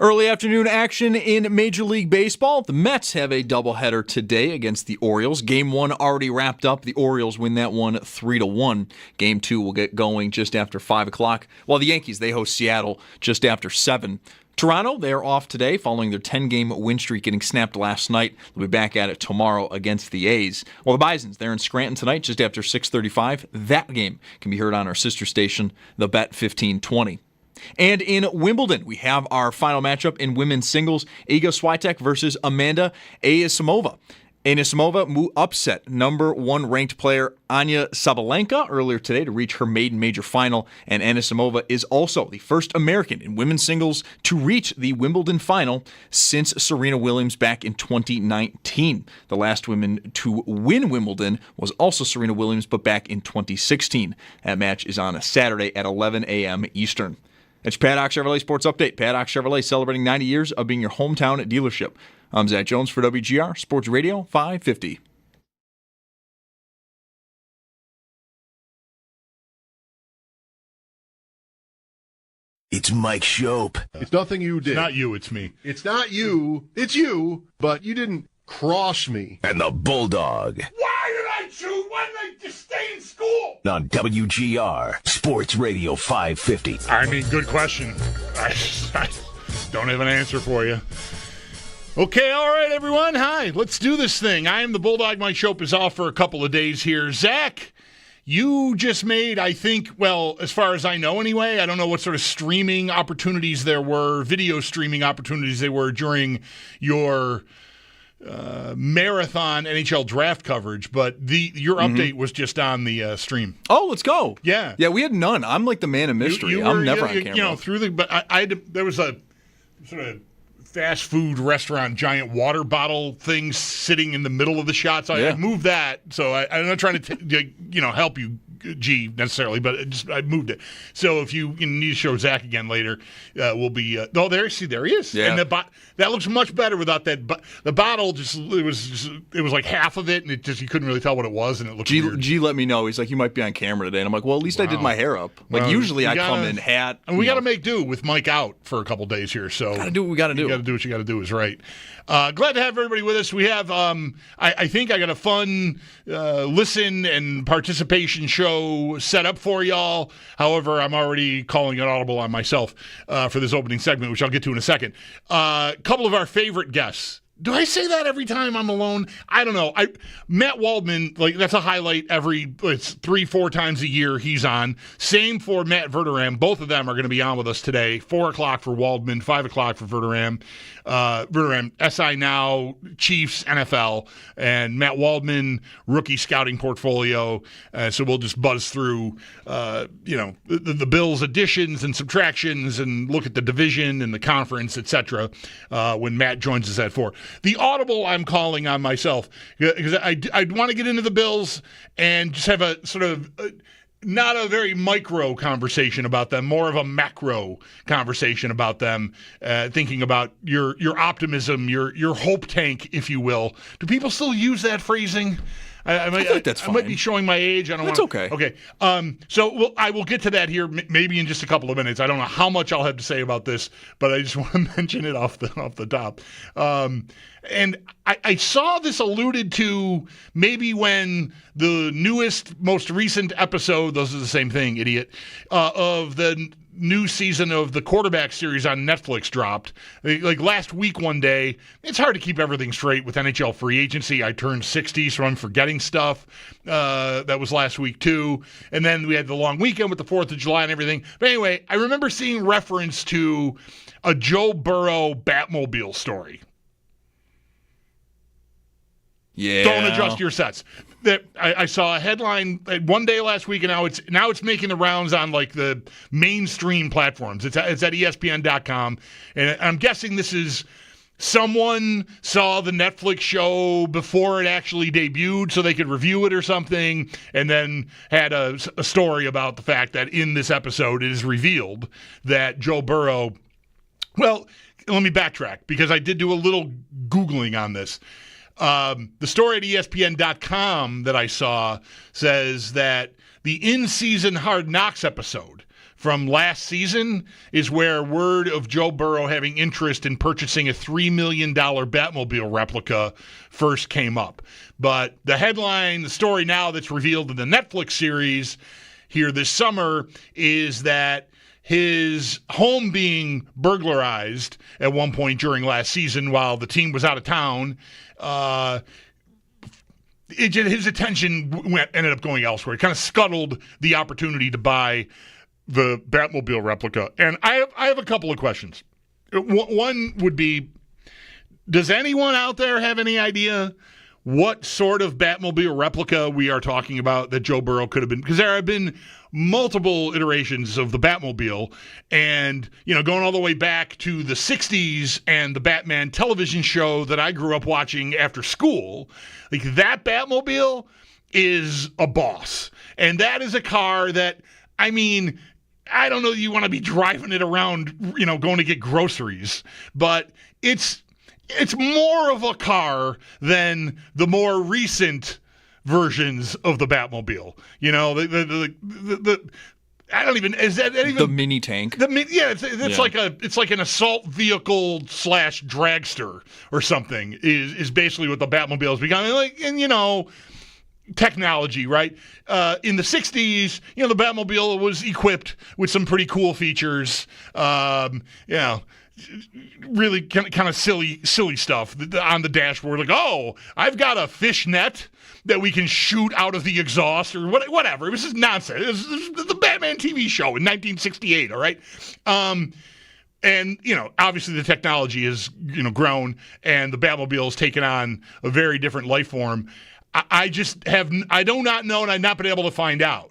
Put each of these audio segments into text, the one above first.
Early afternoon action in Major League Baseball. The Mets have a doubleheader today against the Orioles. Game 1 already wrapped up. The Orioles win that one 3-1. Game 2 will get going just after 5 o'clock, while the Yankees, they host Seattle just after 7. Toronto, they are off today following their 10-game win streak getting snapped last night. They'll be back at it tomorrow against the A's. Well, the Bisons, they're in Scranton tonight just after 6:35. That game can be heard on our sister station, the Bet 1520. And in Wimbledon, we have our final matchup in women's singles, Iga Swiatek versus Amanda Anisimova. Anisimova upset number 1 ranked player Anya Sabalenka earlier today to reach her maiden major final, and Anisimova is also the first American in women's singles to reach the Wimbledon final since Serena Williams back in 2019. The last woman to win Wimbledon was also Serena Williams, but back in 2016. That match is on a Saturday at 11 a.m. Eastern. It's your Paddock Chevrolet Sports Update. Paddock Chevrolet celebrating 90 years of being your hometown dealership. I'm Zach Jones for WGR Sports Radio 550. It's Mike Schopp. It's nothing you did. It's not you, it's me. It's not you. It's you, but you didn't cross me. And the Bulldog. Why did I choose? Why did I just stay in school? On WGR Sports Radio 550. I mean, good question. I don't have an answer for you. Okay, all right, everyone. Hi, let's do this thing. I am the Bulldog. Mike Schopp is off for a couple of days here. Zach, you just made, I think, well, as far as I know anyway, I don't know what sort of streaming opportunities there were, video streaming opportunities there were during your marathon NHL draft coverage, but your update was just on the stream. Oh, let's go. Yeah. Yeah, we had none. I'm like the man of mystery. I'm never on camera. You know, but there was a sort of fast food restaurant giant water bottle thing sitting in the middle of the shot. So I moved that. So I'm not trying to help you, G, necessarily, but I moved it. So if you need to show Zach again later, we'll be. There he is. Yeah. And that looks much better without that. But the bottle it was like half of it, and you couldn't really tell what it was, and it looked weird. G let me know. He's like, you might be on camera today, and I'm like, well, at least I did my hair up. Like usually I come in hat. And we got to make do with Mike out for a couple days here. So gotta do what we got to do. You got to do what you got to do is right. Glad to have everybody with us. We have, I think I got a fun listen and participation show set up for y'all. However, I'm already calling it audible on myself for this opening segment, which I'll get to in a second. A couple of our favorite guests. Do I say that every time I'm alone? I don't know. Matt Waldman, that's a highlight it's 3-4 times a year he's on. Same for Matt Veram. Both of them are going to be on with us today. 4 o'clock for Waldman, 5 o'clock for Veram. Veram, SI Now, Chiefs, NFL, and Matt Waldman, rookie scouting portfolio. So we'll just buzz through, the Bills' additions and subtractions and look at the division and the conference, etc. When Matt joins us at 4. The audible I'm calling on myself because I'd want to get into the Bills and just have a sort of not a very micro conversation about them, more of a macro conversation about them, thinking about your optimism, your hope tank, if you will. Do people still use that phrasing? I think that's fine. I might be showing my age. That's okay. Okay. I will get to that here maybe in just a couple of minutes. I don't know how much I'll have to say about this, but I just want to mention it off the top. And I saw this alluded to maybe when the newest, most recent episode, those are the same thing, idiot, of the new season of the quarterback series on Netflix dropped. Like last week one day, it's hard to keep everything straight with NHL free agency. I turned 60, so I'm forgetting stuff. That was last week too. And then we had the long weekend with the 4th of July and everything. But anyway, I remember seeing reference to a Joe Burrow Batmobile story. Yeah. Don't adjust your sets. That I saw a headline one day last week, and now it's making the rounds on like the mainstream platforms. It's at ESPN.com, and I'm guessing this is someone saw the Netflix show before it actually debuted, so they could review it or something, and then had a story about the fact that in this episode it is revealed that Joe Burrow. Well, let me backtrack because I did do a little Googling on this. The story at ESPN.com that I saw says that the in-season Hard Knocks episode from last season is where word of Joe Burrow having interest in purchasing a $3 million Batmobile replica first came up. But the headline, the story now that's revealed in the Netflix series here this summer is that his home being burglarized at one point during last season while the team was out of town, his attention ended up going elsewhere. It kind of scuttled the opportunity to buy the Batmobile replica. And I have a couple of questions. One would be, does anyone out there have any idea what sort of Batmobile replica we are talking about that Joe Burrow could have been? Because there have been multiple iterations of the Batmobile, and going all the way back to the 60s and the Batman television show that I grew up watching after school. Like, that Batmobile is a boss, and that is a car that, I mean, I don't know that you want to be driving it around, going to get groceries, but it's more of a car than the more recent versions of the Batmobile. The I don't even, is that even the mini tank? It's like an assault vehicle / dragster or something is basically what the Batmobile is becoming. And technology, right? In the 60s, the Batmobile was equipped with some pretty cool features. Really kind of silly stuff on the dashboard. Like, oh, I've got a fish net that we can shoot out of the exhaust or whatever. It was just nonsense. It was the Batman TV show in 1968, all right? And, obviously the technology has, grown, and the Batmobile has taken on a very different life form. I do not know, and I've not been able to find out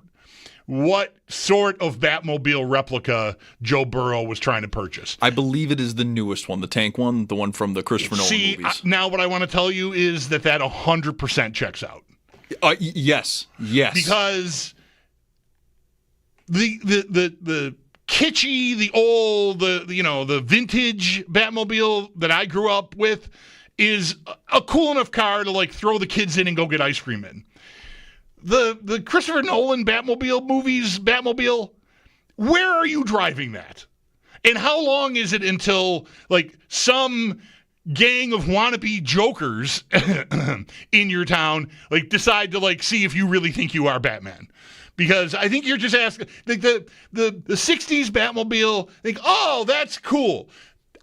what sort of Batmobile replica Joe Burrow was trying to purchase. I believe it is the newest one, the tank one, the one from the Christopher Nolan movies. Now what I want to tell you is that 100% checks out. Yes. Because the kitschy, the old, the vintage Batmobile that I grew up with is a cool enough car to throw the kids in and go get ice cream in. The Christopher Nolan Batmobile, where are you driving that? And how long is it until some gang of wannabe jokers in your town decide to see if you really think you are Batman? Because I think you're just asking the 60s Batmobile, oh, that's cool.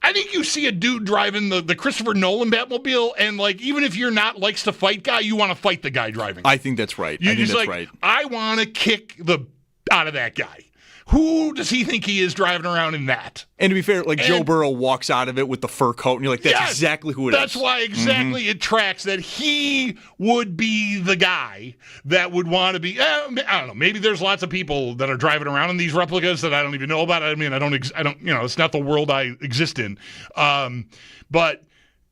I think you see a dude driving the Christopher Nolan Batmobile, and even if you're not likes to fight guy, you want to fight the guy driving. I think that's right. Right. I want to kick the out of that guy. Who does he think he is driving around in that? And to be fair, Joe Burrow walks out of it with the fur coat, and you're like, that's exactly who it is. That's why exactly it tracks that he would be the guy that would want to be. I don't know. Maybe there's lots of people that are driving around in these replicas that I don't even know about. I mean, I don't. It's not the world I exist in. But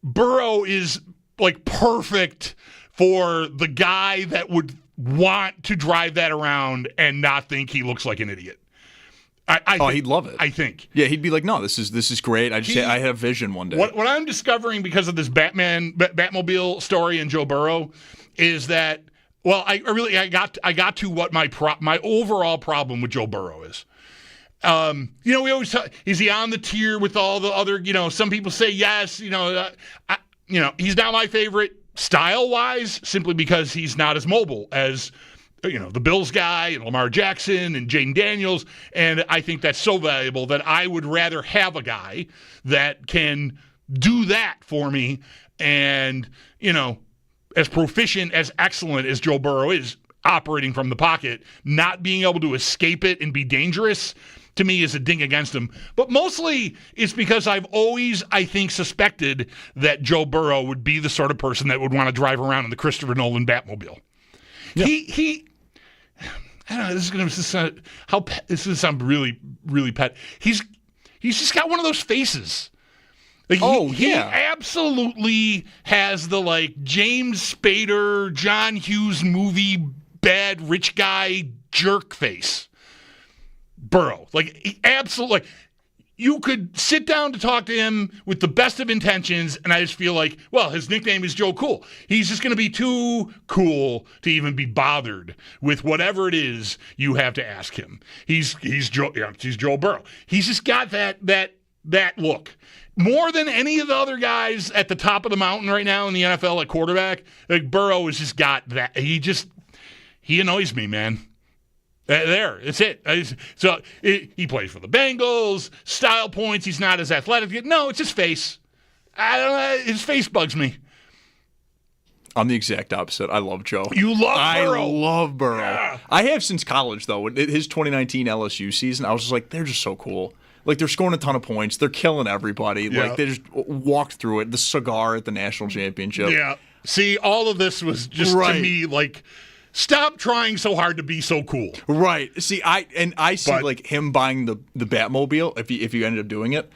Burrow is perfect for the guy that would want to drive that around and not think he looks like an idiot. He'd love it. I think. Yeah, he'd be like, "No, this is great. I have vision one day." What I'm discovering because of this Batmobile story and Joe Burrow is that, well, I got to what my overall problem with Joe Burrow is. We always talk, is he on the tier with all the other? Some people say yes. He's not my favorite style-wise, simply because he's not as mobile as the Bills guy and Lamar Jackson and Jaden Daniels, and I think that's so valuable that I would rather have a guy that can do that for me and, as proficient, as excellent as Joe Burrow is operating from the pocket, not being able to escape it and be dangerous, to me is a ding against him. But mostly it's because I've always, I think, suspected that Joe Burrow would be the sort of person that would want to drive around in the Christopher Nolan Batmobile. Yep. He I don't know, this is going to sound really, really pet. He's just got one of those faces. He absolutely has the James Spader, John Hughes movie bad rich guy jerk face. Burrow, he absolutely you could sit down to talk to him with the best of intentions, and I just feel like, well, his nickname is Joe Cool. He's just going to be too cool to even be bothered with whatever it is you have to ask him. He's Joe Burrow. He's just got that look. More than any of the other guys at the top of the mountain right now in the NFL at quarterback, like Burrow has just got that. He annoys me, man. There, it's it. He plays for the Bengals. Style points. He's not as athletic. No, it's his face. I don't know. His face bugs me. I'm the exact opposite. I love Joe. You love Burrow. I love Burrow. Yeah. I have since college, though. His 2019 LSU season, I was just like, they're just so cool. Like, they're scoring a ton of points. They're killing everybody. Yeah. Like, they just walked through it. The cigar at the national championship. Yeah. See, all of this was just to me like, stop trying so hard to be so cool. Right. See, I see like him buying the Batmobile if you ended up doing it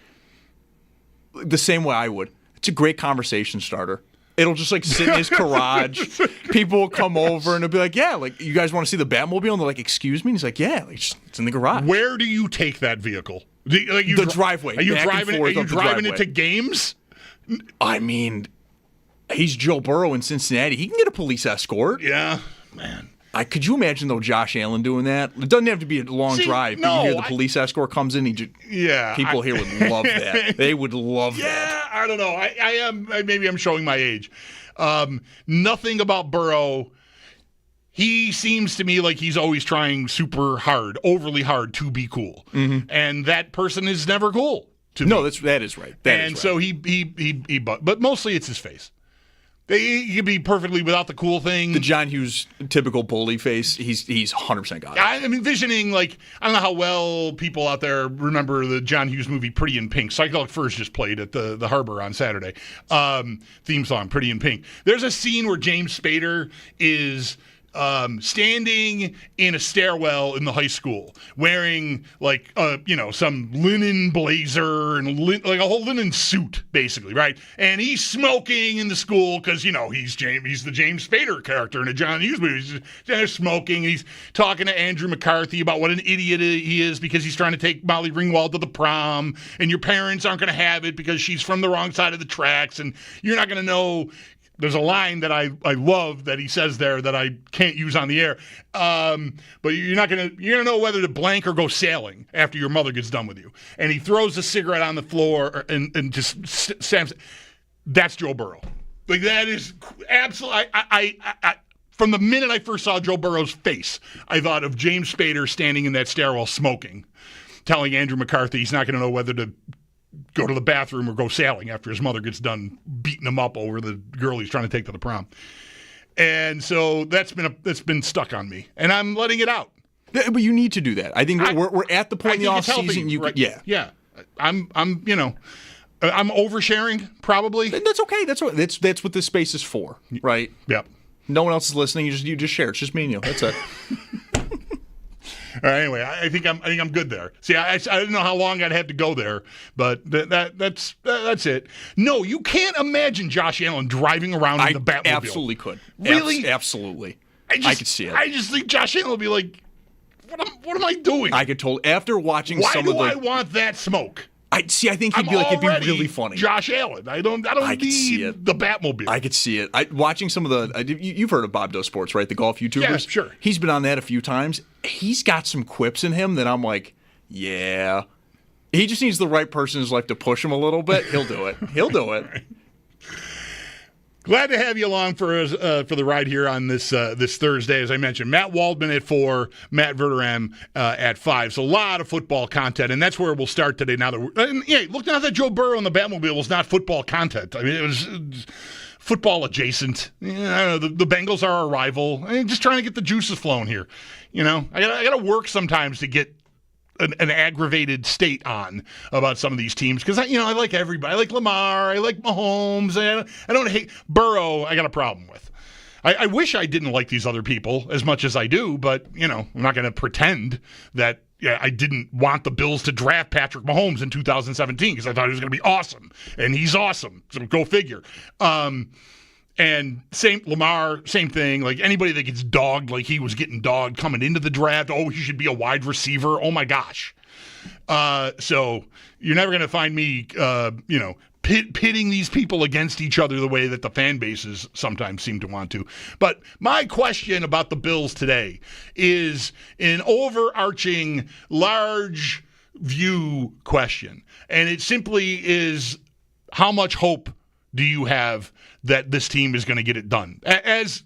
the same way I would. It's a great conversation starter. It'll just like sit in his garage. People will come over and they'll be like, "Yeah, like you guys want to see the Batmobile?" And they're like, "Excuse me?" And he's like, "Yeah, like, it's in the garage." Where do you take that vehicle? The driveway. Are you driving it? Are you driving it to games? I mean, he's Joe Burrow in Cincinnati. He can get a police escort. Yeah, man. Could you imagine, though, Josh Allen doing that? It doesn't have to be a long drive. But you hear the police escort comes in. People here would love that. They would love that. Yeah, I don't know. I am. Maybe I'm showing my age. Nothing about Burrow. He seems to me like he's always trying super hard, overly hard to be cool. Mm-hmm. And that person is never cool to me. No, that is right. So but mostly it's his face. He could be perfectly without the cool thing. The John Hughes typical bully face, he's 100% got it. I'm envisioning, like, I don't know how well people out there remember the John Hughes movie Pretty in Pink. Psychedelic Furs just played at the Harbor on Saturday. Theme song, Pretty in Pink. There's a scene where James Spader is standing in a stairwell in the high school wearing like some linen blazer and like a whole linen suit basically, right? And he's smoking in the school because he's the James Spader character in a John Hughes movie. He's just smoking. He's talking to Andrew McCarthy about what an idiot he is because he's trying to take Molly Ringwald to the prom, and your parents aren't going to have it because she's from the wrong side of the tracks, and you're not going to know. There's a line that I love that he says there that I can't use on the air. But you're gonna know whether to blank or go sailing after your mother gets done with you. And he throws a cigarette on the floor and just stamps. That's Joe Burrow. Like, that is absolutely. I from the minute I first saw Joe Burrow's face, I thought of James Spader standing in that stairwell smoking, telling Andrew McCarthy he's not going to know whether to go to the bathroom or go sailing after his mother gets done beating him up over the girl he's trying to take to the prom. And so that's been stuck on me, and I'm letting it out. Yeah, but you need to do that. I think we're at the point in the off season. Yeah. I'm oversharing probably. That's okay. That's what this space is for, right? Yep. No one else is listening. You just share. It's just me and you. That's it. All right, anyway, I think I'm good there. See, I didn't know how long I'd have to go there, but that's it. No, you can't imagine Josh Allen driving around in the Batmobile. I absolutely could. Really? Absolutely. I could see it. I just think Josh Allen will be like, what am I doing? I could totally. After watching some of the. Why do I want that smoke? I think he'd be like, it'd be really funny. Josh Allen. I don't need the Batmobile. I could see it. Watching some of the. You've heard of Bob Doe Sports, right? The golf YouTubers. Yeah, sure. He's been on that a few times. He's got some quips in him that I'm like, yeah. He just needs the right person in his life to push him a little bit. He'll do it. He'll do it. Glad to have you along for the ride here on this Thursday. As I mentioned, Matt Waldman at 4, Matt Veram at 5. So a lot of football content, and that's where we'll start today. Now that look now that Joe Burrow and the Batmobile was not football content. I mean, it was football adjacent. I don't know, the Bengals are our rival. I mean, just trying to get the juices flowing here. I got to work sometimes to get an aggravated state on about some of these teams because I like everybody. I like Lamar. I like Mahomes. I don't hate Burrow. I got a problem with. I wish I didn't like these other people as much as I do, but I'm not going to pretend that I didn't want the Bills to draft Patrick Mahomes in 2017 because I thought he was going to be awesome, and he's awesome. So go figure. And Lamar, same thing. Like anybody that gets dogged, like he was getting dogged coming into the draft. Oh, he should be a wide receiver. Oh my gosh. So you're never going to find me, pitting these people against each other the way that the fan bases sometimes seem to want to. But my question about the Bills today is an overarching, large view question. And it simply is, how much hope do you have that this team is going to get it done? Is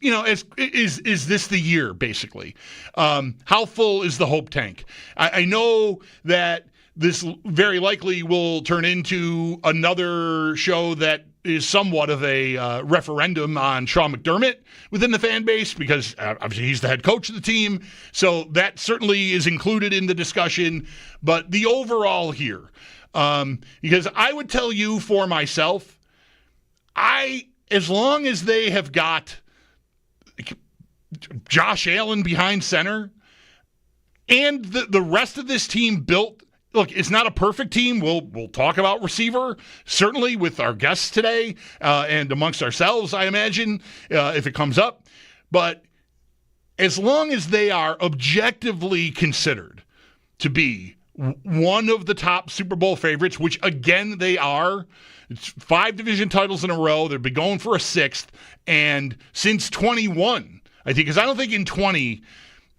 this the year, basically? How full is the hope tank? I know that this very likely will turn into another show that is somewhat of a referendum on Sean McDermott within the fan base, because obviously he's the head coach of the team. So that certainly is included in the discussion. But the overall here, because I would tell you for myself, as long as they have got Josh Allen behind center and the rest of this team built. Look, it's not a perfect team. We'll talk about receiver, certainly with our guests today and amongst ourselves, I imagine, if it comes up. But as long as they are objectively considered to be one of the top Super Bowl favorites, which, again, they are. It's 5 division titles in a row. They've been going for a 6th. And since 21, I think, because I don't think in 20 –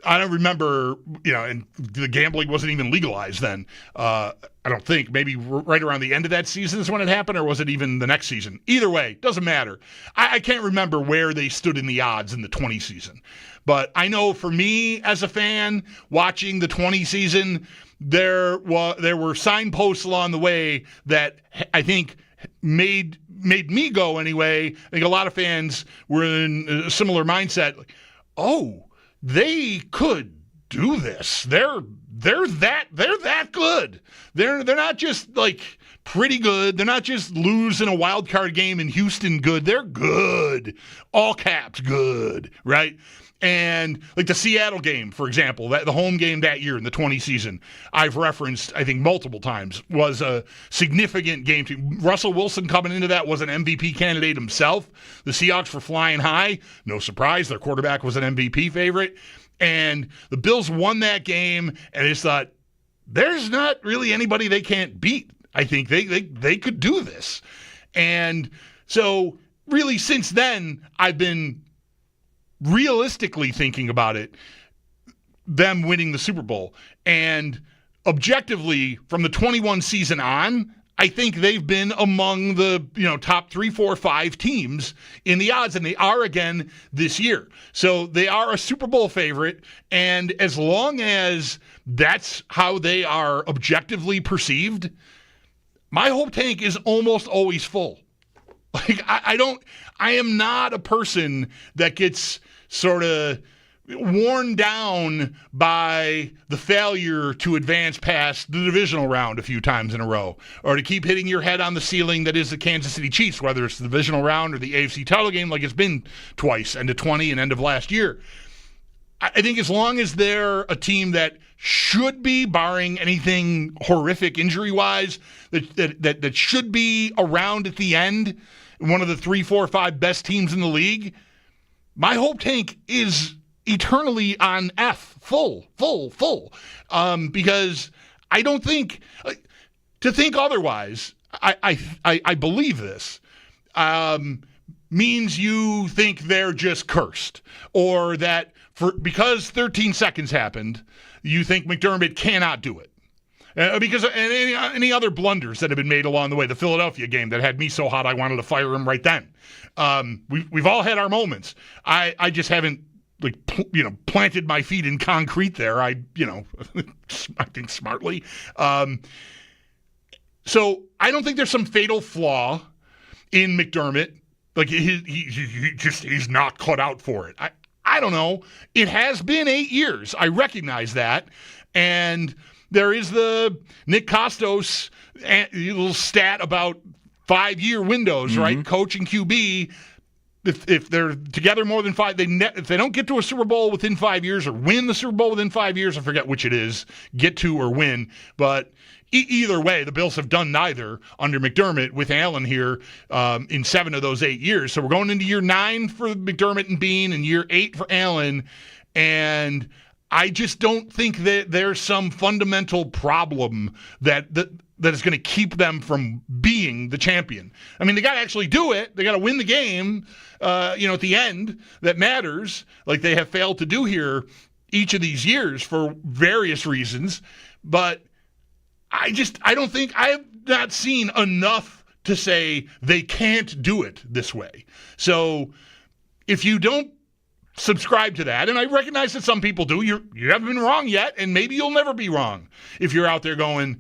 I don't remember, and the gambling wasn't even legalized then. I don't think. Maybe right around the end of that season is when it happened, or was it even the next season? Either way, doesn't matter. I can't remember where they stood in the odds in the 20 season. But I know for me as a fan watching the 20 season, there were signposts along the way that I think made me go anyway. I think a lot of fans were in a similar mindset. Like, oh, they could do this. They're that good. They're not just like pretty good. They're not just losing a wild card game in Houston good. They're good. All caps good, right? And like the Seattle game, for example, the home game that year in the 20 season, I've referenced, I think, multiple times, was a significant game. Russell Wilson coming into that was an MVP candidate himself. The Seahawks were flying high. No surprise, their quarterback was an MVP favorite. And the Bills won that game, and I just thought, there's not really anybody they can't beat. I think they could do this. And so really since then, I've been realistically thinking about it, them winning the Super Bowl. And objectively, from the 21 season on, I think they've been among the top 3, 4, 5 teams in the odds, and they are again this year. So they are a Super Bowl favorite, and as long as that's how they are objectively perceived, my hope tank is almost always full. Like I am not a person that gets sort of worn down by the failure to advance past the divisional round a few times in a row, or to keep hitting your head on the ceiling that is the Kansas City Chiefs, whether it's the divisional round or the AFC title game, like it's been twice, end of 20 and end of last year. I think as long as they're a team that should be, barring anything horrific injury-wise, that should be around at the end, one of the 3, 4, 5 best teams in the league, my hope tank is eternally on F, full. Because I don't think, to think otherwise, I believe this, means you think they're just cursed, or that because 13 seconds happened, you think McDermott cannot do it. Because any other blunders that have been made along the way, the Philadelphia game that had me so hot I wanted to fire him right then. We've all had our moments. I just haven't planted my feet in concrete there. I think smartly. So I don't think there's some fatal flaw in McDermott. Like he's not cut out for it. I don't know. It has been 8 years. I recognize that, and there is the Nick Costos little stat about 5-year windows, right? Coach and QB, if they're together more than 5, if they don't get to a Super Bowl within 5 years or win the Super Bowl within 5 years, I forget which it is, get to or win. But either way, the Bills have done neither under McDermott with Allen here in 7 of those 8 years. So we're going into year 9 for McDermott and Bean and year 8 for Allen. And I just don't think that there's some fundamental problem that is going to keep them from being the champion. I mean, they got to actually do it. They got to win the game, at the end that matters, like they have failed to do here each of these years for various reasons. But I have not seen enough to say they can't do it this way. So if you don't subscribe to that, and I recognize that some people do, you haven't been wrong yet, and maybe you'll never be wrong if you're out there going,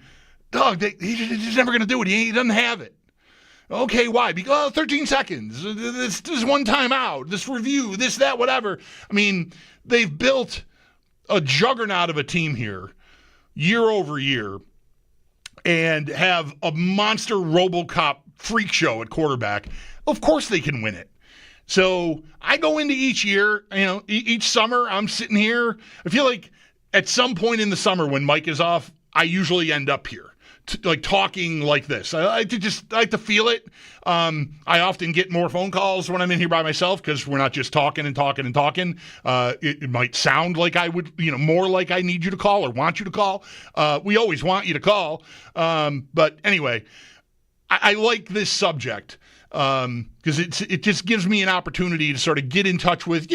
dog, he's never going to do it. He doesn't have it. Okay, why? Because 13 seconds, this one time out, this review, this, that, whatever. I mean, they've built a juggernaut of a team here year over year and have a monster RoboCop freak show at quarterback. Of course they can win it. So I go into each year, each summer, I'm sitting here. I feel like at some point in the summer when Mike is off, I usually end up here, talking like this. I like to feel it. I often get more phone calls when I'm in here by myself because we're not just talking and talking and talking. It might sound like I would, more like I need you to call or want you to call. We always want you to call. But anyway, I like this subject. Because it just gives me an opportunity to sort of get in touch with,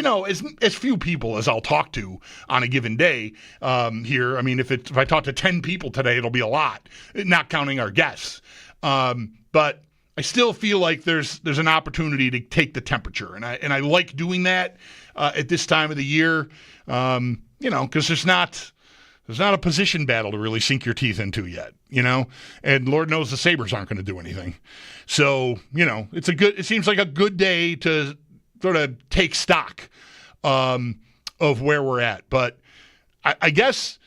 as few people as I'll talk to on a given day here. I mean, if I talk to 10 people today, it'll be a lot, not counting our guests. But I still feel like there's an opportunity to take the temperature, and I like doing that at this time of the year, because there's not a position battle to really sink your teeth into yet, and Lord knows the Sabres aren't going to do anything. So, it seems like a good day to sort of take stock of where we're at. But I guess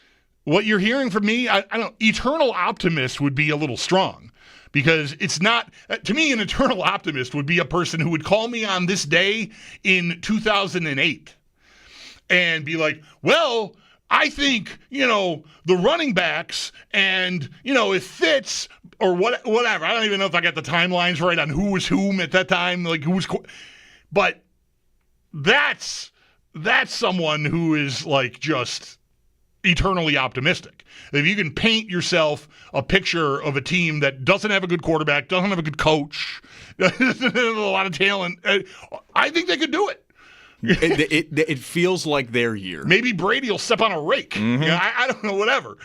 what you're hearing from me, I don't, eternal optimist would be a little strong, because it's not, to me, an eternal optimist would be a person who would call me on this day in 2008 and be like, well, I think, the running backs and, if Fitz or whatever. I don't even know if I got the timelines right on who was whom at that time, like who was. But that's someone who is like just eternally optimistic. If you can paint yourself a picture of a team that doesn't have a good quarterback, doesn't have a good coach, doesn't have a lot of talent, I think they could do it. It feels like their year. Maybe Brady will step on a rake. Mm-hmm. I don't know, whatever.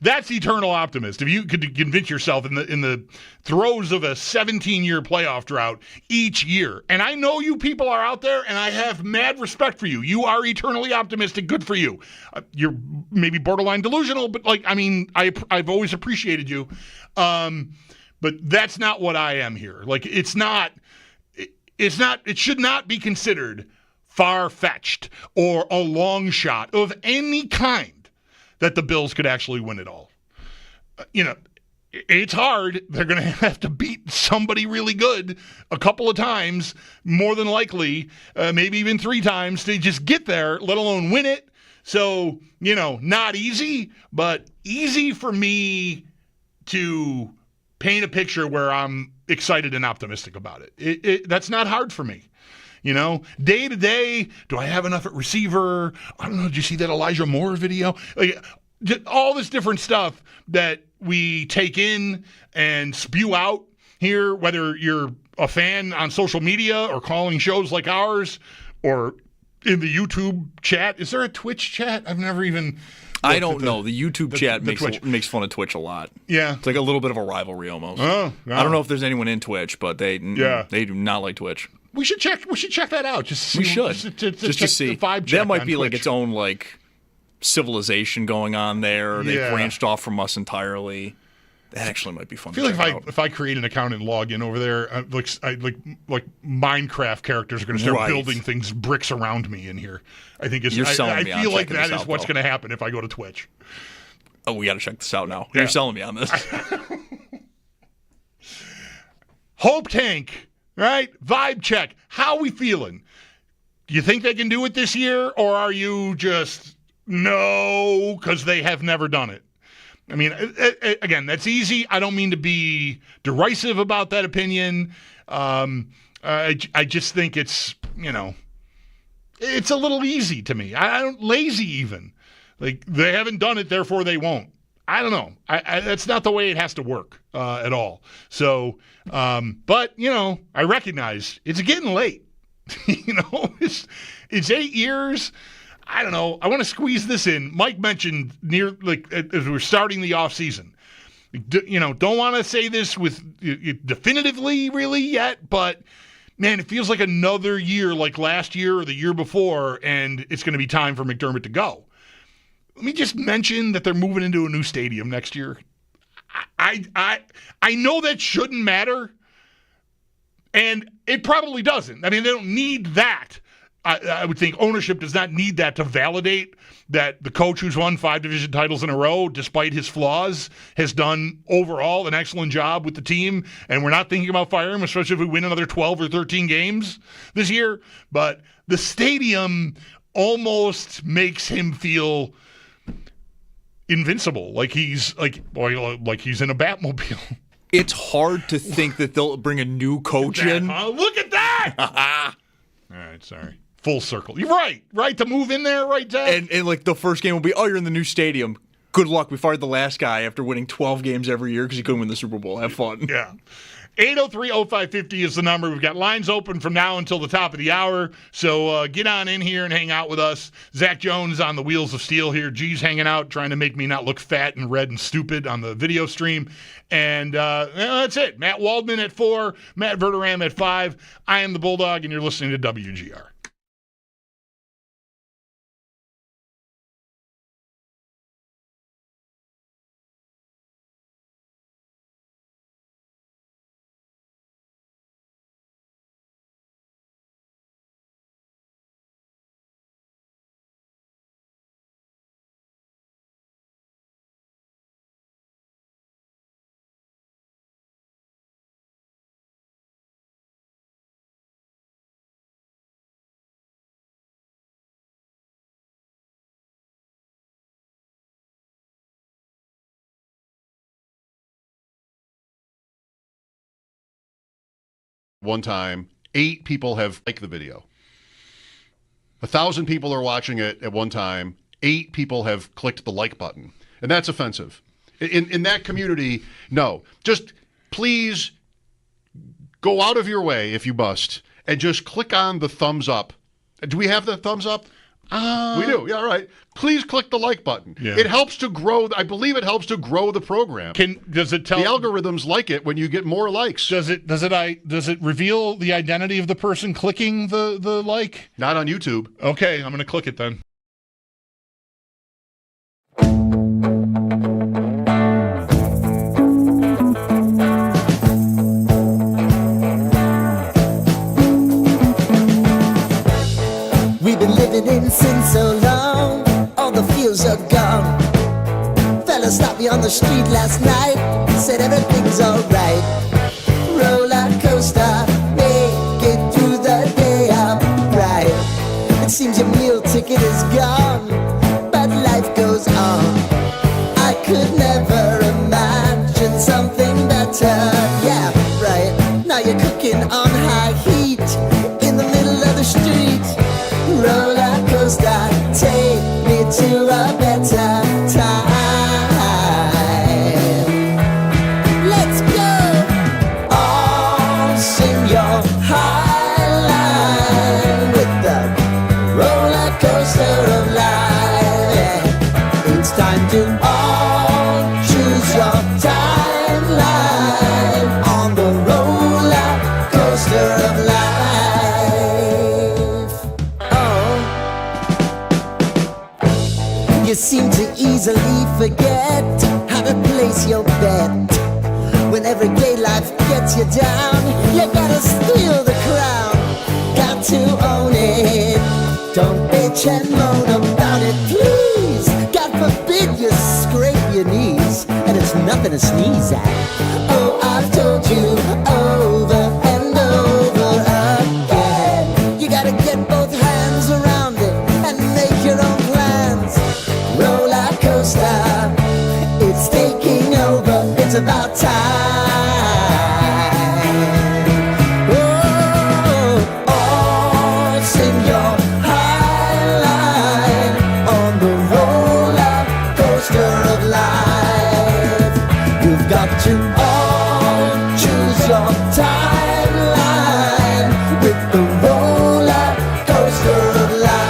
That's eternal optimist. If you could convince yourself in the throes of a 17-year playoff drought each year, and I know you people are out there, and I have mad respect for you. You are eternally optimistic. Good for you. You're maybe borderline delusional, but I've always appreciated you. But that's not what I am here. Like it should not be considered far-fetched or a long shot of any kind that the Bills could actually win it all. It's hard. They're going to have to beat somebody really good a couple of times, more than likely, maybe even 3 times to just get there, let alone win it. So, not easy, but easy for me to paint a picture where I'm excited and optimistic about it. That's not hard for me. Day to day, do I have enough at receiver? I don't know. Did you see that Elijah Moore video? All this different stuff that we take in and spew out here, whether you're a fan on social media or calling shows like ours or in the YouTube chat. Is there a Twitch chat? I've never even... I don't know. The YouTube chat makes fun of Twitch a lot. Yeah. It's like a little bit of a rivalry almost. Oh, no. I don't know if there's anyone in Twitch, but they do not like Twitch. We should check that out. Just to see. That might be like its own like civilization going on there. They branched off from us entirely. That actually might be fun. I feel like if I create an account and log in over there, like Minecraft characters are going to start building things, bricks around me in here. I think I feel like that is what's going to happen if I go to Twitch. Oh, we got to check this out now. Yeah. You're selling me on this. Hope Tank, right? Vibe check. How are we feeling? Do you think they can do it this year, or are you just no because they have never done it? I mean, again, that's easy. I don't mean to be derisive about that opinion. I just think it's, it's a little easy to me. I don't lazy even. Like, they haven't done it, therefore they won't. I don't know. That's not the way it has to work at all. So, but, I recognize it's getting late. It's 8 years. I don't know. I want to squeeze this in. Mike mentioned as we're starting the offseason. Don't want to say this with definitively really yet, but man, it feels like another year like last year or the year before, and it's going to be time for McDermott to go. Let me just mention that they're moving into a new stadium next year. I know that shouldn't matter, and it probably doesn't. I mean, they don't need that. I would think ownership does not need that to validate that the coach who's won 5 division titles in a row, despite his flaws, has done overall an excellent job with the team. And we're not thinking about firing him, especially if we win another 12 or 13 games this year. But the stadium almost makes him feel invincible, like he's like he's in a Batmobile. It's hard to think that they'll bring a new coach in. Look at that! All right, sorry. Full circle. You're right. Right to move in there, right, Dad? And like the first game will be, you're in the new stadium. Good luck. We fired the last guy after winning 12 games every year because he couldn't win the Super Bowl. Have fun. Yeah. 803-0550 is the number. We've got lines open from now until the top of the hour. So get on in here and hang out with us. Zach Jones on the Wheels of Steel here. G's hanging out, trying to make me not look fat and red and stupid on the video stream. And that's it. Matt Waldman at 4, Matt Veram at 5. I am the Bulldog, and you're listening to WGR. One time, 8 people have liked the video. 1,000 people are watching it at one time. 8 people have clicked the like button. And that's offensive. In that community, no. Just please go out of your way, if you must, and just click on the thumbs up. Do we have the thumbs up? We do. Yeah, all right. Please click the like button. Yeah. It helps to grow. I believe it helps to grow the program. Does it tell the algorithms like it when you get more likes? Does it reveal the identity of the person clicking the like? Not on YouTube. Okay, I'm going to click it then. We've been living in sin so long, all the feels are gone. Fella stopped me on the street last night, said everything's alright. Roller coaster, make it through the day, I'm right. It seems your meal ticket is gone, but life goes on. I could never imagine something better. Yeah, right. Now you're cooking on high heat in the middle of the street. Roller coaster, take me to a better time. Let's go! All sing your high line with the roller coaster of life. Yeah. It's time to all choose your timeline on the roller coaster of life. You seem to easily forget how to place your bet. When everyday life gets you down, you gotta steal the crown. Got to own it. Don't bitch and moan about it, please. God forbid you scrape your knees, and it's nothing to sneeze at. Oh, I've told you over and over again. You gotta get both hands around it and make your own plans. Roller coaster, it's taking over, it's about time. Oh, all sing your high line on the roller long timeline with the roller coaster of life.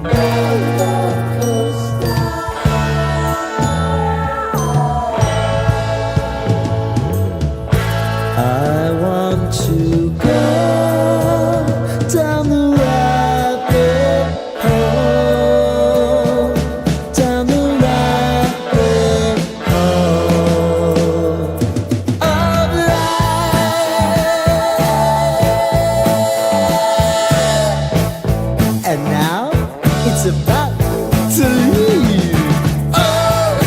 Roller coaster. I want to go down the rabbit hole, down the rabbit hole of life. And now it's about to leave. Oh,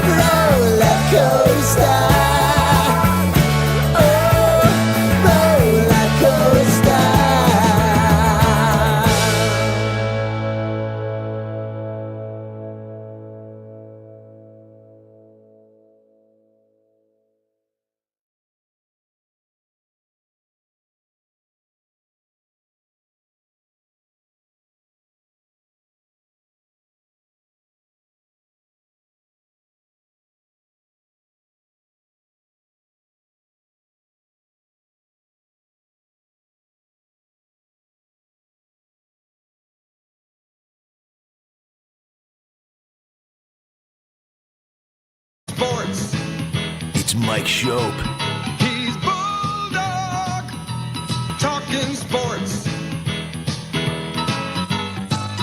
roller coaster. Sports. It's Mike Schopp. He's Bulldog, talking sports.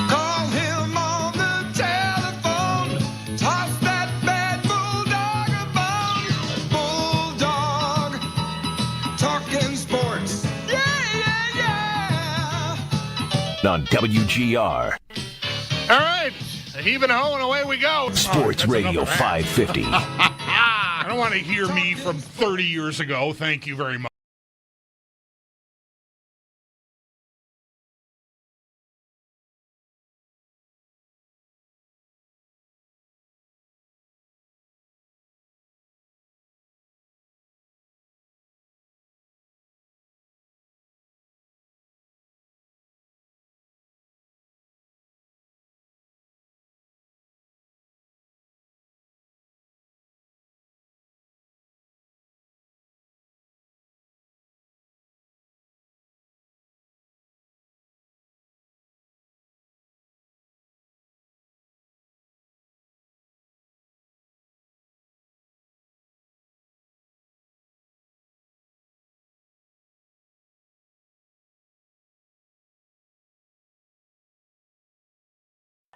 Call him on the telephone. Toss that bad Bulldog a bone. Bulldog, talking sports. Yeah. On WGR All right. A heave and a hoe and away we go. Sports Radio 550. I don't want to hear me from 30 years ago. Thank you very much.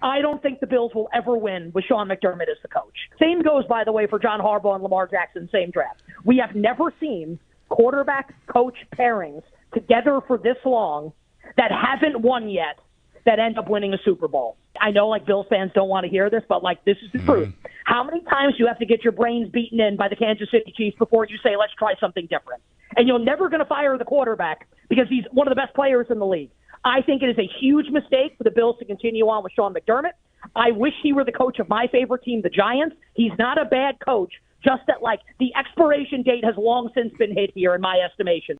I don't think the Bills will ever win with Sean McDermott as the coach. Same goes, by the way, for John Harbaugh and Lamar Jackson, same draft. We have never seen quarterback-coach pairings together for this long that haven't won yet that end up winning a Super Bowl. I know, like, Bills fans don't want to hear this, but, like, this is the truth. How many times do you have to get your brains beaten in by the Kansas City Chiefs before you say, let's try something different? And you're never going to fire the quarterback because he's one of the best players in the league. I think it is a huge mistake for the Bills to continue on with Sean McDermott. I wish he were the coach of my favorite team, the Giants. He's not a bad coach, just that, like, the expiration date has long since been hit here, in my estimation.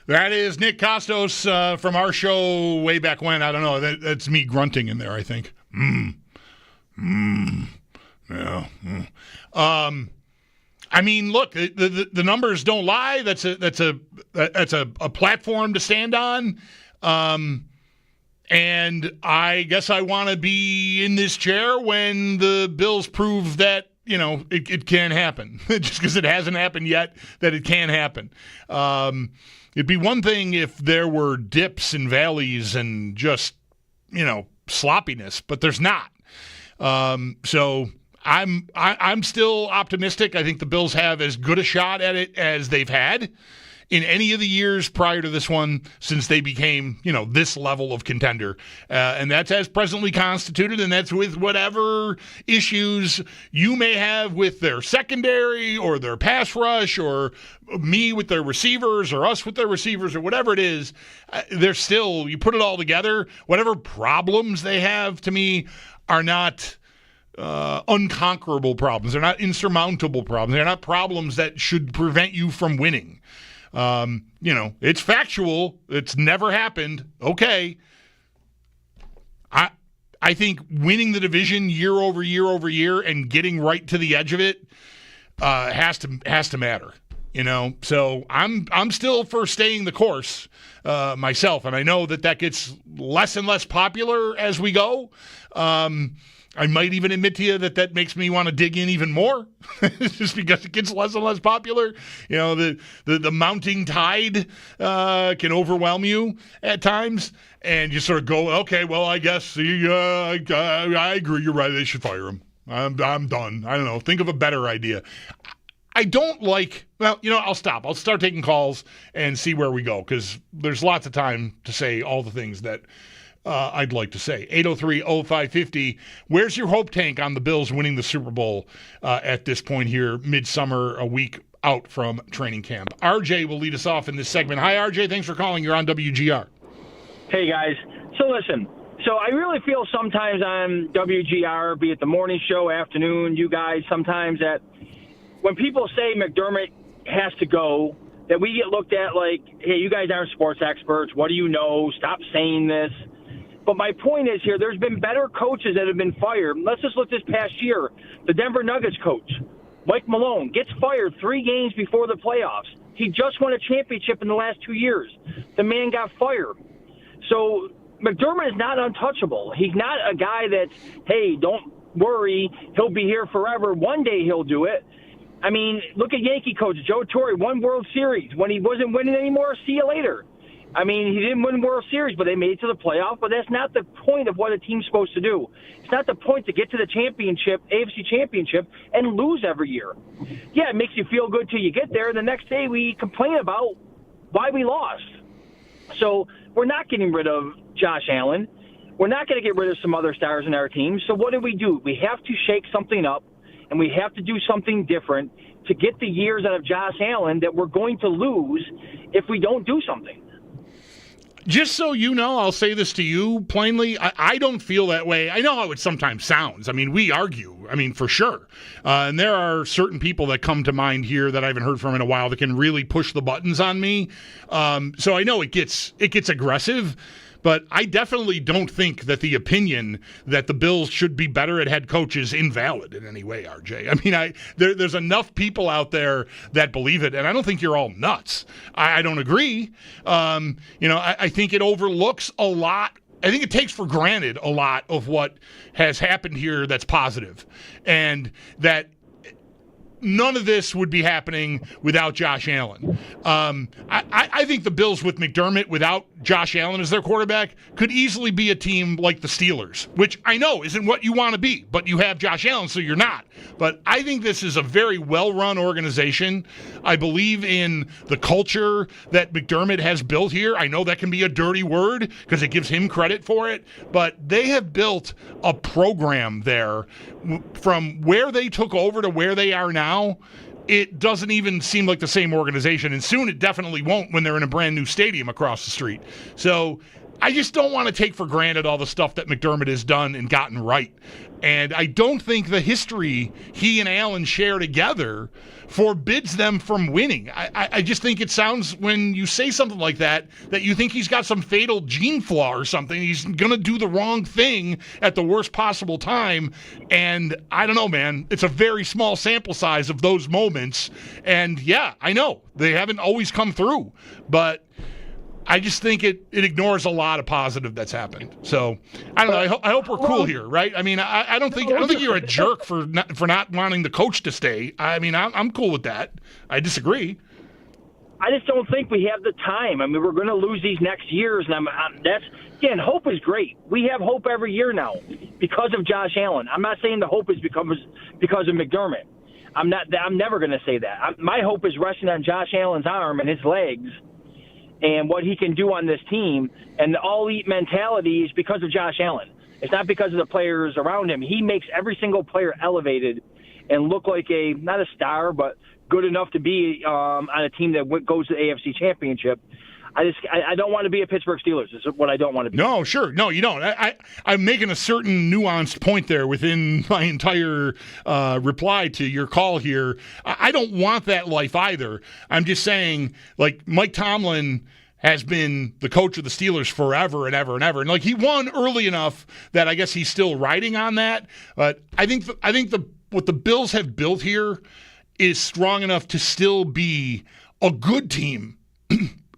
That is Nick Costos from our show way back when. I don't know. That's me grunting in there, I think. Yeah. I mean, look, the numbers don't lie. That's a platform to stand on. And I guess I want to be in this chair when the Bills prove that, you know, it can happen. Just because it hasn't happened yet, that it can happen. It'd be one thing if there were dips and valleys and just, you know, sloppiness, but there's not. So I'm still optimistic. I think the Bills have as good a shot at it as they've had in any of the years prior to this one since they became, you know, this level of contender. And that's as presently constituted, and that's with whatever issues you may have with their secondary or their pass rush or me with their receivers or us with their receivers or whatever it is. They're still, you put it all together, whatever problems they have, to me, are not unconquerable problems. They're not insurmountable problems. They're not problems that should prevent you from winning. You know, it's factual. It's never happened. Okay. I think winning the division year over year over year and getting right to the edge of it has to matter. So I'm still for staying the course myself, and I know that gets less and less popular as we go. I might even admit to you that makes me want to dig in even more, just because it gets less and less popular. The mounting tide can overwhelm you at times, and you sort of go, okay, well, I guess I agree. You're right. They should fire him. I'm done. I don't know. Think of a better idea. I don't like. Well, I'll stop. I'll start taking calls and see where we go, because there's lots of time to say all the things that I'd like to say. 803-0550. Where's your hope tank on the Bills winning the Super Bowl at this point here, midsummer, a week out from training camp? RJ will lead us off in this segment. Hi, RJ. Thanks for calling. You're on WGR. Hey, guys. So listen. So I really feel sometimes on WGR, be it the morning show, afternoon, you guys, sometimes that when people say McDermott has to go, that we get looked at like, hey, you guys aren't sports experts. What do you know? Stop saying this. But my point is here, there's been better coaches that have been fired. Let's just look this past year. The Denver Nuggets coach, Mike Malone, gets fired 3 games before the playoffs. He just won a championship in the last 2 years. The man got fired. So McDermott is not untouchable. He's not a guy that, hey, don't worry, he'll be here forever. One day he'll do it. I mean, look at Yankee coach Joe Torre, won World Series. When he wasn't winning anymore, see you later. I mean, he didn't win World Series, but they made it to the playoff. But that's not the point of what a team's supposed to do. It's not the point to get to the championship, AFC championship, and lose every year. Yeah, it makes you feel good till you get there. The next day we complain about why we lost. So we're not getting rid of Josh Allen. We're not going to get rid of some other stars in our team. So what do? We have to shake something up, and we have to do something different to get the years out of Josh Allen that we're going to lose if we don't do something. Just so you know, I'll say this to you plainly. I don't feel that way. I know how it sometimes sounds. I mean, we argue. I mean, for sure. And there are certain people that come to mind here that I haven't heard from in a while that can really push the buttons on me. So I know it gets aggressive. But I definitely don't think that the opinion that the Bills should be better at head coach is invalid in any way, RJ. I mean, there's enough people out there that believe it, and I don't think you're all nuts. I don't agree. I think it overlooks a lot. I think it takes for granted a lot of what has happened here that's positive, and that none of this would be happening without Josh Allen. I think the Bills with McDermott, without Josh Allen as their quarterback, could easily be a team like the Steelers, which I know isn't what you want to be, but you have Josh Allen, so you're not. But I think this is a very well-run organization. I believe in the culture that McDermott has built here. I know that can be a dirty word because it gives him credit for it, but they have built a program there from where they took over to where they are now. It doesn't even seem like the same organization, and soon it definitely won't when they're in a brand new stadium across the street. So I just don't want to take for granted all the stuff that McDermott has done and gotten right. And I don't think the history he and Allen share together forbids them from winning. I just think it sounds, when you say something like that you think he's got some fatal gene flaw or something. He's going to do the wrong thing at the worst possible time. And I don't know, man. It's a very small sample size of those moments. And yeah, I know they haven't always come through, but I just think it ignores a lot of positive that's happened. So I don't know. I hope we're cool here, right? I mean, I don't think you're a jerk for not wanting the coach to stay. I mean, I'm cool with that. I disagree. I just don't think we have the time. I mean, we're going to lose these next years, and again, hope is great. We have hope every year now because of Josh Allen. I'm not saying the hope is because of McDermott. I'm never going to say that. My hope is resting on Josh Allen's arm and his legs, and what he can do on this team, and the all-elite mentality is because of Josh Allen. It's not because of the players around him. He makes every single player elevated and look like not a star, but good enough to be on a team that goes to the AFC Championship. I don't want to be a Pittsburgh Steelers. Is what I don't want to be. No, sure. No, you don't. I'm making a certain nuanced point there within my entire reply to your call here. I don't want that life either. I'm just saying, like, Mike Tomlin has been the coach of the Steelers forever and ever and ever. And, like, he won early enough that I guess he's still riding on that. But I think what the Bills have built here is strong enough to still be a good team,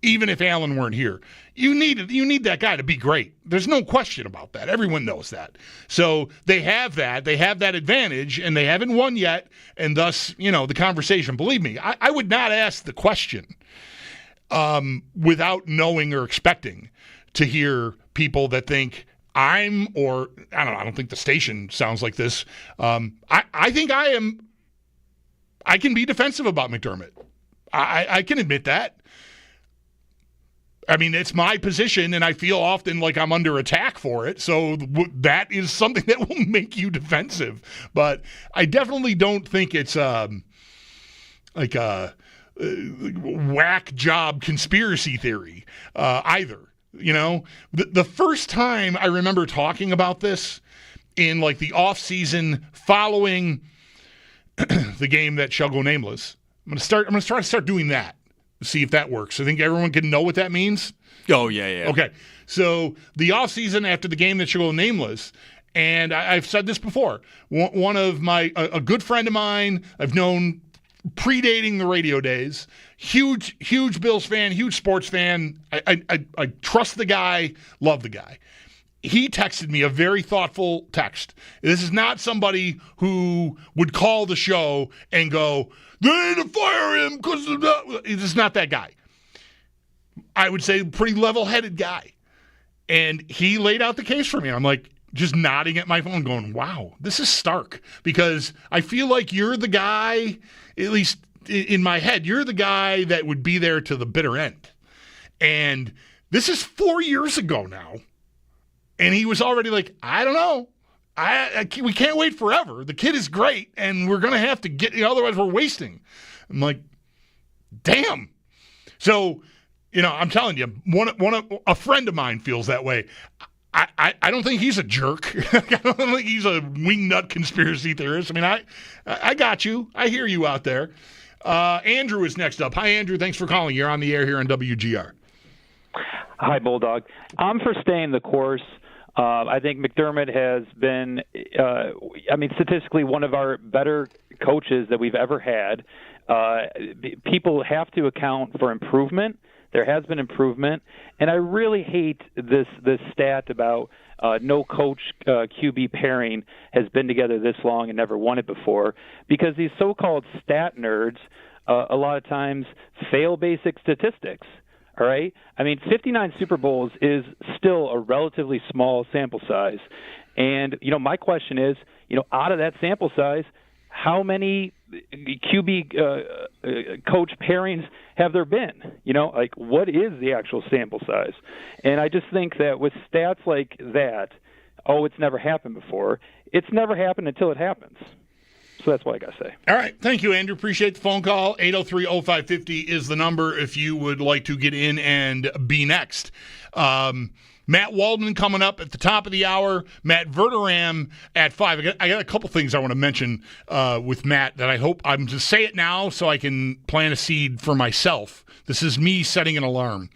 even if Allen weren't here. You need that guy to be great. There's no question about that. Everyone knows that. So they have that. They have that advantage, and they haven't won yet, and thus, the conversation. Believe me, I would not ask the question without knowing or expecting to hear people that think I don't think the station sounds like this. I think I can be defensive about McDermott. I can admit that. I mean, it's my position, and I feel often like I'm under attack for it. So that is something that will make you defensive. But I definitely don't think it's like a whack job conspiracy theory either. The first time I remember talking about this in like the off season following the game that shall go nameless, I'm gonna try to start doing that. See if that works. I think everyone can know what that means. Oh, yeah. Okay. So the offseason after the game that should go nameless, and I've said this before, one of a good friend of mine I've known predating the radio days, huge Bills fan, huge sports fan. I trust the guy, love the guy. He texted me a very thoughtful text. This is not somebody who would call the show and go, they need to fire him because of that. It's not that guy. I would say pretty level-headed guy. And he laid out the case for me. I'm like just nodding at my phone going, wow, this is stark. Because I feel like you're the guy, at least in my head, you're the guy that would be there to the bitter end. And this is 4 years ago now. And he was already like, I don't know. We can't wait forever. The kid is great, and we're going to have to get, otherwise we're wasting. I'm like, damn. So, I'm telling you, a friend of mine feels that way. I don't think he's a jerk. I don't think he's a wingnut conspiracy theorist. I mean, I got you. I hear you out there. Andrew is next up. Hi, Andrew. Thanks for calling. You're on the air here on WGR. Hi, Bulldog. I'm for staying the course. I think McDermott has been, statistically one of our better coaches that we've ever had. People have to account for improvement. There has been improvement. And I really hate this stat about no coach QB pairing has been together this long and never won it before, because these so-called stat nerds a lot of times fail basic statistics. All right? I mean, 59 Super Bowls is still a relatively small sample size. And, my question is, out of that sample size, how many QB coach pairings have there been? What is the actual sample size? And I just think that with stats like that, it's never happened before. It's never happened until it happens. So that's what I got to say. All right. Thank you, Andrew. Appreciate the phone call. 803-0550 is the number if you would like to get in and be next. Matt Waldman coming up at the top of the hour. Matt Veram at 5. I got a couple things I want to mention with Matt that I hope I'm to say it now so I can plant a seed for myself. This is me setting an alarm.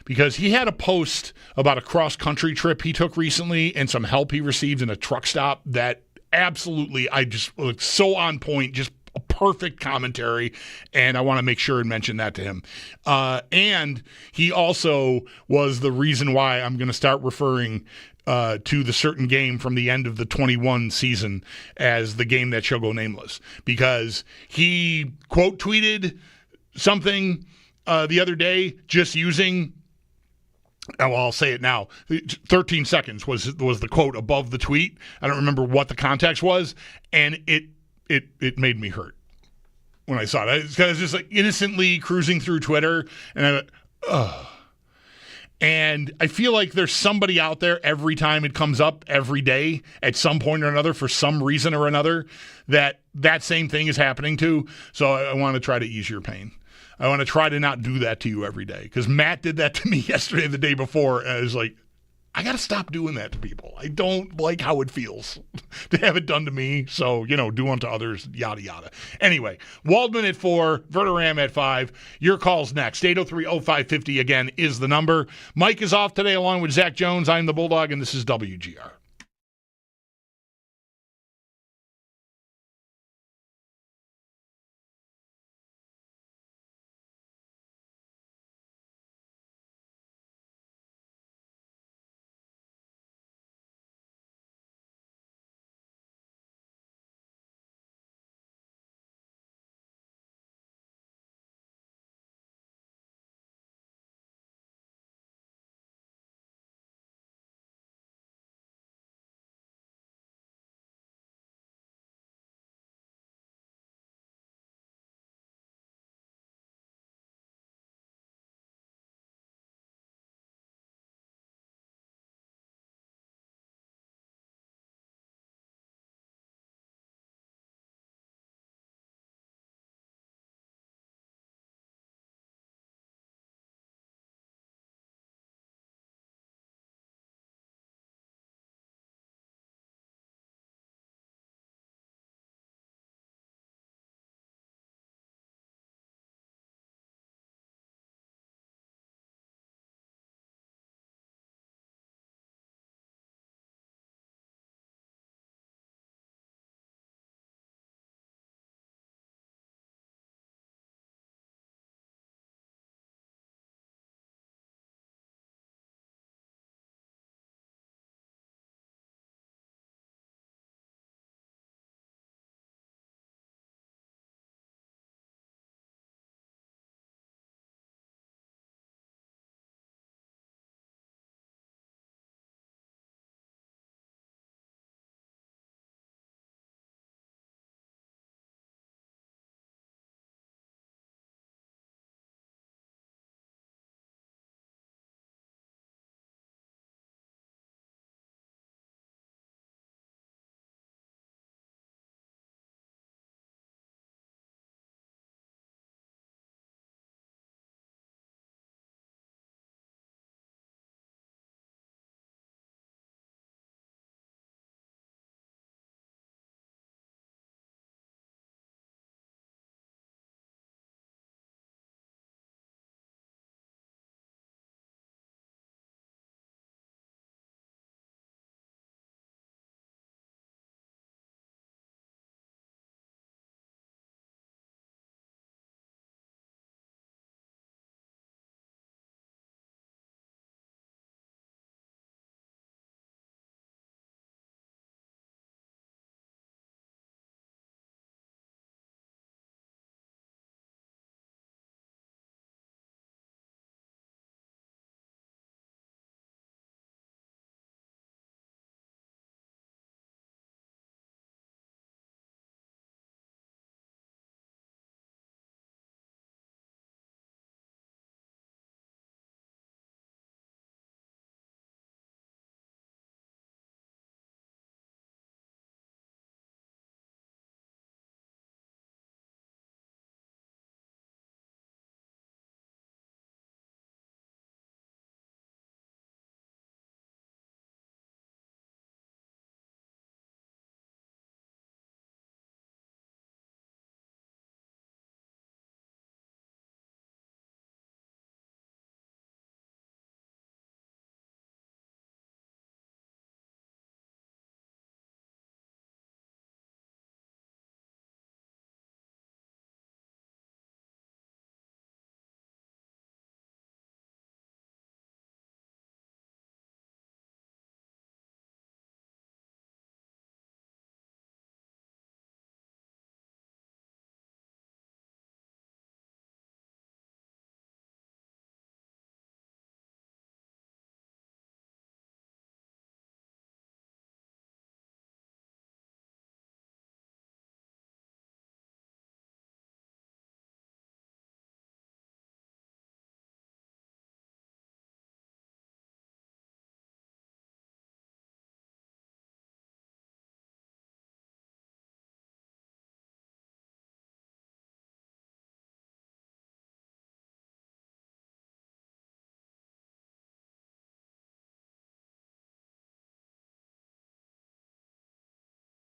Because he had a post about a cross-country trip he took recently and some help he received in a truck stop that absolutely, I just look so on point, just a perfect commentary, and I want to make sure and mention that to him. And he also was the reason why I'm going to start referring to the certain game from the end of the 21 season as the game that shall go nameless, because he quote tweeted something the other day just using. Well, I'll say it now. 13 seconds was the quote above the tweet. I don't remember what the context was, and it made me hurt when I saw it. I was just like innocently cruising through Twitter, and I went, ugh. And I feel like there's somebody out there every time it comes up every day at some point or another for some reason or another that same thing is happening to. So I want to try to ease your pain. I want to try to not do that to you every day, because Matt did that to me yesterday and the day before, and I was like, I got to stop doing that to people. I don't like how it feels to have it done to me, so, do unto others, yada, yada. Anyway, Waldman at 4, Veram at 5. Your call's next. 803-0550, again, is the number. Mike is off today along with Zach Jones. I'm the Bulldog, and this is WGR.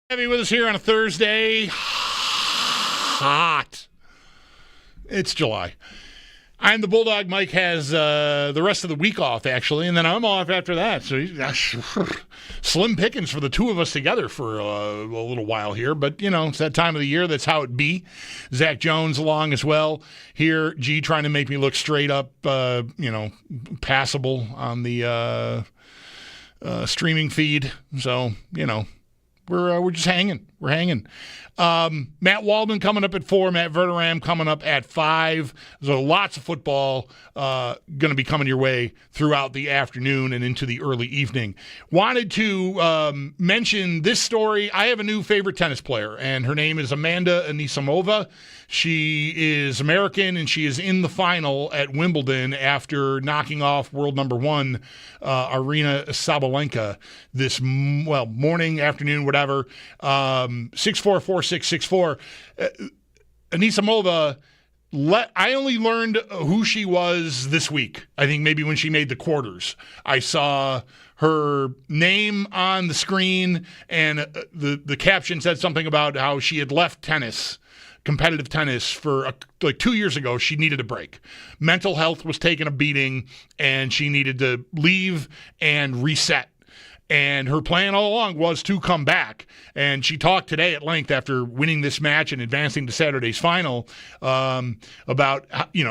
Have you with us here on a Thursday. Hot. It's July. I'm the Bulldog. Mike has the rest of the week off, actually, and then I'm off after that. So slim pickings for the two of us together for a little while here. But, you know, it's that time of the year. That's how it be. Zach Jones along as well here. G trying to make me look straight up, passable on the streaming feed. So, we're just hanging. We're hanging. Matt Waldman coming up at 4. Matt Veram coming up at 5. So lots of football going to be coming your way throughout the afternoon and into the early evening. Wanted to mention this story. I have a new favorite tennis player, and her name is Amanda Anisimova. She is American, and she is in the final at Wimbledon after knocking off world number 1 Arina Sabalenka this morning, afternoon, whatever. 6'4", 4'6", 6'4". Anisimova, I only learned who she was this week. I think maybe when she made the quarters. I saw her name on the screen, and the caption said something about how she had left tennis, competitive tennis, for 2 years ago. She needed a break. Mental health was taking a beating, and she needed to leave and reset. And her plan all along was to come back. And she talked today at length after winning this match and advancing to Saturday's final about,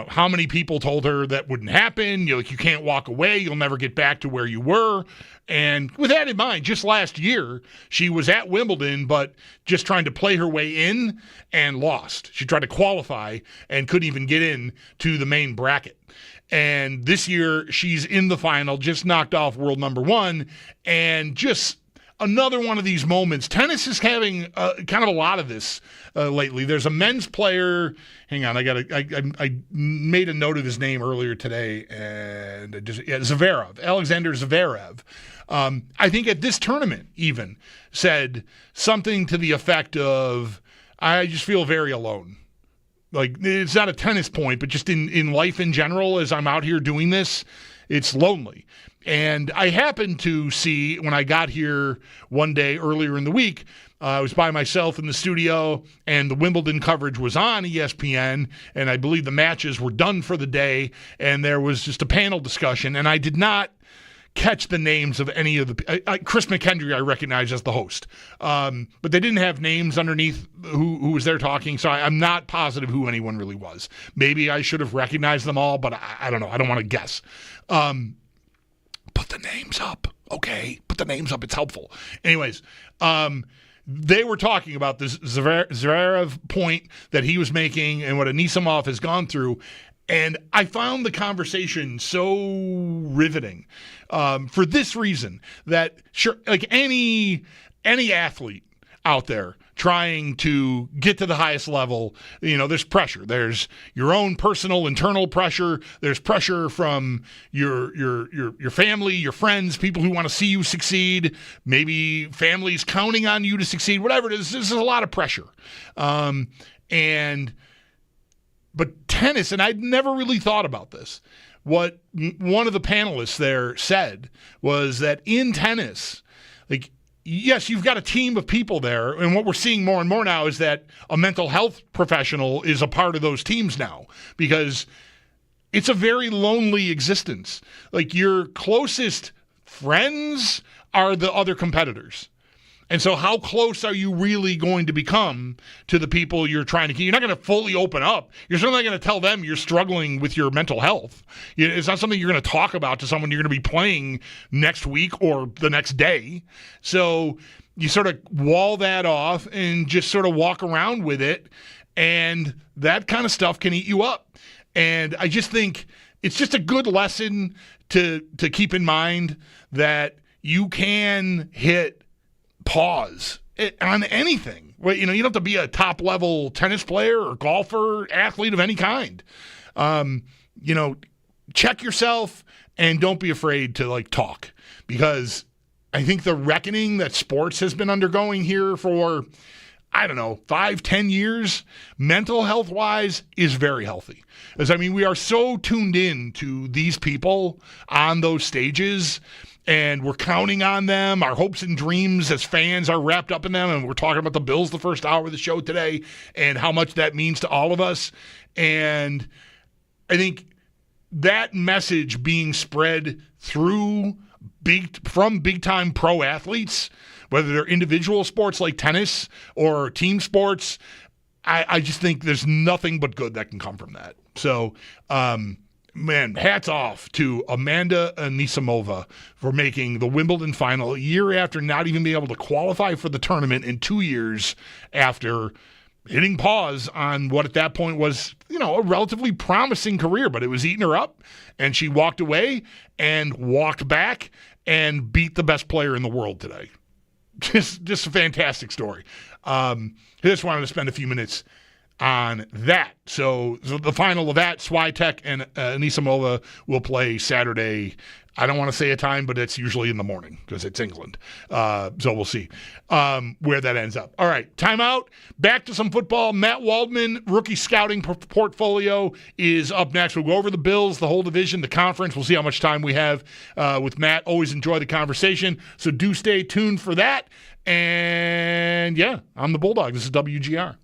how many people told her that wouldn't happen. You can't walk away. You'll never get back to where you were. And with that in mind, just last year, she was at Wimbledon, but just trying to play her way in and lost. She tried to qualify and couldn't even get in to the main bracket. And this year, she's in the final, just knocked off world number 1, and just another one of these moments. Tennis is having kind of a lot of this lately. There's a men's player. Hang on, I made a note of his name earlier today, and Zverev, Alexander Zverev. I think at this tournament even said something to the effect of, "I just feel very alone." Like, it's not a tennis point, but just in life in general, as I'm out here doing this, it's lonely. And I happened to see, when I got here one day earlier in the week, I was by myself in the studio, and the Wimbledon coverage was on ESPN, and I believe the matches were done for the day, and there was just a panel discussion, and I did not catch the names of any of the Chris McKendry I recognize as the host, but they didn't have names underneath who was there talking, so I'm not positive who anyone really was. Maybe I should have recognized them all, but I don't know. I don't want to guess. Put the names up, okay? Put the names up. It's helpful. Anyways, they were talking about this Zverev point that he was making and what Anisimov has gone through. And I found the conversation so riveting for this reason, that sure, like any athlete out there trying to get to the highest level, there's pressure. There's your own personal internal pressure. There's pressure from your family, your friends, people who want to see you succeed. Maybe families counting on you to succeed. Whatever it is, there's a lot of pressure. But tennis, and I'd never really thought about this, what one of the panelists there said was that in tennis, like, yes, you've got a team of people there, and what we're seeing more and more now is that a mental health professional is a part of those teams now, because it's a very lonely existence. Like, your closest friends are the other competitors. And so how close are you really going to become to the people you're trying to keep? You're not going to fully open up. You're certainly not going to tell them you're struggling with your mental health. It's not something you're going to talk about to someone you're going to be playing next week or the next day. So you sort of wall that off and just sort of walk around with it, and that kind of stuff can eat you up. And I just think it's just a good lesson to keep in mind that you can hit pause on anything. Well, you don't have to be a top level tennis player or golfer, athlete of any kind. Check yourself and don't be afraid to talk, because I think the reckoning that sports has been undergoing here for, I don't know, 5-10 years, mental health wise, is very healthy. Because we are so tuned in to these people on those stages, and we're counting on them. Our hopes and dreams as fans are wrapped up in them, and we're talking about the Bills the first hour of the show today and how much that means to all of us. And I think that message being spread through from big-time pro athletes, whether they're individual sports like tennis or team sports, I just think there's nothing but good that can come from that. So, man, hats off to Amanda Anisimova for making the Wimbledon final a year after not even being able to qualify for the tournament, in 2 years after hitting pause on what at that point was, a relatively promising career, but it was eating her up, and she walked away and walked back and beat the best player in the world today. Just a fantastic story. I just wanted to spend a few minutes on that. So the final of that, Swiatek and Anisimova will play Saturday. I don't want to say a time, but it's usually in the morning because it's England. So we'll see where that ends up. All right, timeout. Back to some football. Matt Waldman, rookie scouting portfolio, is up next. We'll go over the Bills, the whole division, the conference. We'll see how much time we have with Matt. Always enjoy the conversation, so do stay tuned for that. And, yeah, I'm the Bulldog. This is WGR.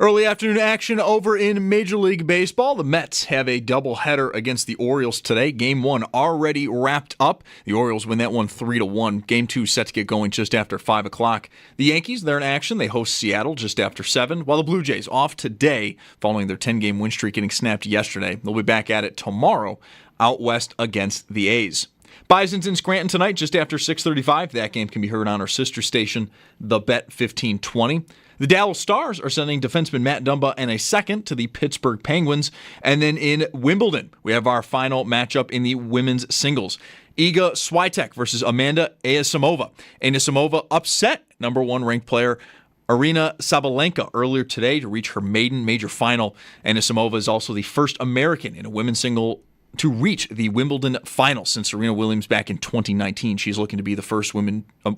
Early afternoon action over in Major League Baseball. The Mets have a doubleheader against the Orioles today. Game 1 already wrapped up. The Orioles win that one 3-1. Game 2 set to get going just after 5 o'clock. The Yankees, they're in action. They host Seattle just after 7, while the Blue Jays off today following their 10-game win streak getting snapped yesterday. They'll be back at it tomorrow out west against the A's. Bison's in Scranton tonight just after 6:35. That game can be heard on our sister station, The Bet 1520. The Dallas Stars are sending defenseman Matt Dumba and a second to the Pittsburgh Penguins. And then in Wimbledon, we have our final matchup in the women's singles. Iga Swiatek versus Amanda Anisimova. Anisimova upset number 1 ranked player Aryna Sabalenka earlier today to reach her maiden major final. Anisimova is also the first American in a women's single to reach the Wimbledon final since Serena Williams back in 2019. She's looking to be the first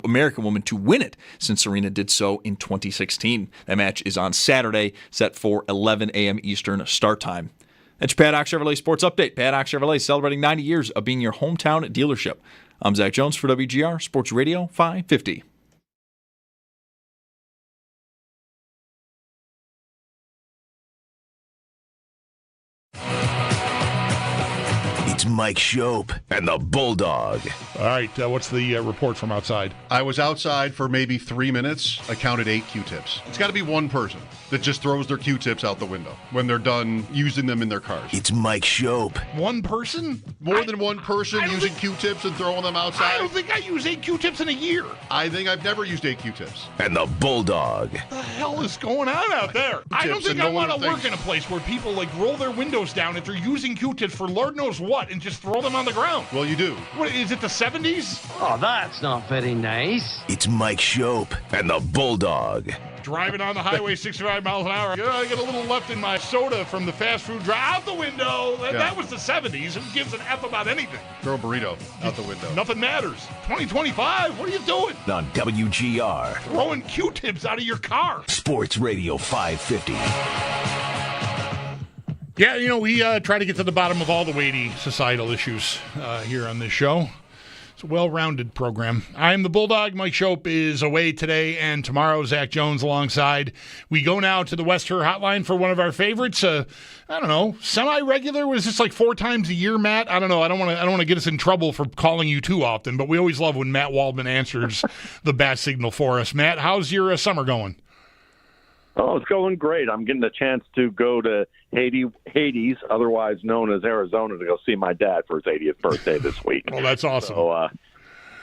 American woman to win it since Serena did so in 2016. That match is on Saturday, set for 11 a.m. Eastern start time. That's your Paddock Chevrolet Sports Update. Paddock Chevrolet celebrating 90 years of being your hometown dealership. I'm Zach Jones for WGR Sports Radio 550. It's Mike Schopp and the Bulldog. All right, what's the report from outside? I was outside for maybe 3 minutes. I counted 8 Q-tips. It's got to be one person that just throws their Q-tips out the window when they're done using them in their cars. It's Mike Schopp. One person? More than one person using Q-tips and throwing them outside? I don't think I use 8 Q-tips in a year. I think I've never used 8 Q-tips. And the Bulldog. What the hell is going on out there? I don't think I want to work in a place where people roll their windows down if they're using Q-tips for Lord knows what and just throw them on the ground. Well, you do. What, is it the 70s? Oh, that's not very nice. It's Mike Schopp and the Bulldog. Driving on the highway 65 miles an hour. I get a little left in my soda from the fast food drive. Out the window. That was the 70s. Who gives an F about anything? Throw a burrito out the window. Nothing matters. 2025, what are you doing? On WGR. Throwing Q-tips out of your car. Sports Radio 550. Yeah, we try to get to the bottom of all the weighty societal issues here on this show. It's a well-rounded program. I'm the Bulldog. Mike Schopp is away today and tomorrow. Zach Jones alongside. We go now to the West Her Hotline for one of our favorites. I don't know, semi-regular? Was this 4 times a year, Matt? I don't know. I don't want to get us in trouble for calling you too often, but we always love when Matt Waldman answers the bat signal for us. Matt, how's your summer going? Oh, it's going great. I'm getting a chance to go to Hades, otherwise known as Arizona, to go see my dad for his 80th birthday this week. Well, that's awesome. So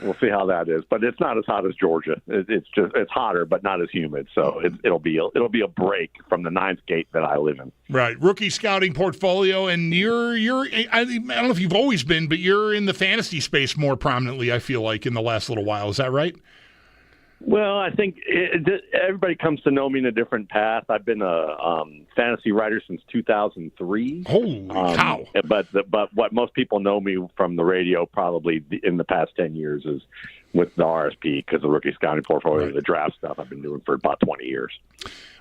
we'll see how that is. But it's not as hot as Georgia. It's hotter, but not as humid. So it'll be a break from the 9th gate that I live in. Right, rookie scouting portfolio, and you're I don't know if you've always been, but you're in the fantasy space more prominently. I feel like in the last little while. Is that right? Well, I think everybody comes to know me in a different path. I've been a fantasy writer since 2003. Holy cow! But what most people know me from the radio probably in the past 10 years is with the RSP, because the rookie scouting portfolio, right. The draft stuff I've been doing for about 20 years.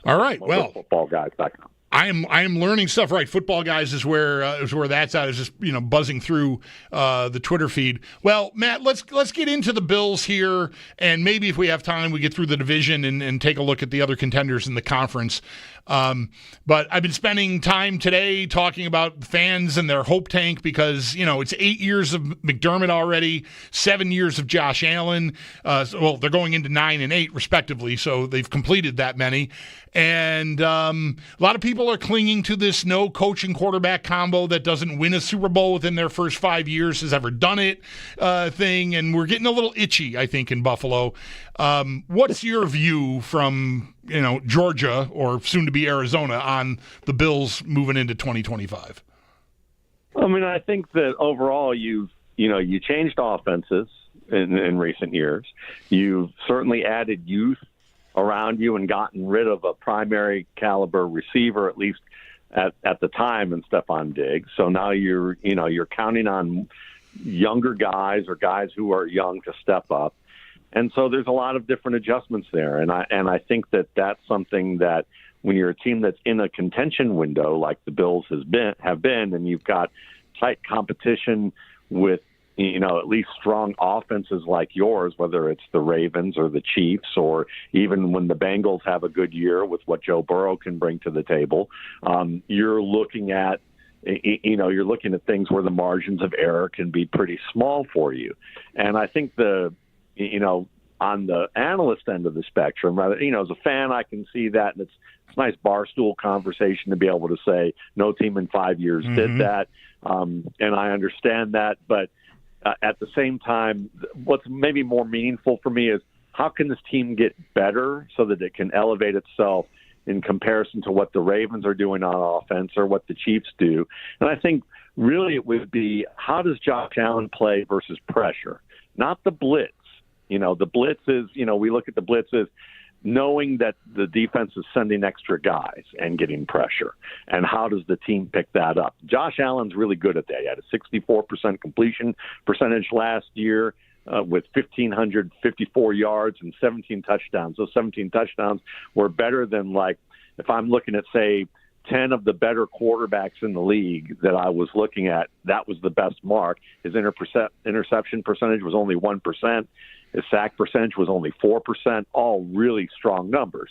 All right, well, footballguys.com. I am learning stuff. Right, Football Guys is where that's at. I was just buzzing through the Twitter feed. Well, Matt, let's get into the Bills here, and maybe if we have time, we get through the division and take a look at the other contenders in the conference. But I've been spending time today talking about fans and their hope tank because, it's 8 years of McDermott already, 7 years of Josh Allen. Well, they're going into 9 and 8 respectively, so they've completed that many. And a lot of people are clinging to this no coach and quarterback combo that doesn't win a Super Bowl within their first 5 years has ever done it thing. And we're getting a little itchy, I think, in Buffalo. What's your view from Georgia or soon to be Arizona on the Bills moving into 2025? I mean, I think that overall you changed offenses in recent years. You've certainly added youth around you and gotten rid of a primary caliber receiver, at least at the time, in Stephon Diggs. So now you're counting on younger guys or guys who are young to step up. And so there's a lot of different adjustments there. And I think that that's something that when you're a team that's in a contention window like the Bills have been, and you've got tight competition with at least strong offenses like yours, whether it's the Ravens or the Chiefs, or even when the Bengals have a good year with what Joe Burrow can bring to the table, you're looking at things where the margins of error can be pretty small for you. And I think on the analyst end of the spectrum, as a fan, I can see that, and it's a nice barstool conversation to be able to say no team in 5 years did that, and I understand that. But at the same time, what's maybe more meaningful for me is how can this team get better so that it can elevate itself in comparison to what the Ravens are doing on offense or what the Chiefs do. And I think really it would be, how does Josh Allen play versus pressure, not the blitz. The blitz is, we look at the blitz as knowing that the defense is sending extra guys and getting pressure. And how does the team pick that up? Josh Allen's really good at that. He had a 64% completion percentage last year with 1,554 yards and 17 touchdowns. Those 17 touchdowns were better than, if I'm looking at, say, 10 of the better quarterbacks in the league that I was looking at, that was the best mark. His interception percentage was only 1%. His sack percentage was only 4%, all really strong numbers.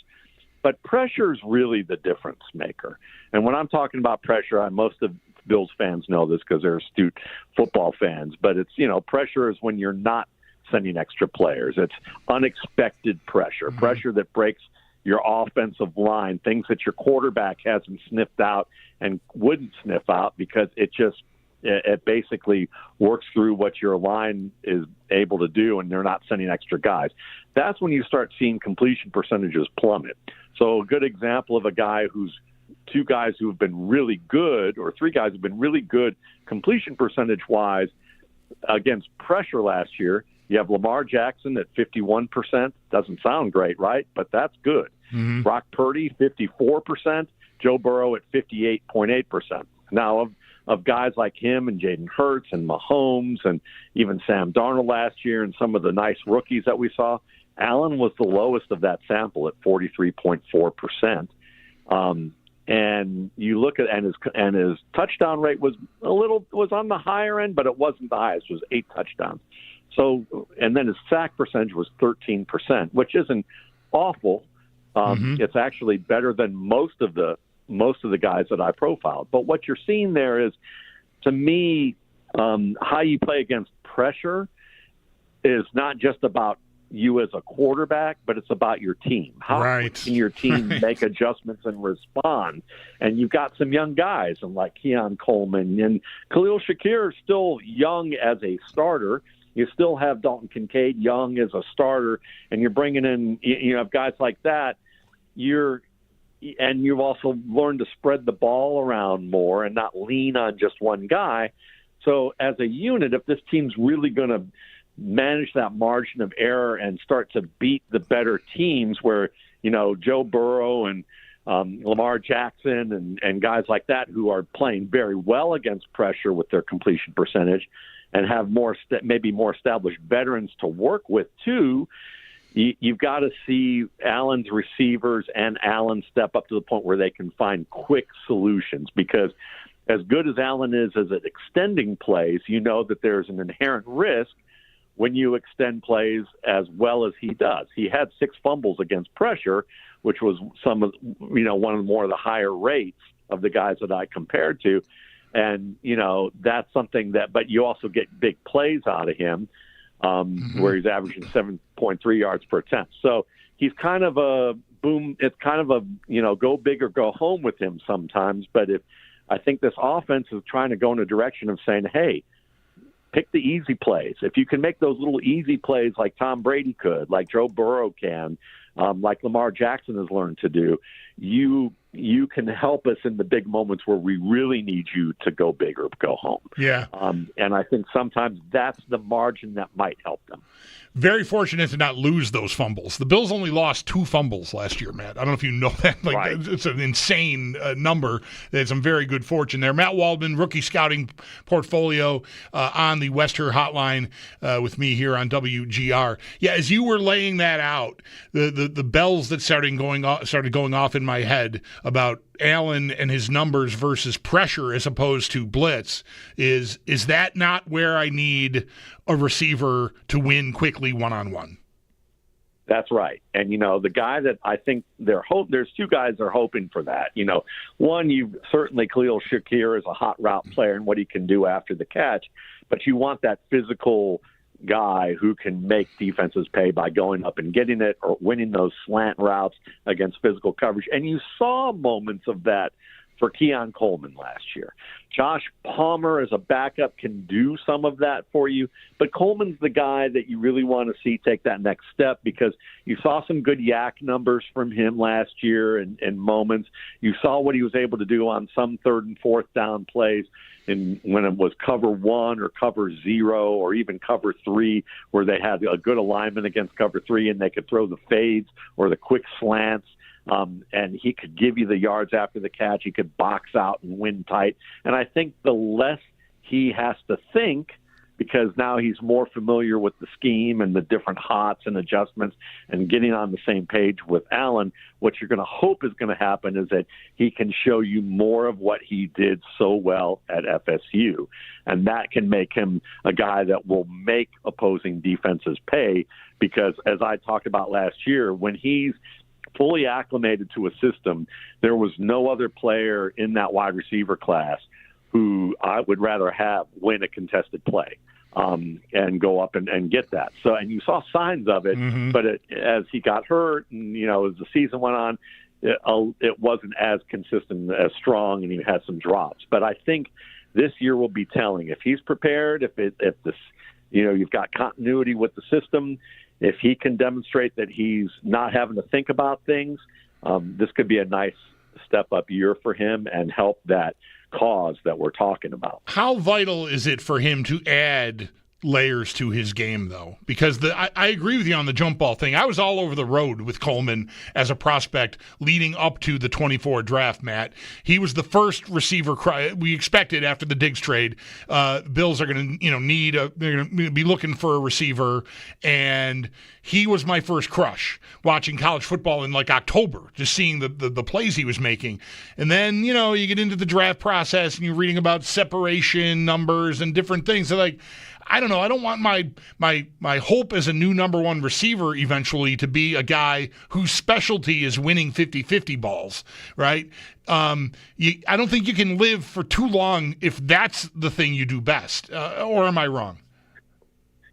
But pressure is really the difference maker. And when I'm talking about pressure, most of Bills fans know this because they're astute football fans, but it's, pressure is when you're not sending extra players. It's unexpected pressure, pressure that breaks your offensive line, things that your quarterback hasn't sniffed out and wouldn't sniff out because it basically works through what your line is able to do, and they're not sending extra guys. That's when you start seeing completion percentages plummet. So a good example of two guys who have been really good, or three guys who have been really good completion percentage-wise against pressure last year, you have Lamar Jackson at 51%. Doesn't sound great, right? But that's good. Brock Purdy, 54%. Joe Burrow at 58.8%. Now, of guys like him and Jaden Hurts and Mahomes and even Sam Darnold last year and some of the nice rookies that we saw, Allen was the lowest of that sample at 43.4%. And you look at and his touchdown rate was on the higher end, but it wasn't the highest. It was 8 touchdowns. So, and then his sack percentage was 13%, which isn't awful. It's actually better than most of the guys that I profiled. But what you're seeing there is, to me, how you play against pressure is not just about you as a quarterback, but it's about your team. How can your team make adjustments and respond? And you've got some young guys, and like Keon Coleman and Khalil Shakir, still young as a starter. You still have Dalton Kincaid young as a starter, and you're bringing in, you have guys like that. And you've also learned to spread the ball around more and not lean on just one guy. So as a unit, if this team's really going to manage that margin of error and start to beat the better teams where, Joe Burrow and Lamar Jackson and guys like that who are playing very well against pressure with their completion percentage and have maybe more established veterans to work with too, you've got to see Allen's receivers and Allen step up to the point where they can find quick solutions, because as good as Allen is as at extending plays, that there's an inherent risk when you extend plays as well as he does. He had 6 fumbles against pressure, which was one of the higher rates of the guys that I compared to. And, that's something but you also get big plays out of him. Where he's averaging 7.3 yards per attempt. So he's kind of it's kind of a, go big or go home with him sometimes. But I think this offense is trying to go in a direction of saying, hey, pick the easy plays. If you can make those little easy plays like Tom Brady could, like Joe Burrow can, like Lamar Jackson has learned to do, you can help us in the big moments where we really need you to go big or go home. Yeah. And I think sometimes that's the margin that might help them. Very fortunate to not lose those fumbles. The Bills only lost 2 fumbles last year, Matt. I don't know if you know that. It's an insane number. There's some very good fortune there. Matt Waldman, rookie scouting portfolio on the Wester Hotline with me here on WGR. Yeah, as you were laying that out, the bells that started going off in my head about Allen and his numbers versus pressure as opposed to blitz. Is that not where I need a receiver to win quickly one-on-one? That's right. And, the guy that I think there's two guys that are hoping for that. One, certainly Khalil Shakir is a hot route player and what he can do after the catch, but you want that physical guy who can make defenses pay by going up and getting it or winning those slant routes against physical coverage. And you saw moments of that for Keon Coleman last year. Josh Palmer as a backup can do some of that for you, but Coleman's the guy that you really want to see take that next step because you saw some good yak numbers from him last year in moments. You saw what he was able to do on some third and fourth down plays and when it was cover 1 or cover 0 or even cover 3 where they had a good alignment against cover 3 and they could throw the fades or the quick slants. And he could give you the yards after the catch. He could box out and win tight. And I think the less he has to think, because now he's more familiar with the scheme and the different hots and adjustments and getting on the same page with Allen, what you're going to hope is going to happen is that he can show you more of what he did so well at FSU. And that can make him a guy that will make opposing defenses pay because, as I talked about last year, when he's fully acclimated to a system, there was no other player in that wide receiver class who I would rather have win a contested play and go up and get that. So, and you saw signs of it, but as he got hurt and, as the season went on, it wasn't as consistent, as strong, and he had some drops. But I think this year will be telling. If he's prepared, if this, you've got continuity with the system, if he can demonstrate that he's not having to think about things, this could be a nice step-up year for him and help that cause that we're talking about. How vital is it for him to add layers to his game, though? Because I agree with you on the jump ball thing. I was all over the road with Coleman as a prospect leading up to the 24 draft, Matt. He was the first receiver we expected after the Diggs trade. Bills are going to they're going to be looking for a receiver, and he was my first crush watching college football in like October, just seeing the plays he was making. And then, you get into the draft process and you're reading about separation numbers and different things. So like, I don't know. I don't want my hope as a new number one receiver eventually to be a guy whose specialty is winning 50-50 balls, right? I don't think you can live for too long if that's the thing you do best. Or am I wrong?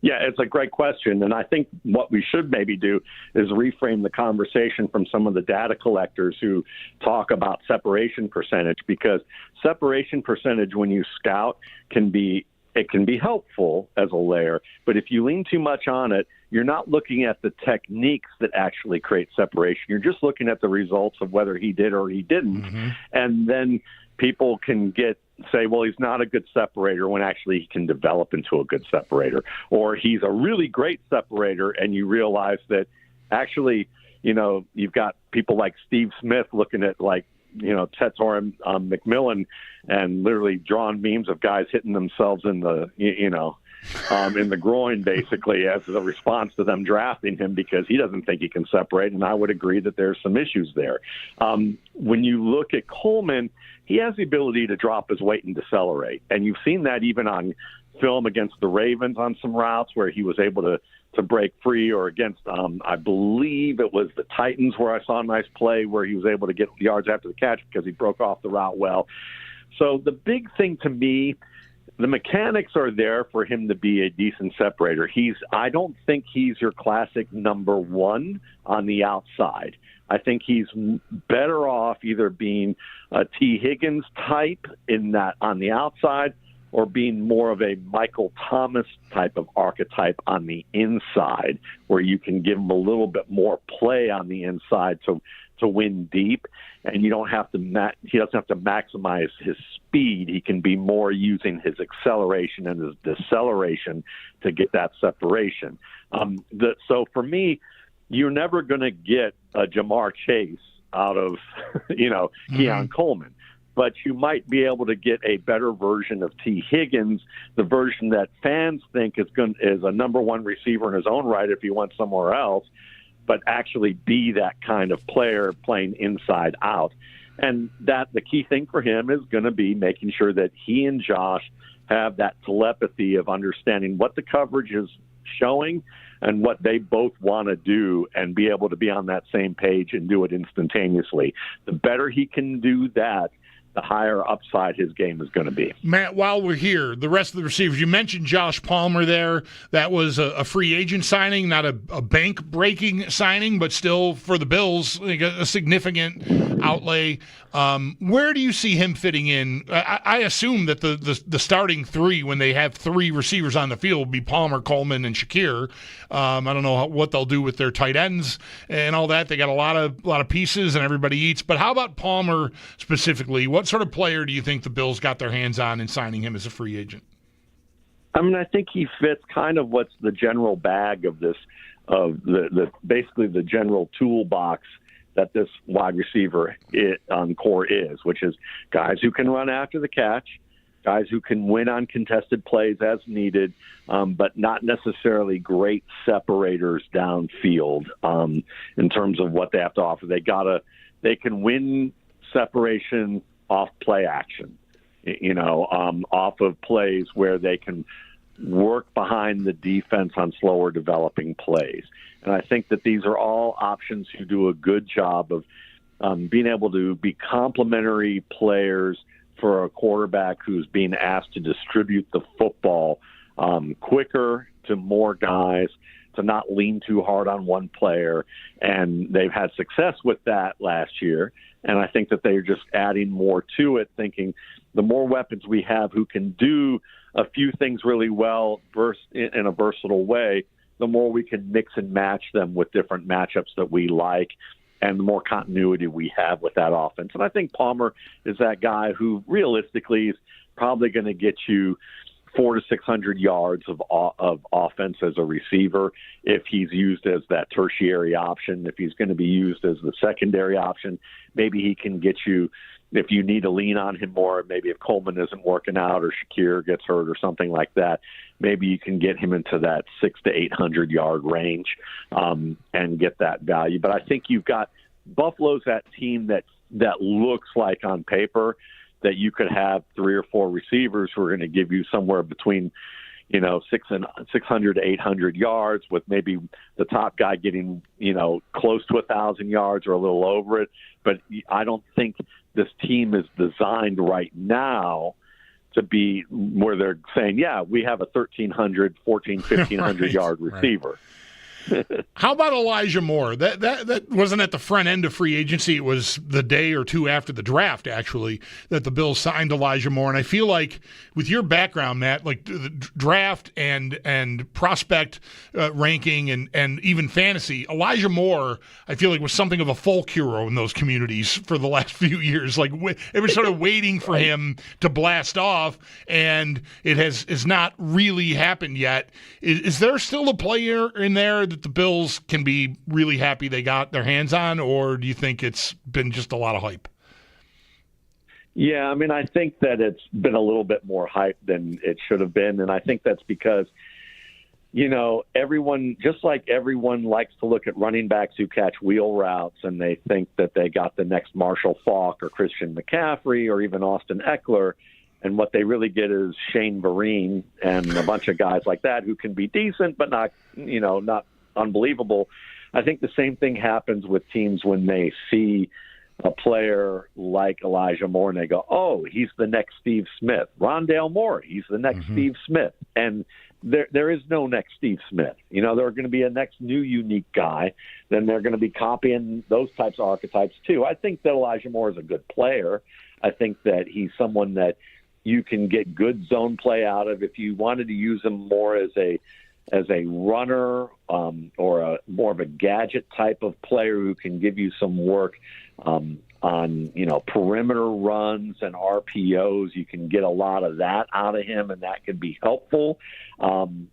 Yeah, it's a great question. And I think what we should maybe do is reframe the conversation from some of the data collectors who talk about separation percentage, because separation percentage when you scout can be helpful as a layer, but if you lean too much on it, you're not looking at the techniques that actually create separation. You're just looking at the results of whether he did or he didn't. And then people can say, well, he's not a good separator when actually he can develop into a good separator, or he's a really great separator, and you realize that actually, you've got people like Steve Smith looking at Tetor McMillan and literally drawing memes of guys hitting themselves in the, in the groin, basically, as a response to them drafting him because he doesn't think he can separate. And I would agree that there's some issues there. When you look at Coleman, he has the ability to drop his weight and decelerate. And you've seen that even on film against the Ravens on some routes where he was able to break free, or against, I believe it was the Titans where I saw a nice play where he was able to get yards after the catch because he broke off the route well. So the big thing to me, the mechanics are there for him to be a decent separator. I don't think he's your classic number one on the outside. I think he's better off either being a T. Higgins type in that on the outside, or being more of a Michael Thomas type of archetype on the inside, where you can give him a little bit more play on the inside to win deep, and you don't have to he doesn't have to maximize his speed. He can be more using his acceleration and his deceleration to get that separation. So for me, you're never going to get a Jamar Chase out of Keon Coleman. But you might be able to get a better version of T. Higgins, the version that fans think is a number one receiver in his own right if he went somewhere else, but actually be that kind of player playing inside out. And that the key thing for him is going to be making sure that he and Josh have that telepathy of understanding what the coverage is showing and what they both want to do, and be able to be on that same page and do it instantaneously. The better he can do that, the higher upside his game is going to be. Matt, while we're here, the rest of the receivers, you mentioned Josh Palmer there. That was a free agent signing, not a bank-breaking signing, but still for the Bills, like a significant outlay. Where do you see him fitting in? I assume that the starting three, when they have three receivers on the field, will be Palmer, Coleman, and Shakir. I don't know what they'll do with their tight ends and all that. They got a lot of pieces, and everybody eats. But how about Palmer specifically? What sort of player do you think the Bills got their hands on in signing him as a free agent? I mean, I think he fits kind of what's the general bag of this, of the basically the general toolbox that this wide receiver core is, which is guys who can run after the catch, guys who can win on contested plays as needed, but not necessarily great separators downfield in terms of what they have to offer. They can win separation off play action, off of plays where they can work behind the defense on slower developing plays. And I think that these are all options who do a good job of being able to be complementary players for a quarterback who's being asked to distribute the football quicker to more guys, to not lean too hard on one player. And they've had success with that last year. And I think that they're just adding more to it, thinking the more weapons we have who can do a few things really well in a versatile way, the more we can mix and match them with different matchups that we like, and the more continuity we have with that offense. And I think Palmer is that guy who realistically is probably going to get you 400 to 600 yards of offense as a receiver if he's used as that tertiary option. If he's going to be used as the secondary option, maybe he can get you, if you need to lean on him more, maybe if Coleman isn't working out or Shakir gets hurt or something like that, maybe you can get him into that 600 to 800 yard range and get that value. But I think you've got Buffalo's that team that looks like on paper that you could have 3 or 4 receivers who are going to give you somewhere between 600 to 800 yards, with maybe the top guy getting close to 1,000 yards or a little over it. But I don't think this team is designed right now to be where they're saying, yeah, we have a 1,300, 1,500 yard receiver. Right. How about Elijah Moore? That wasn't at the front end of free agency. It was the day or two after the draft, actually, that the Bills signed Elijah Moore. And I feel like with your background, Matt, like the draft and prospect ranking and even fantasy, Elijah Moore, I feel like was something of a folk hero in those communities for the last few years. Like it was sort of waiting for him to blast off, and it has not really happened yet. Is there still a player in there that the Bills can be really happy they got their hands on, or do you think it's been just a lot of hype? Yeah, I mean, I think that it's been a little bit more hype than it should have been, and I think that's because, everyone likes to look at running backs who catch wheel routes, and they think that they got the next Marshall Faulk or Christian McCaffrey or even Austin Eckler, and what they really get is Shane Vereen and a bunch of guys like that who can be decent but not unbelievable. I think the same thing happens with teams when they see a player like Elijah Moore and they go, oh, he's the next Steve Smith. Rondale Moore, he's the next Steve Smith. And there is no next Steve Smith. There are going to be a next new unique guy. Then they're going to be copying those types of archetypes too. I think that Elijah Moore is a good player. I think that he's someone that you can get good zone play out of. If you wanted to use him more as a runner or a more of a gadget type of player who can give you some work on perimeter runs and RPOs, you can get a lot of that out of him, and that could be helpful. And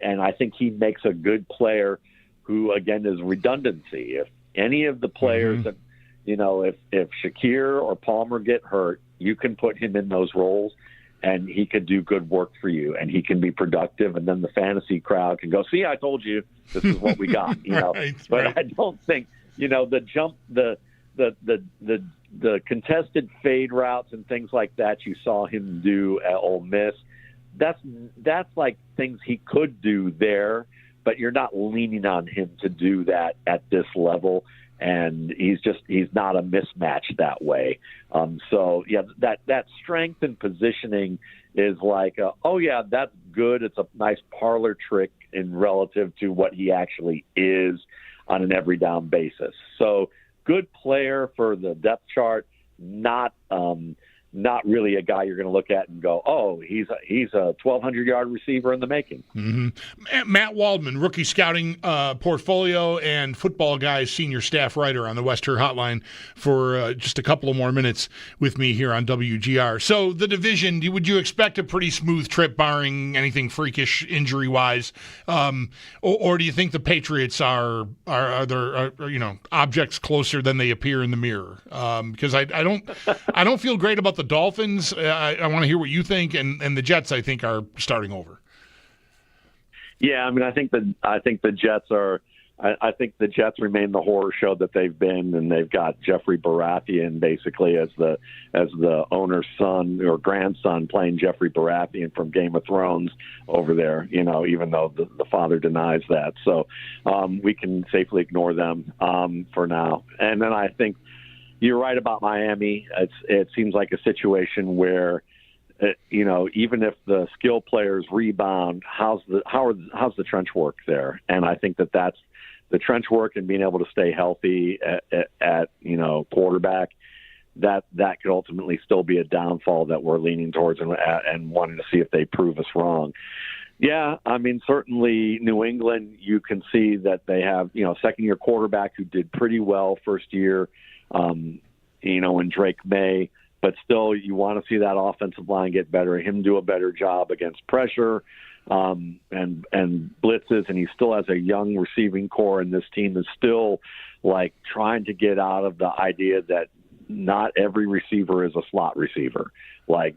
I think he makes a good player who, again, is redundancy. If any of the players that, if Shakir or Palmer get hurt, you can put him in those roles, and he could do good work for you, and he can be productive, and then the fantasy crowd can go, see, I told you this is what we got, Right. But I don't think, the the contested fade routes and things like that you saw him do at Ole Miss, that's like things he could do there, but you're not leaning on him to do that at this level. And he's not a mismatch that way. So yeah, that strength and positioning is like, oh yeah, that's good. It's a nice parlor trick in relative to what he actually is on an every down basis. So good player for the depth chart, not really a guy you're going to look at and go, oh, he's a 1,200-yard receiver in the making. Mm-hmm. Matt Waldman, rookie scouting portfolio and Football Guys senior staff writer on the West Her Hotline for just a couple of more minutes with me here on WGR. So the division, would you expect a pretty smooth trip barring anything freakish injury-wise? Or do you think the Patriots are objects closer than they appear in the mirror? Because I don't feel great about the Dolphins. I want to hear what you think, and the Jets, I think, are starting over. Yeah, I mean, I think the Jets are. I think the Jets remain the horror show that they've been, and they've got Jeffrey Baratheon basically as the owner's son or grandson playing Jeffrey Baratheon from Game of Thrones over there. Even though the father denies that, so we can safely ignore them for now. And then I think you're right about Miami. It seems like a situation where, even if the skill players rebound, how's the trench work there? And I think that's the trench work and being able to stay healthy at quarterback. That could ultimately still be a downfall that we're leaning towards and wanting to see if they prove us wrong. Yeah, I mean, certainly New England, you can see that they have, second-year quarterback who did pretty well first year. In Drake May, but still you want to see that offensive line get better, him do a better job against pressure and blitzes, and he still has a young receiving core, and this team is still like trying to get out of the idea that not every receiver is a slot receiver. Like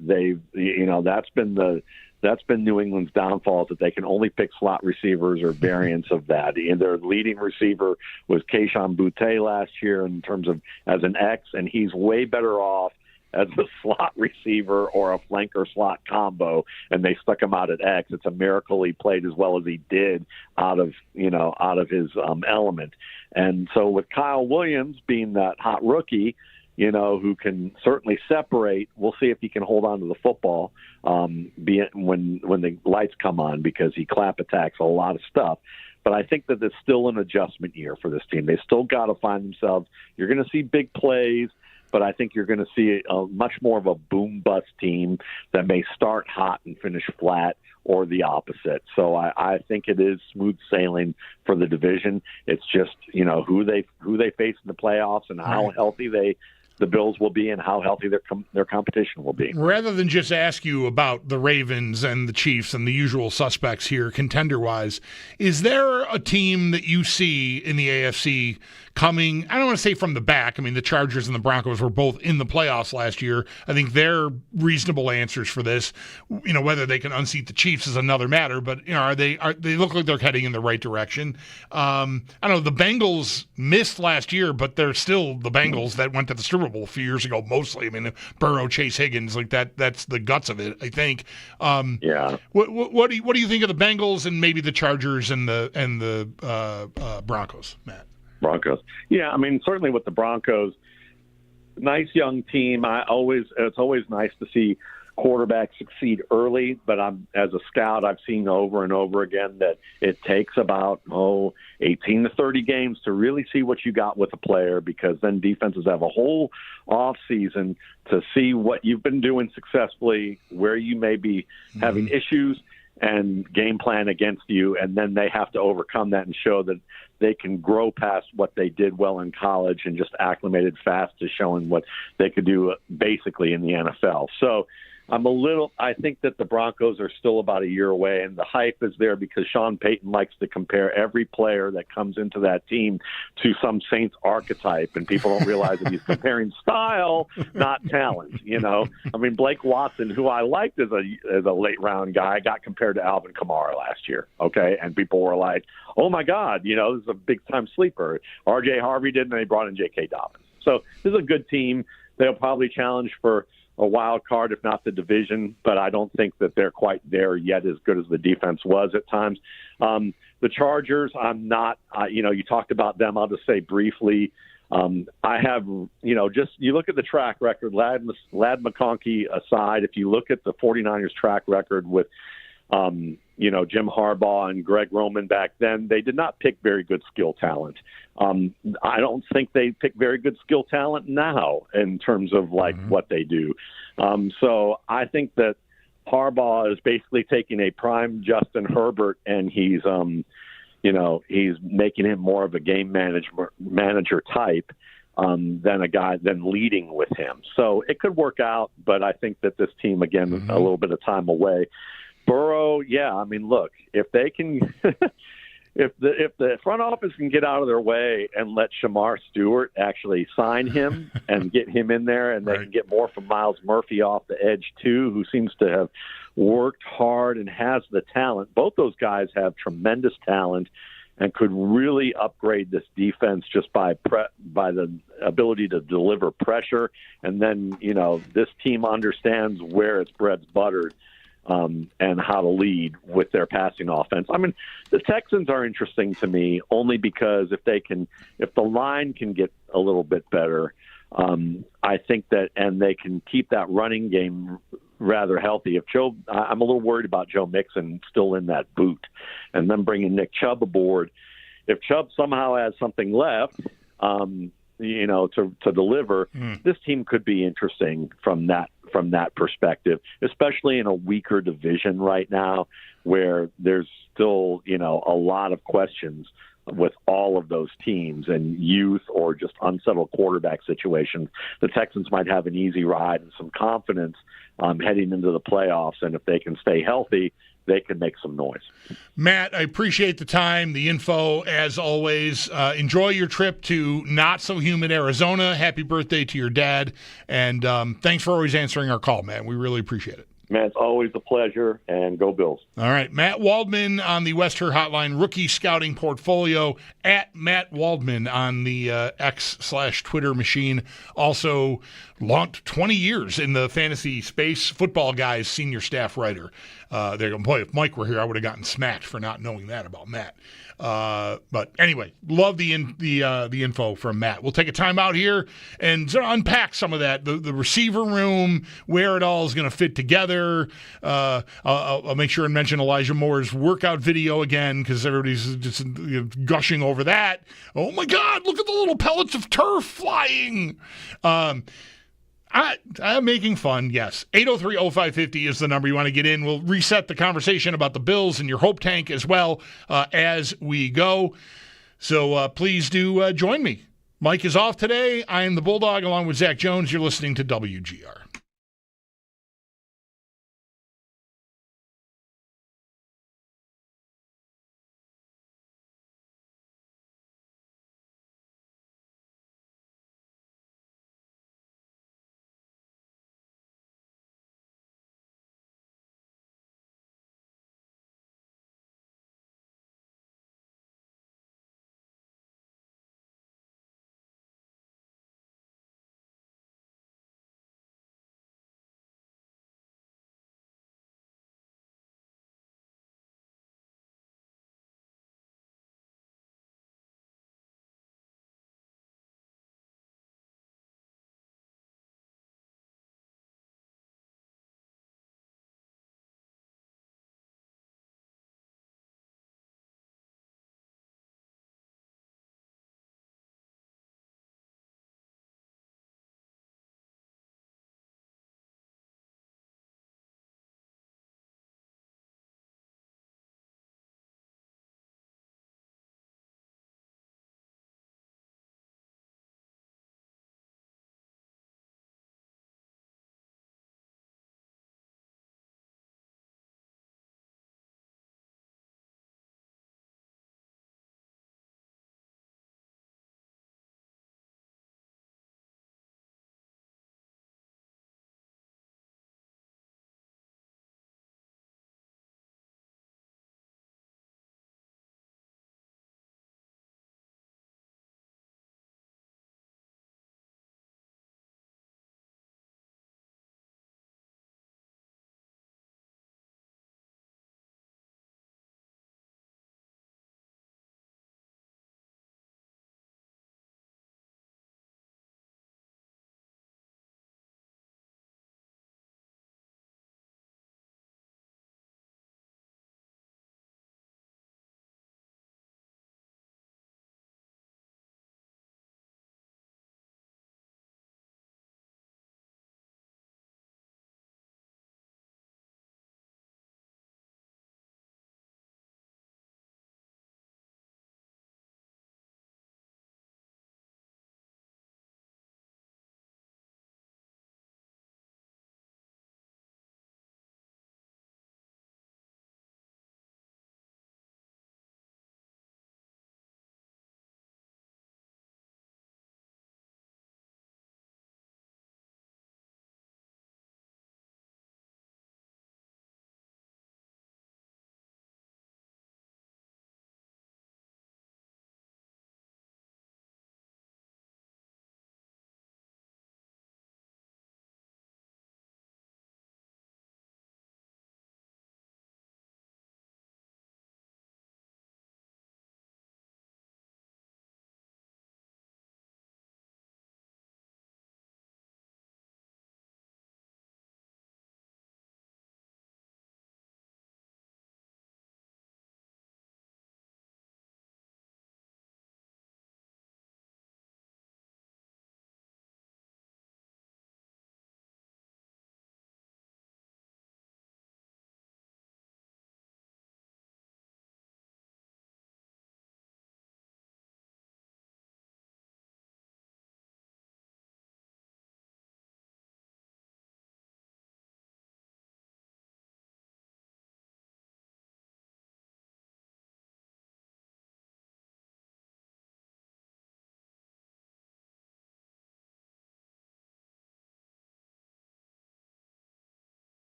that's been New England's downfall, that they can only pick slot receivers or variants of that. And their leading receiver was Kayshon Boutte last year in terms of as an X, and he's way better off as a slot receiver or a flanker slot combo, and they stuck him out at X. It's a miracle he played as well as he did out of his element. And so with Kyle Williams being that hot rookie, who can certainly separate. We'll see if he can hold on to the football when the lights come on, because he clap attacks a lot of stuff. But I think that it's still an adjustment year for this team. They still got to find themselves. You're going to see big plays, but I think you're going to see a much more of a boom-bust team that may start hot and finish flat, or the opposite. So I think it is smooth sailing for the division. It's just who they face in the playoffs and how healthy the Bills will be and how healthy their competition will be. Rather than just ask you about the Ravens and the Chiefs and the usual suspects here, contender-wise, is there a team that you see in the AFC coming, I don't want to say from the back. I mean, the Chargers and the Broncos were both in the playoffs last year. I think they're reasonable answers for this. Whether they can unseat the Chiefs is another matter, but they look like they're heading in the right direction. I don't know, the Bengals missed last year, but they're still the Bengals that went to the Super Bowl a few years ago, mostly. I mean, Burrow, Chase Higgins, like that's the guts of it, I think. Yeah. What do you think of the Bengals and maybe the Chargers and the Broncos, Matt? Broncos. Yeah, I mean, certainly with the Broncos, nice young team. It's always nice to see quarterbacks succeed early, but as a scout, I've seen over and over again that it takes about 18 to 30 games to really see what you got with a player, because then defenses have a whole off season to see what you've been doing successfully, where you may be having issues, and game plan against you, and then they have to overcome that and show that they can grow past what they did well in college and just acclimated fast to showing what they could do basically in the NFL. So I think that the Broncos are still about a year away, and the hype is there because Sean Payton likes to compare every player that comes into that team to some Saints archetype, and people don't realize that he's comparing style, not talent. I mean, Blake Watson, who I liked as a late round guy, got compared to Alvin Kamara last year. Okay, and people were like, "Oh my God, this is a big time sleeper." R.J. Harvey did, and they brought in J.K. Dobbins. So this is a good team. They'll probably challenge for a wild card, if not the division, but I don't think that they're quite there yet, as good as the defense was at times. The Chargers, I'm not, you talked about them. I'll just say briefly, I have, just you look at the track record, Lad McConkey aside, if you look at the 49ers track record with, Jim Harbaugh and Greg Roman back then, they did not pick very good skill talent. I don't think they pick very good skill talent now in terms of what they do. So I think that Harbaugh is basically taking a prime Justin Herbert and he's making him more of a game manager type than leading with him. So it could work out, but I think that this team, again, a little bit of time away. Burrow, look, if they can, if the front office can get out of their way and let Shamar Stewart actually sign him and get him in there, and they can get more from Miles Murphy off the edge too, who seems to have worked hard and has the talent. Both those guys have tremendous talent and could really upgrade this defense just by the ability to deliver pressure. And then, this team understands where its bread's buttered. And how to lead with their passing offense. The Texans are interesting to me only because if the line can get a little bit better, I think that, and they can keep that running game rather healthy. I'm a little worried about Joe Mixon still in that boot, and then bringing Nick Chubb aboard. If Chubb somehow has something left, to deliver, this team could be interesting from that perspective, especially in a weaker division right now where there's still, a lot of questions with all of those teams and youth or just unsettled quarterback situations. The Texans might have an easy ride and some confidence heading into the playoffs, and if they can stay healthy, they can make some noise. Matt, I appreciate the time, the info, as always. Enjoy your trip to not-so-humid Arizona. Happy birthday to your dad. And thanks for always answering our call, man. We really appreciate it. Man, it's always a pleasure, and go Bills. All right, Matt Waldman on the Western Hotline Rookie Scouting Portfolio, at Matt Waldman on the X/Twitter machine. Also, launched 20 years in the fantasy space, Football Guys senior staff writer. They're going to play. If Mike were here, I would have gotten smacked for not knowing that about Matt. But anyway, love the info from Matt. We'll take a time out here and sort of unpack some of that. The receiver room, where it all is going to fit together. I'll make sure and mention Elijah Moore's workout video again because everybody's just gushing over that. Oh my God, look at the little pellets of turf flying. I'm making fun, yes. 803-0550 is the number you want to get in. We'll reset the conversation about the Bills and your hope tank as well as we go. So please do join me. Mike is off today. I am the Bulldog along with Zach Jones. You're listening to WGR.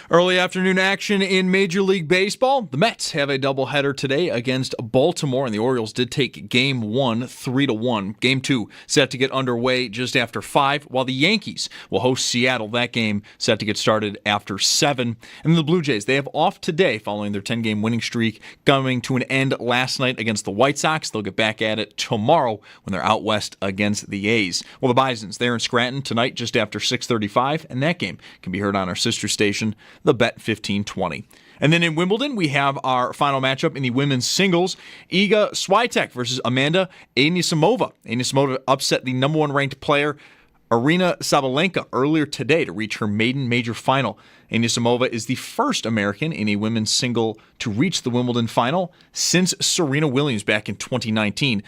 Early afternoon action in Major League Baseball. The Mets have a doubleheader today against Baltimore, and the Orioles did take Game 1 3-1. Game 2 set to get underway just after 5, while the Yankees will host Seattle. That game set to get started after 7. And the Blue Jays, they have off today following their 10-game winning streak coming to an end last night against the White Sox. They'll get back at it tomorrow when they're out west against the A's. Well, the Bisons, they're in Scranton tonight just after 6:35, and that game can be heard on our sister station, the Bet 1520. And then in Wimbledon, we have our final matchup in the women's singles. Iga Swiatek versus Amanda Anisimova. Anisimova upset the number 1 ranked player, Aryna Sabalenka, earlier today to reach her maiden major final. Anisimova is the first American in a women's single to reach the Wimbledon final since Serena Williams back in 2019.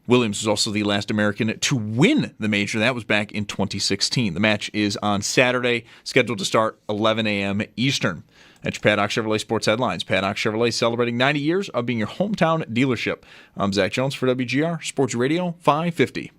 Williams was also the last American to win the major. That was back in 2016. The match is on Saturday, scheduled to start 11 a.m. Eastern. That's your Paddock Chevrolet Sports Headlines. Paddock Chevrolet celebrating 90 years of being your hometown dealership. I'm Zach Jones for WGR Sports Radio 550.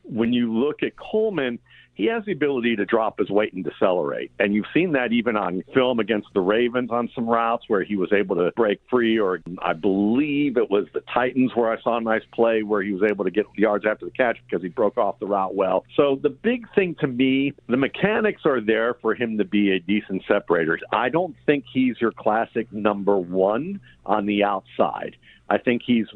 When you look at Coleman, he has the ability to drop his weight and decelerate. And you've seen that even on film against the Ravens on some routes where he was able to break free, or I believe it was the Titans where I saw a nice play where he was able to get yards after the catch because he broke off the route well. So the big thing to me, the mechanics are there for him to be a decent separator. I don't think he's your classic number 1 on the outside. I think he's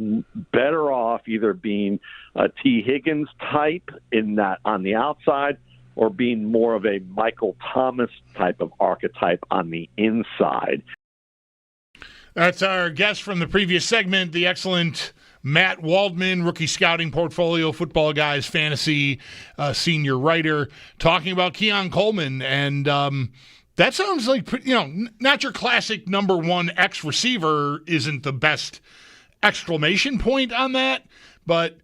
better off either being a T. Higgins type in that on the outside, or being more of a Michael Thomas type of archetype on the inside. That's our guest from the previous segment, the excellent Matt Waldman, rookie scouting portfolio, Football Guys fantasy senior writer, talking about Keon Coleman. And that sounds like, not your classic number 1 X receiver isn't the best exclamation point on that, but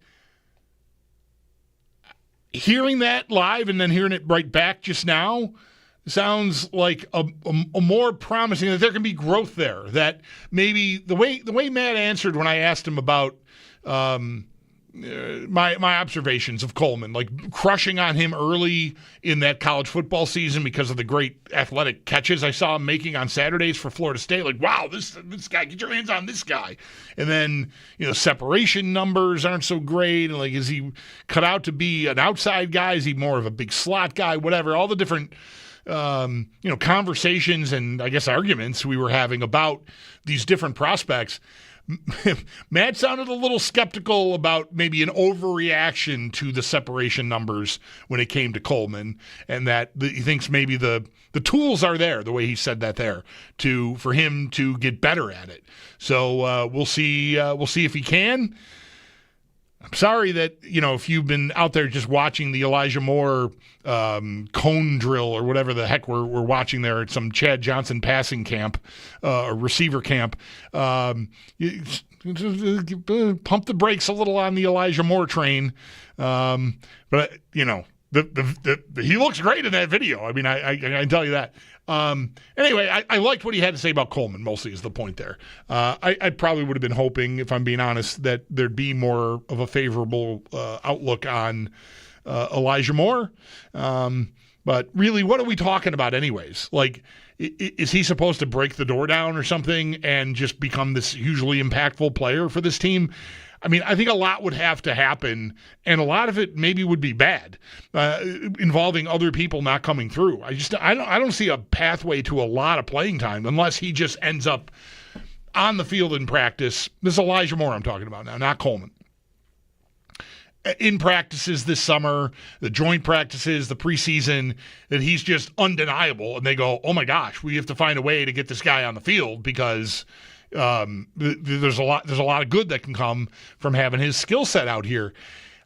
hearing that live and then hearing it right back just now sounds like a more promising, that there can be growth there. That maybe the way Matt answered when I asked him about my observations of Coleman, like crushing on him early in that college football season because of the great athletic catches I saw him making on Saturdays for Florida State. Like, wow, this guy, get your hands on this guy. And then, separation numbers aren't so great. And like, is he cut out to be an outside guy? Is he more of a big slot guy? Whatever. All the different conversations and I guess arguments we were having about these different prospects. Matt sounded a little skeptical about maybe an overreaction to the separation numbers when it came to Coleman, and that he thinks maybe the tools are there, the way he said that there, for him to get better at it. So we'll see if he can. I'm sorry that, if you've been out there just watching the Elijah Moore cone drill or whatever the heck we're watching there at some Chad Johnson passing camp, or receiver camp, pump the brakes a little on the Elijah Moore train. But, he looks great in that video. I mean, I can tell you that. Anyway, I liked what he had to say about Coleman, mostly is the point there. I probably would have been hoping, if I'm being honest, that there'd be more of a favorable outlook on Elijah Moore. But really, what are we talking about anyways? Like, is he supposed to break the door down or something and just become this hugely impactful player for this team? I mean, I think a lot would have to happen, and a lot of it maybe would be bad, involving other people not coming through. I don't see a pathway to a lot of playing time unless he just ends up on the field in practice. This is Elijah Moore I'm talking about now, not Coleman. In practices this summer, the joint practices, the preseason, that he's just undeniable, and they go, oh my gosh, we have to find a way to get this guy on the field because there's a lot of good that can come from having his skill set out here.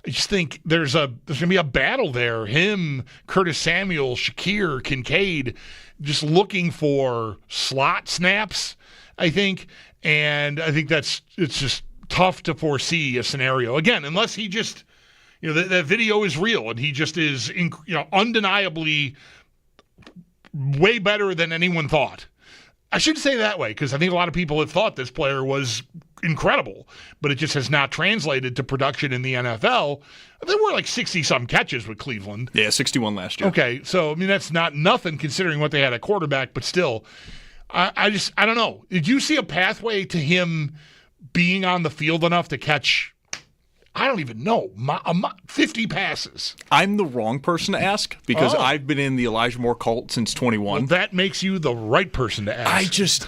I just think there's going to be a battle there. Him, Curtis Samuel, Shakir, Kincaid, just looking for slot snaps, I think. And I think it's just tough to foresee a scenario. Again, unless he just, that video is real and he just is, undeniably way better than anyone thought. I should say that way, because I think a lot of people have thought this player was incredible, but it just has not translated to production in the NFL. There were like 60-some catches with Cleveland. Yeah, 61 last year. Okay, so, I mean, that's not nothing considering what they had at quarterback, but still, I don't know. Did you see a pathway to him being on the field enough to catch, I don't even know, 50 passes? I'm the wrong person to ask because I've been in the Elijah Moore cult since 21. Well, that makes you the right person to ask.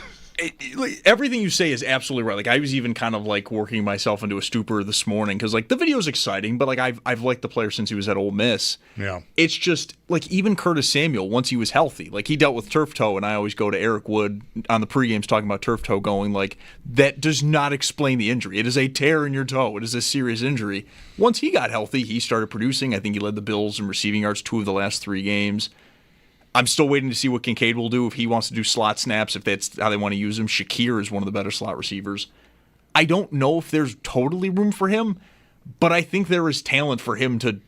Everything you say is absolutely right. Like, I was even kind of like working myself into a stupor this morning because like the video is exciting, but like I've liked the player since he was at Ole Miss. Yeah, it's just like even Curtis Samuel once he was healthy, like he dealt with turf toe, and I always go to Eric Wood on the pregames talking about turf toe, going like that does not explain the injury. It is a tear in your toe. It is a serious injury. Once he got healthy, he started producing. I think he led the Bills in receiving yards 2 of the last 3 games. I'm still waiting to see what Kincaid will do if he wants to do slot snaps, if that's how they want to use him. Shakir is one of the better slot receivers. I don't know if there's totally room for him, but I think there is talent for him to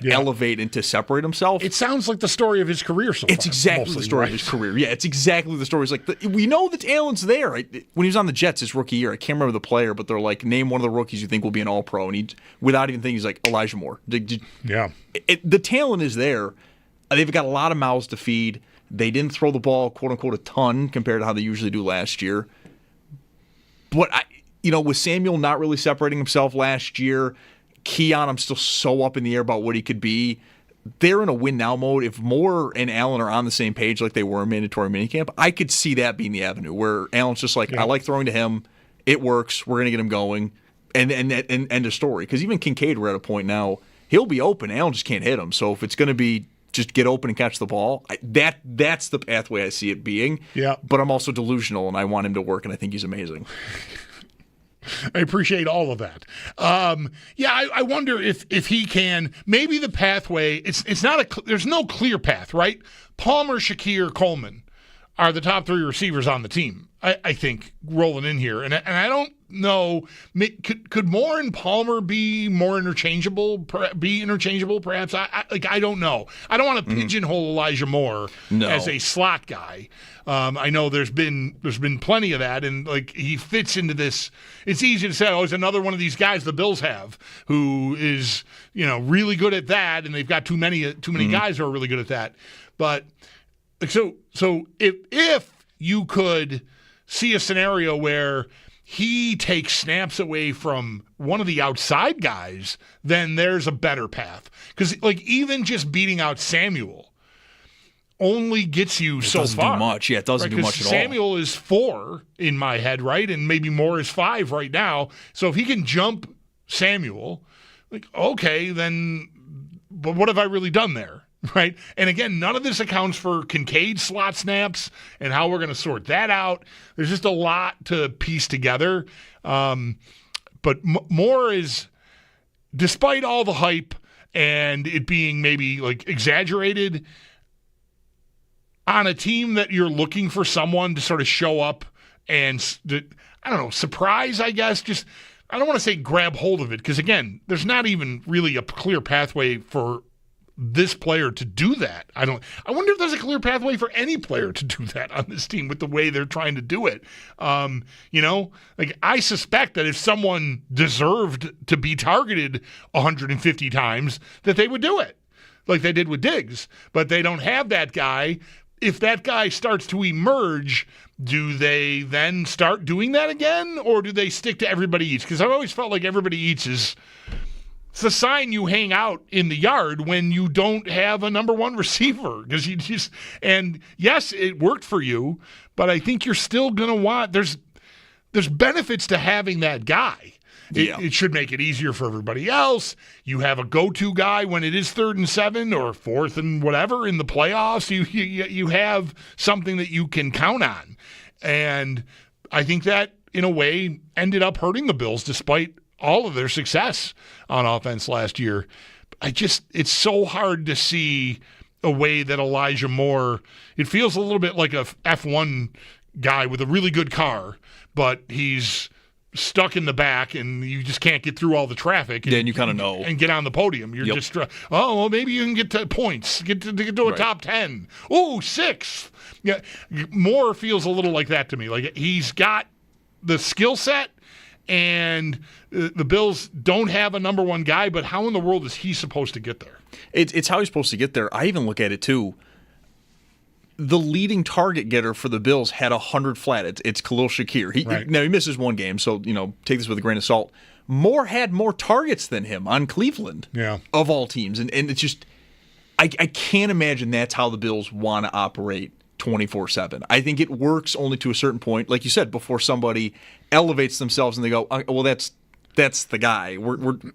elevate and to separate himself. It sounds like the story of his career so far. It's exactly the story of his career. Yeah, it's exactly the story. It's like, we know the talent's there. When he was on the Jets his rookie year, I can't remember the player, but they're like, name one of the rookies you think will be an all-pro. And he, without even thinking, he's like, Elijah Moore. Yeah. The talent is there. They've got a lot of mouths to feed. They didn't throw the ball, quote-unquote, a ton compared to how they usually do last year. But, with Samuel not really separating himself last year, Keon, I'm still so up in the air about what he could be. They're in a win-now mode. If Moore and Allen are on the same page like they were in mandatory minicamp, I could see that being the avenue where Allen's just like, I like throwing to him. It works. We're going to get him going. And end of story. Because even Kincaid, we're at a point now, he'll be open. Allen just can't hit him. So if it's going to be just get open and catch the ball, that's the pathway I see it being. Yeah. But I'm also delusional, and I want him to work, and I think he's amazing. I appreciate all of that. I wonder if he can, maybe the pathway, it's not there's no clear path, right? Palmer, Shakir, Coleman are the top 3 receivers on the team, I think, rolling in here. And I don't know, could Moore and Palmer be more interchangeable, perhaps? I don't know. I don't want to pigeonhole Elijah Moore as a slot guy. I know there's been plenty of that, and like he fits into this. It's easy to say, he's another one of these guys the Bills have who is really good at that, and they've got too many guys who are really good at that. But so if you could see a scenario where he takes snaps away from one of the outside guys, then there's a better path. Because even just beating out Samuel only gets you so far. It doesn't do much. Yeah, it doesn't do much at all. Samuel is 4 in my head, right? And maybe Moore is 5 right now. So if he can jump Samuel, okay, then but what have I really done there? Right? And again, none of this accounts for Kincaid slot snaps and how we're going to sort that out. There's just a lot to piece together. But Moore is, despite all the hype and it being maybe exaggerated, on a team that you're looking for someone to sort of show up and, surprise, I guess. Just, I don't want to say grab hold of it because, again, there's not even really a clear pathway for this player to do that. I wonder if there's a clear pathway for any player to do that on this team with the way they're trying to do it. I suspect that if someone deserved to be targeted 150 times, that they would do it like they did with Diggs, but they don't have that guy. If that guy starts to emerge, do they then start doing that again, or do they stick to everybody eats? Because I've always felt like everybody eats is it's the sign you hang out in the yard when you don't have a number 1 receiver. Because and yes, it worked for you, but I think you're still going to want, there's benefits to having that guy. It should make it easier for everybody else. You have a go-to guy when it is 3rd and 7 or 4th and whatever in the playoffs. You have something that you can count on. And I think that, in a way, ended up hurting the Bills despite all of their success on offense last year. It's so hard to see a way that Elijah Moore, it feels a little bit like a F1 guy with a really good car, but he's stuck in the back and you just can't get through all the traffic. And you kind of know. And get on the podium. You're just, maybe you can get to points, get to a top 10. Oh, 6th. Yeah, Moore feels a little like that to me. Like he's got the skill set and the Bills don't have a number one guy, but how in the world is he supposed to get there? It's how he's supposed to get there. I even look at it, too. The leading target getter for the Bills had 100 flat. It's Khalil Shakir. Now, he misses one game, so take this with a grain of salt. Moore had more targets than him on Cleveland, of all teams. And it's just, I can't imagine that's how the Bills want to operate 24/7. I think it works only to a certain point, like you said, before somebody elevates themselves and they go, well, that's the guy.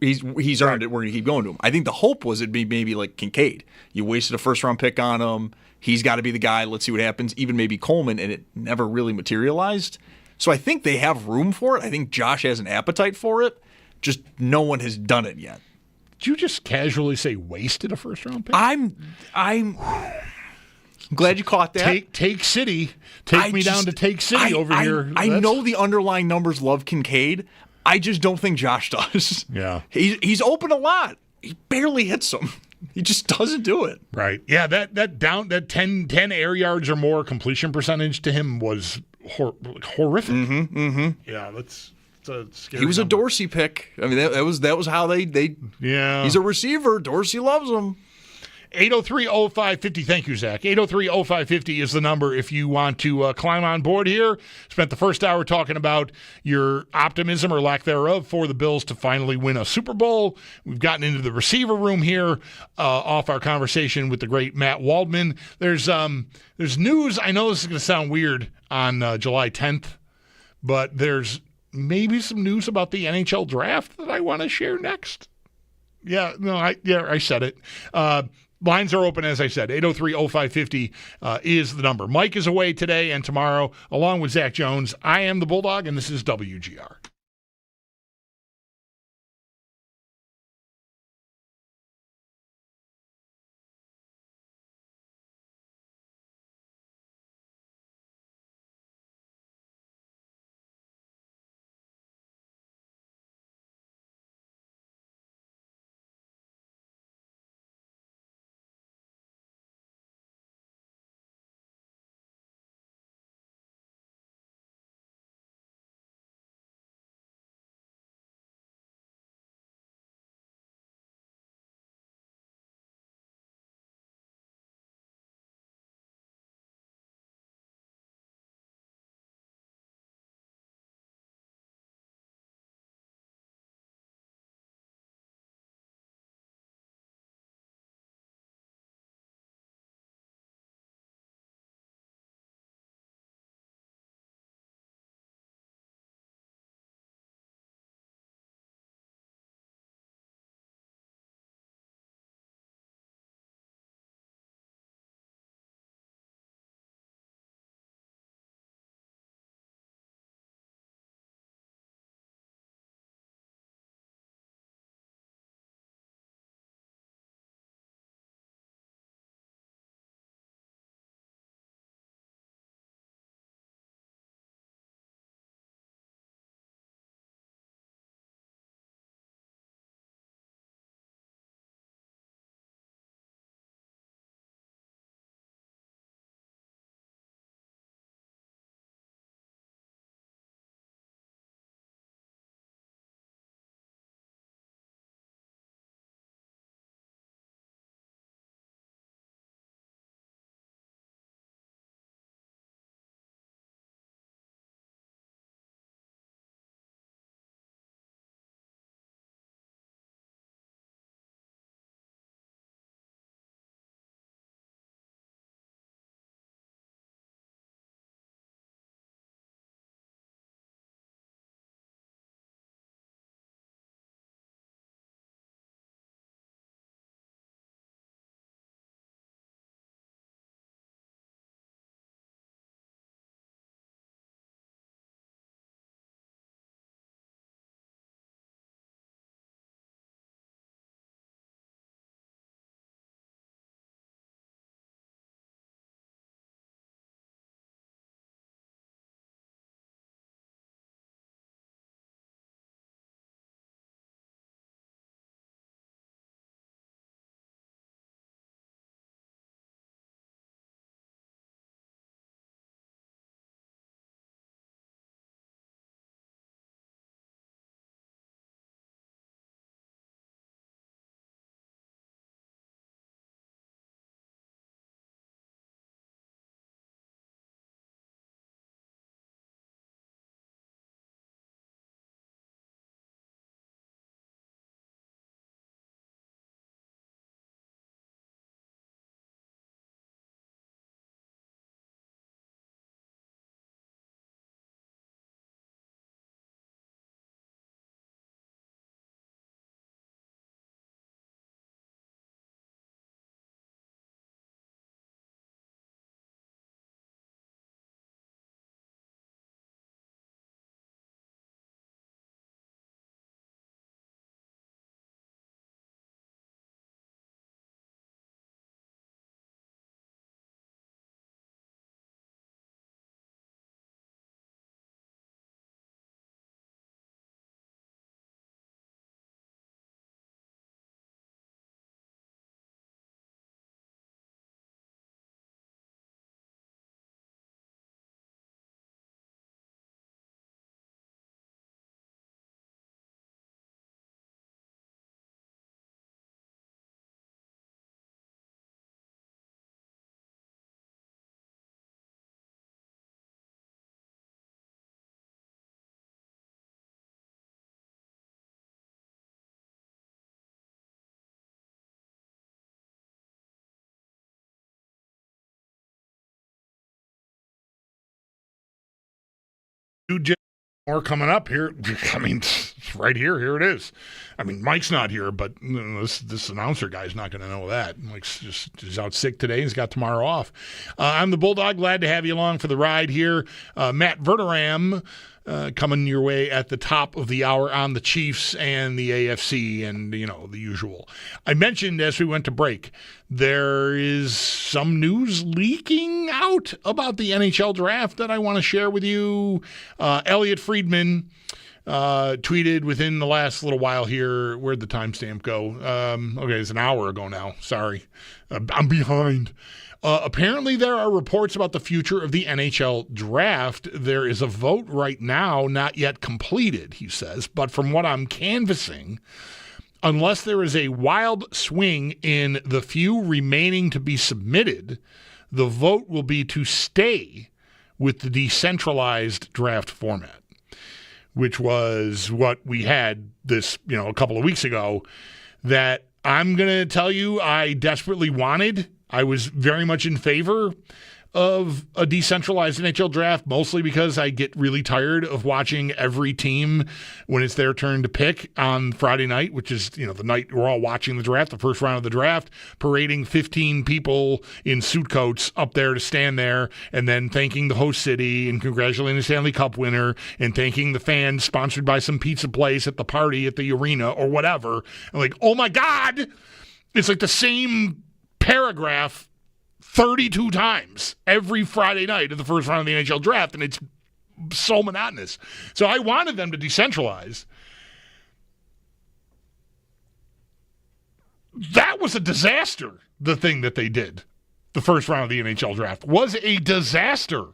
He's earned it. We're going to keep going to him. I think the hope was it'd be maybe like Kincaid. You wasted a first-round pick on him. He's got to be the guy. Let's see what happens. Even maybe Coleman, and it never really materialized. So I think they have room for it. I think Josh has an appetite for it. Just no one has done it yet. Did you just casually say wasted a first-round pick? I'm glad you caught that. Take City. Take me down to Take City over here. I know the underlying numbers love Kincaid. I just don't think Josh does. Yeah. He's open a lot. He barely hits them. He just doesn't do it. Right. Yeah, that 10 air yards or more completion percentage to him was horrific. Yeah, it's a scary He was number. a Dorsey pick. I mean, that was how they Yeah. He's a receiver. Dorsey loves him. 803-0550. Thank you, Zach. 803-0550 is the number if you want to climb on board here. Spent the first hour talking about your optimism or lack thereof for the Bills to finally win a Super Bowl. We've gotten into the receiver room here off our conversation with the great Matt Waldman. There's news. I know this is going to sound weird on July 10th, but there's maybe some news about the NHL draft that I want to share next. I said it. Lines are open, as I said. 803-0550 is the number. Mike is away today and tomorrow, along with Zach Jones. I am the Bulldog, and this is WGR. More coming up here. I mean, right here. Here it is. I mean, Mike's not here, but this announcer guy's not going to know that. Mike's just out sick today. He's got tomorrow off. I'm the Bulldog. Glad to have you along for the ride here. Matt Veram coming your way at the top of the hour on the Chiefs and the AFC and, the usual. I mentioned as we went to break, there is some news leaking out about the NHL draft that I want to share with you. Elliot Friedman tweeted within the last little while here. Where'd the timestamp go? Okay, it's an hour ago now. Sorry. I'm behind. Apparently, there are reports about the future of the NHL draft. There is a vote right now, not yet completed, he says. But from what I'm canvassing, unless there is a wild swing in the few remaining to be submitted, the vote will be to stay with the decentralized draft format, which was what we had this, a couple of weeks ago, that I'm going to tell you I desperately wanted. I was very much in favor of a decentralized NHL draft, mostly because I get really tired of watching every team when it's their turn to pick on Friday night, which is, the night we're all watching the draft, the first round of the draft, parading 15 people in suit coats up there to stand there and then thanking the host city and congratulating the Stanley Cup winner and thanking the fans sponsored by some pizza place at the party at the arena or whatever. I'm like, oh my God, it's like the same paragraph 32 times every Friday night of the first round of the NHL draft, and it's so monotonous. So I wanted them to decentralize. That was a disaster, the thing that they did. The first round of the NHL draft was a disaster.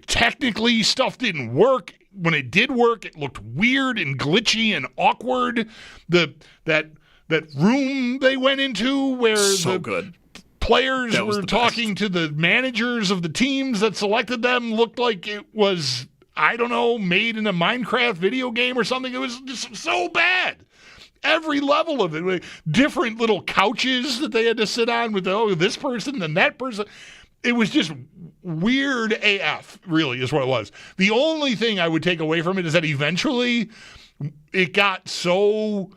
Technically, stuff didn't work. When it did work, it looked weird and glitchy and awkward. That room they went into where players were talking to the managers of the teams that selected them looked like it was, I don't know, made in a Minecraft video game or something. It was just so bad. Every level of it. Different little couches that they had to sit on with, this person and that person. It was just weird AF, really, is what it was. The only thing I would take away from it is that eventually it got so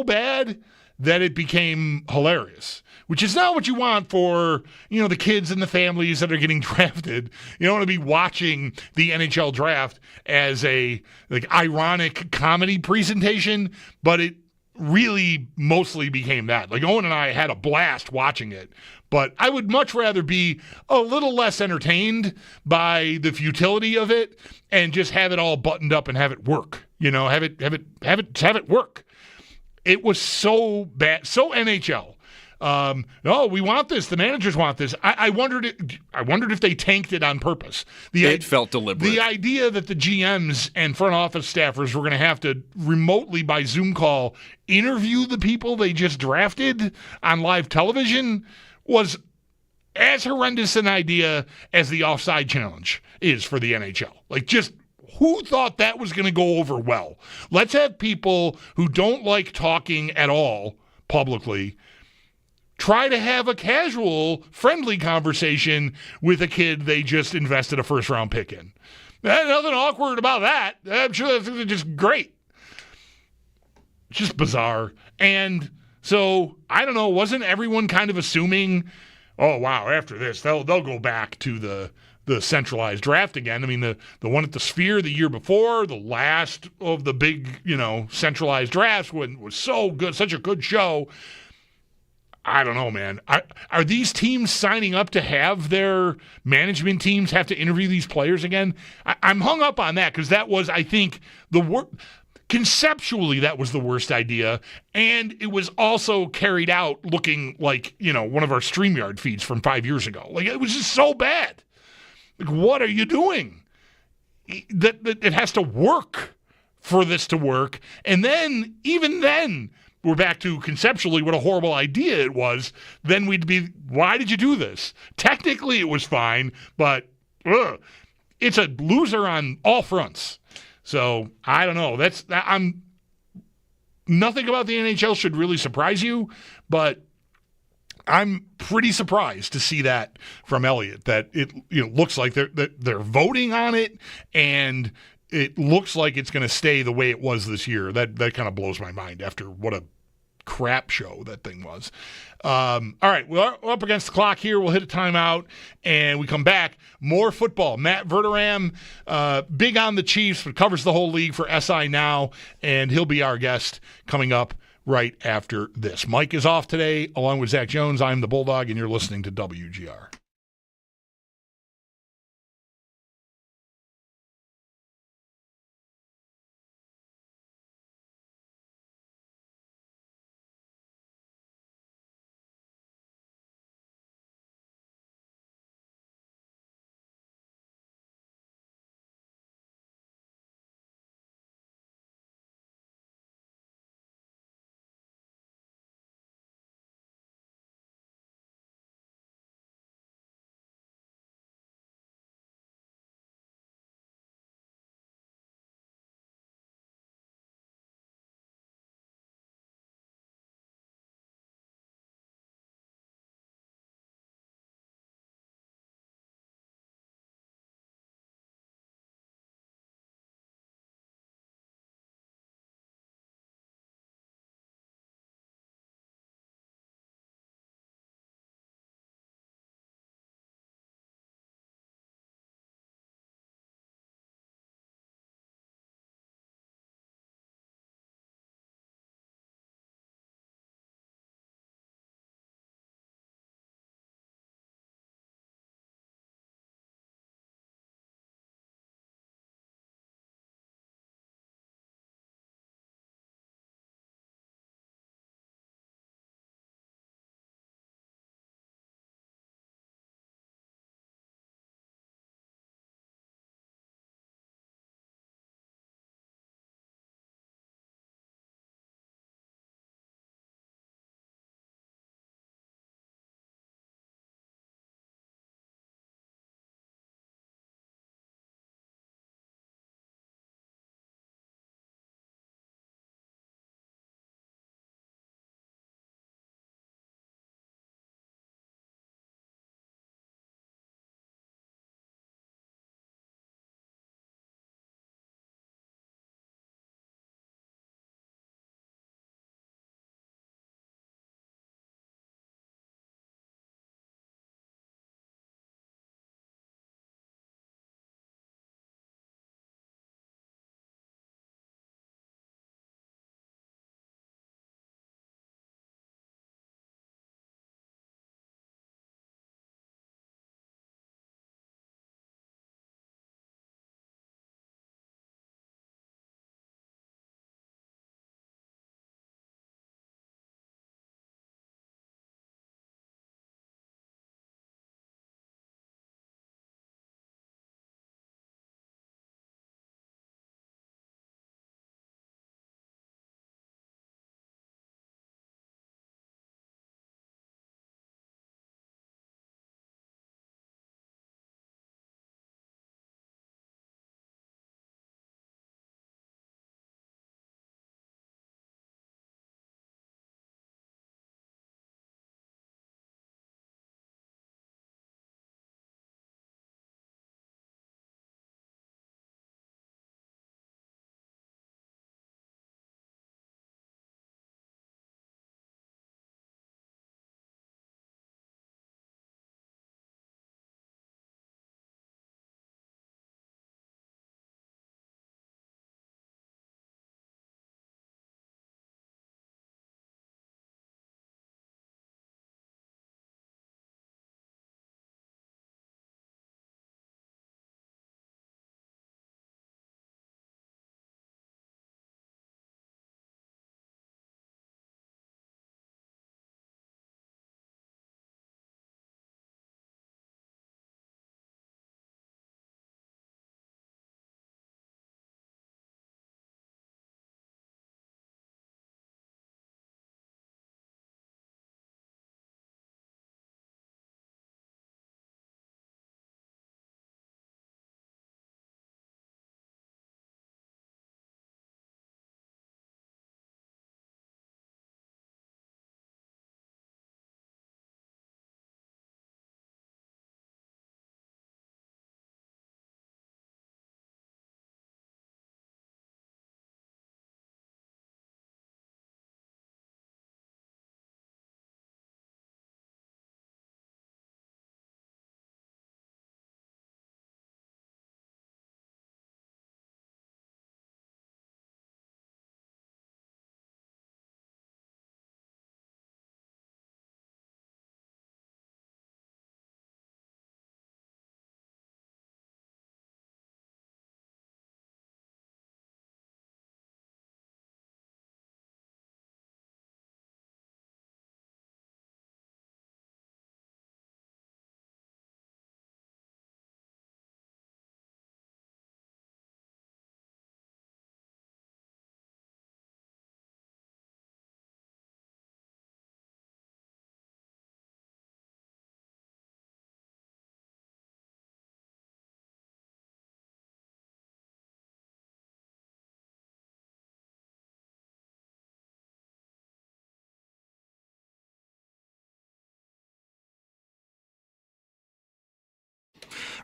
bad that it became hilarious, which is not what you want for, the kids and the families that are getting drafted. You don't want to be watching the NHL draft as a ironic comedy presentation, but it really mostly became that. Owen and I had a blast watching it, but I would much rather be a little less entertained by the futility of it and just have it all buttoned up and have it work. Have it work. It was so bad, so NHL. No, we want this. The managers want this. I wondered if they tanked it on purpose. It felt deliberate. The idea that the GMs and front office staffers were going to have to remotely by Zoom call interview the people they just drafted on live television was as horrendous an idea as the offside challenge is for the NHL. Who thought that was going to go over well? Let's have people who don't like talking at all publicly try to have a casual, friendly conversation with a kid they just invested a first-round pick in. Nothing awkward about that. I'm sure that's just great. It's just bizarre. And so, I don't know, wasn't everyone kind of assuming, oh, wow, after this, they'll go back to the centralized draft again. I mean, the one at the Sphere the year before, the last of the big, centralized drafts was so good, such a good show. I don't know, man. Are these teams signing up to have their management teams have to interview these players again? I'm hung up on that because that was, I think, conceptually, that was the worst idea. And it was also carried out looking like, one of our StreamYard feeds from 5 years ago. It was just so bad. What are you doing? That it has to work for this to work. And then, even then, we're back to conceptually what a horrible idea it was. Then we'd be, why did you do this? Technically, it was fine, but it's a loser on all fronts. So, I don't know. Nothing about the NHL should really surprise you, but I'm pretty surprised to see that from Elliott, that it looks like they're voting on it, and it looks like it's going to stay the way it was this year. That kind of blows my mind after what a crap show that thing was. All right, we're up against the clock here. We'll hit a timeout, and we come back. More football. Matt Veram, big on the Chiefs, but covers the whole league for SI Now, and he'll be our guest coming up right after this. Mike is off today, along with Zach Jones. I'm the Bulldog, and you're listening to WGR.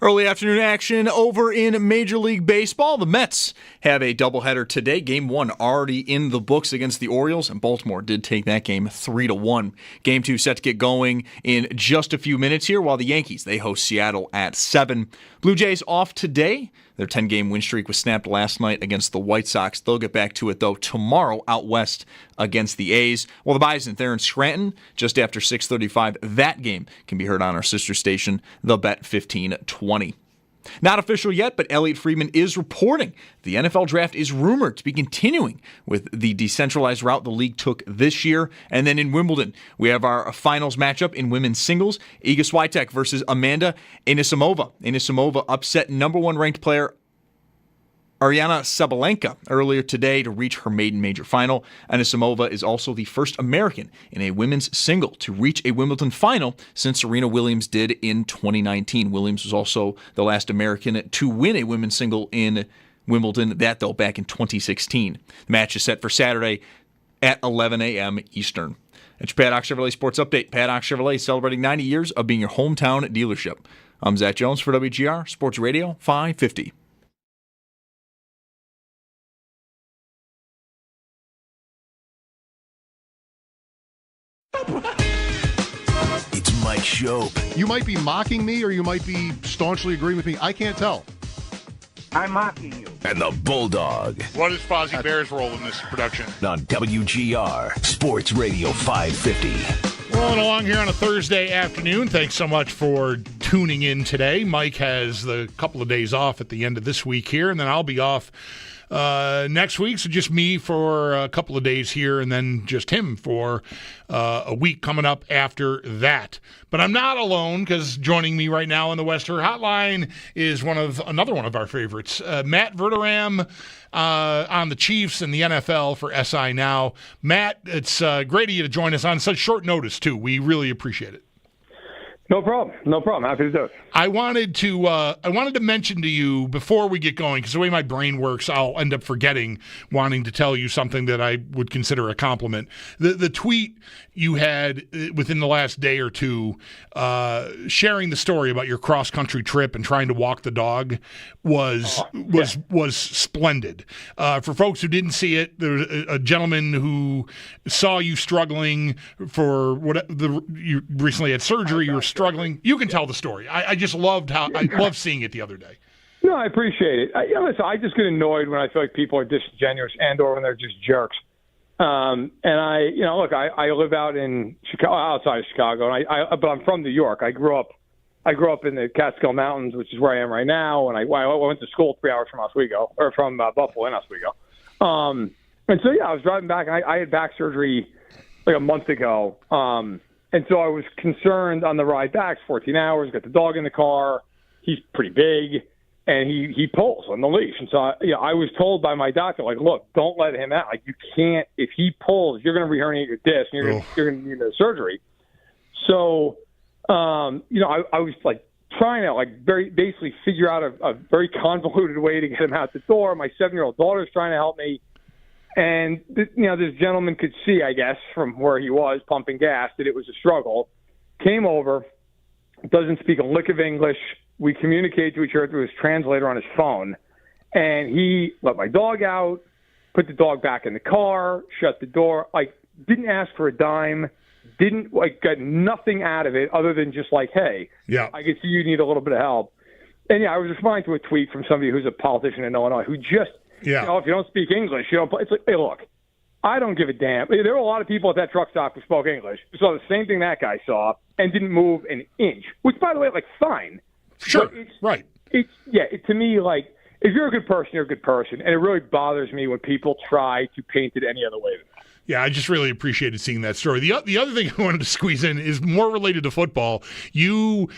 Early afternoon action over in Major League Baseball. The Mets have a doubleheader today. Game 1 already in the books against the Orioles, and Baltimore did take that game 3-1. Game 2 set to get going in just a few minutes here, while the Yankees, they host Seattle at 7. Blue Jays off today. Their 10-game win streak was snapped last night against the White Sox. They'll get back to it, though, tomorrow out west against the A's. Well, the Bison, they're in Scranton just after 6:35. That game can be heard on our sister station, The Bet 1520. Not official yet, but Elliot Friedman is reporting the NFL draft is rumored to be continuing with the decentralized route the league took this year. And then in Wimbledon, we have our finals matchup in women's singles. Iga Swiatek versus Amanda Anisimova. Anisimova upset number 1 ranked player Aryna Sabalenka earlier today to reach her maiden major final. Anisimova is also the first American in a women's single to reach a Wimbledon final since Serena Williams did in 2019. Williams was also the last American to win a women's single in Wimbledon, that though back in 2016. The match is set for Saturday at 11 a.m. Eastern. It's your Paddock Chevrolet Sports Update. Paddock Chevrolet celebrating 90 years of being your hometown dealership. I'm Zach Jones for WGR Sports Radio 550. It's Mike Schopp. You might be mocking me or you might be staunchly agreeing with me. I can't tell. I'm mocking you. And the Bulldog What is Fozzie Bear's role in this production? on WGR Sports Radio 550. Rolling along here on a Thursday afternoon. Thanks so much for tuning in today. Mike has the couple of days off at the end of this week here, and then I'll be off next week, so just me for a couple of days here and then just him for a week coming up after that. But I'm not alone, because joining me right now on the Western Hotline is another one of our favorites, Matt Veram on the Chiefs and the NFL for SI Now. Matt, it's great of you to join us on such short notice, too. We really appreciate it. No problem. Happy to do it. I wanted to mention to you before we get going, because the way my brain works, I'll end up forgetting wanting to tell you something that I would consider a compliment. The tweet you had within the last day or two, sharing the story about your cross country trip and trying to walk the dog was splendid. For folks who didn't see it, there was a gentleman who saw you struggling for you recently had surgery. You were struggling. You can tell the story. I just loved seeing it the other day. No, I appreciate it. Listen, I just get annoyed when I feel like people are disingenuous and/or when they're just jerks. And I live out in Chicago, outside of Chicago, and but I'm from New York. I grew up in the Catskill Mountains, which is where I am right now. And I went to school 3 hours from Oswego, or from Buffalo and Oswego. And so I was driving back, and I had back surgery like a month ago. And so I was concerned on the ride back. It's 14 hours. Got the dog in the car. He's pretty big, and he pulls on the leash. And so I was told by my doctor, like, look, don't let him out. Like, you can't. If he pulls, you're going to re-herniate your disc, and you're going to need a surgery. So, I was like trying to basically figure out a very convoluted way to get him out the door. My 7-year-old daughter's trying to help me. And, this gentleman could see, I guess, from where he was pumping gas, that it was a struggle. Came over, doesn't speak a lick of English. We communicate to each other through his translator on his phone. And he let my dog out, put the dog back in the car, shut the door, didn't ask for a dime, got nothing out of it other than just hey, I can see you need a little bit of help. And, I was responding to a tweet from somebody who's a politician in Illinois who just, if you don't speak English, you don't play. It's like, hey, look, I don't give a damn. There were a lot of people at that truck stop who spoke English, who saw the same thing that guy saw and didn't move an inch, which, by the way, fine. Sure, right. To me, if you're a good person, you're a good person. And it really bothers me when people try to paint it any other way than that. Yeah, I just really appreciated seeing that story. The other thing I wanted to squeeze in is more related to football. You've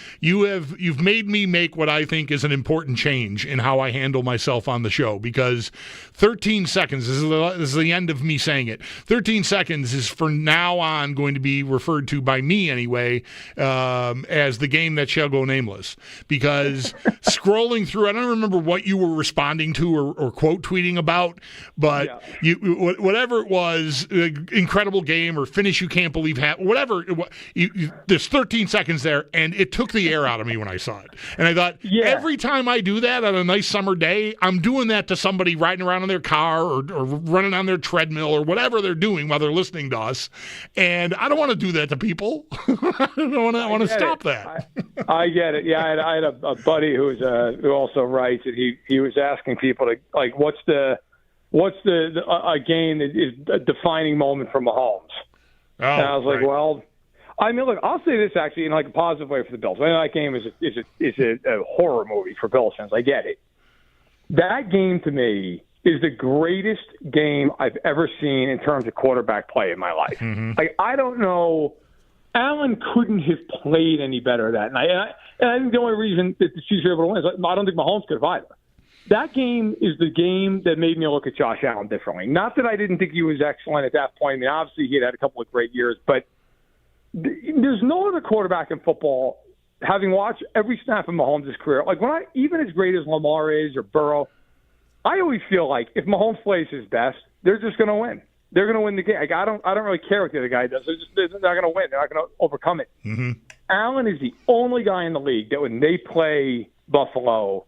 made me make what I think is an important change in how I handle myself on the show, because 13 seconds this is the end of me saying it. 13 seconds is from now on going to be referred to by me anyway as the game that shall go nameless, because scrolling through, I don't remember what you were responding to or quote tweeting about, but whatever it was. incredible game or finish you can't believe whatever. There's 13 seconds there, and it took the air out of me when I saw it. And I thought, every time I do that on a nice summer day, I'm doing that to somebody riding around in their car or running on their treadmill or whatever they're doing while they're listening to us. And I don't want to do that to people. I want to stop that. I get it. Yeah, I had a buddy who also writes, and he was asking people to, like, what's a game that is a defining moment for Mahomes? And I was like, well, I mean, look, I'll say this actually in like a positive way for the Bills. I mean, that game is a horror movie for Bills fans. I get it. That game to me is the greatest game I've ever seen in terms of quarterback play in my life. Mm-hmm. Like, I don't know. Allen couldn't have played any better that night. And I think the only reason that the Chiefs were able to win is I don't think Mahomes could have either. That game is the game that made me look at Josh Allen differently. Not that I didn't think he was excellent at that point. I mean, obviously he had a couple of great years, but there's no other quarterback in football, having watched every snap of Mahomes' career, like even as great as Lamar is or Burrow, I always feel like if Mahomes plays his best, they're just going to win. They're going to win the game. Like, I don't really care what the other guy does. They're not going to win. They're not going to overcome it. Mm-hmm. Allen is the only guy in the league that when they play Buffalo,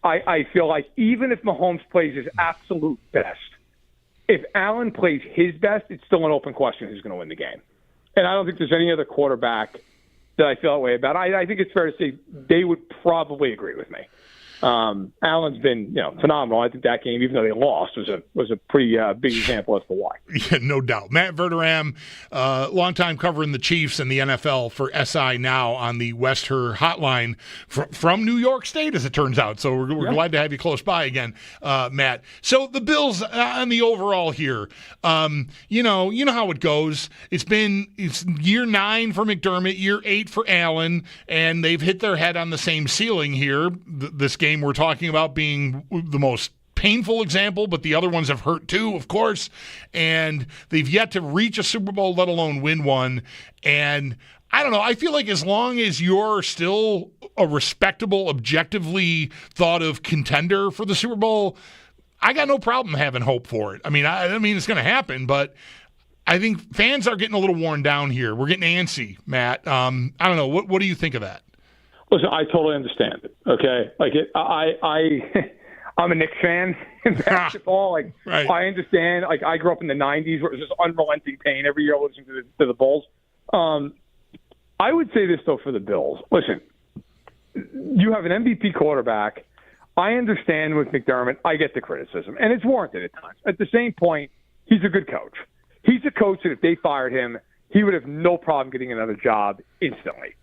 I feel like even if Mahomes plays his absolute best, if Allen plays his best, it's still an open question who's going to win the game. And I don't think there's any other quarterback that I feel that way about. I think it's fair to say they would probably agree with me. Allen's been phenomenal. I think that game, even though they lost, was a pretty big example as to why. Yeah, no doubt. Matt Verderam, long time covering the Chiefs and the NFL for SI Now on the West Her hotline from New York State, as it turns out. So we're glad to have you close by again, Matt. So the Bills on the overall here, you know how it goes. It's year 9 for McDermott, year 8 for Allen, and they've hit their head on the same ceiling here. This game we're talking about being the most painful example, but the other ones have hurt too, of course, and they've yet to reach a Super Bowl, let alone win one. And I don't know, I feel like as long as you're still a respectable, objectively thought of contender for the Super Bowl, I got no problem having hope for it. I mean, it's going to happen, but I think fans are getting a little worn down here. We're getting antsy, Matt. I don't know. What do you think of that? Listen, I totally understand it. Okay, I'm a Knicks fan in basketball. Like, right. I understand. Like, I grew up in the '90s where it was just unrelenting pain every year listening to the Bulls. I would say this though for the Bills. Listen, you have an MVP quarterback. I understand with McDermott. I get the criticism, and it's warranted at times. At the same point, he's a good coach. He's a coach that if they fired him, he would have no problem getting another job instantly.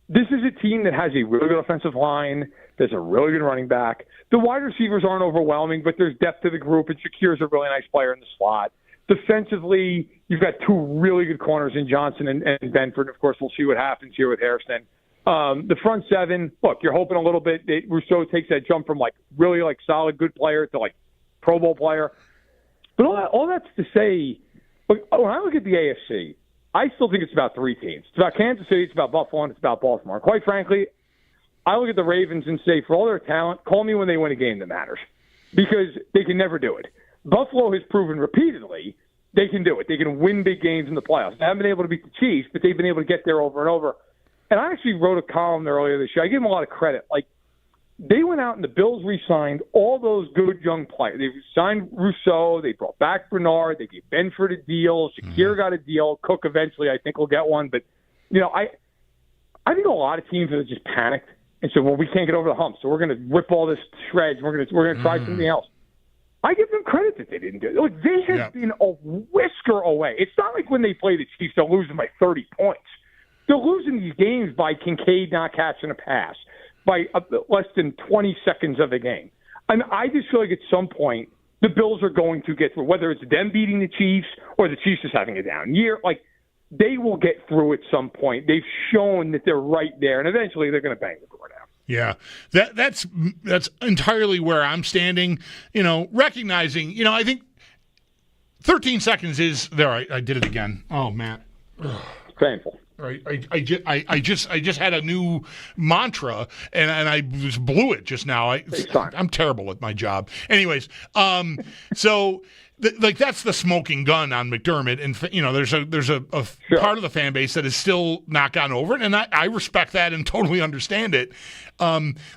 This is a team that has a really good offensive line. There's a really good running back. The wide receivers aren't overwhelming, but there's depth to the group, and Shakir's a really nice player in the slot. Defensively, you've got 2 really good corners in Johnson and Benford. Of course, we'll see what happens here with Harrison. The front 7, look, you're hoping a little bit that Rousseau takes that jump from really solid good player to Pro Bowl player. But all that's to say, look, when I look at the AFC, I still think it's about 3 teams. It's about Kansas City, it's about Buffalo, and it's about Baltimore. Quite frankly, I look at the Ravens and say, for all their talent, call me when they win a game that matters, because they can never do it. Buffalo has proven repeatedly they can do it. They can win big games in the playoffs. They haven't been able to beat the Chiefs, but they've been able to get there over and over. And I actually wrote a column earlier this year. I give them a lot of credit. They went out and the Bills re-signed all those good young players. They signed Rousseau. They brought back Bernard. They gave Benford a deal. Shakir got a deal. Cook eventually, I think, will get one. But, I think a lot of teams have just panicked and said, well, we can't get over the hump, so we're going to rip all this shreds. We're going to try something else. I give them credit that they didn't do it. Look, they have been a whisker away. It's not like when they play the Chiefs, they're losing by 30 points. They're losing these games by Kincaid not catching a pass, by less than 20 seconds of the game. I just feel like at some point the Bills are going to get through, whether it's them beating the Chiefs or the Chiefs just having a down year. They will get through at some point. They've shown that they're right there, and eventually they're going to bang the door down. Yeah, that's entirely where I'm standing. Recognizing, I think 13 seconds is there. I did it again. Oh, Matt. It's painful. Right. I just had a new mantra and I just blew it just now. I'm terrible at my job. Anyways, so that's the smoking gun on McDermott, and there's a part of the fan base that is still not gotten over it, and I respect that and totally understand it.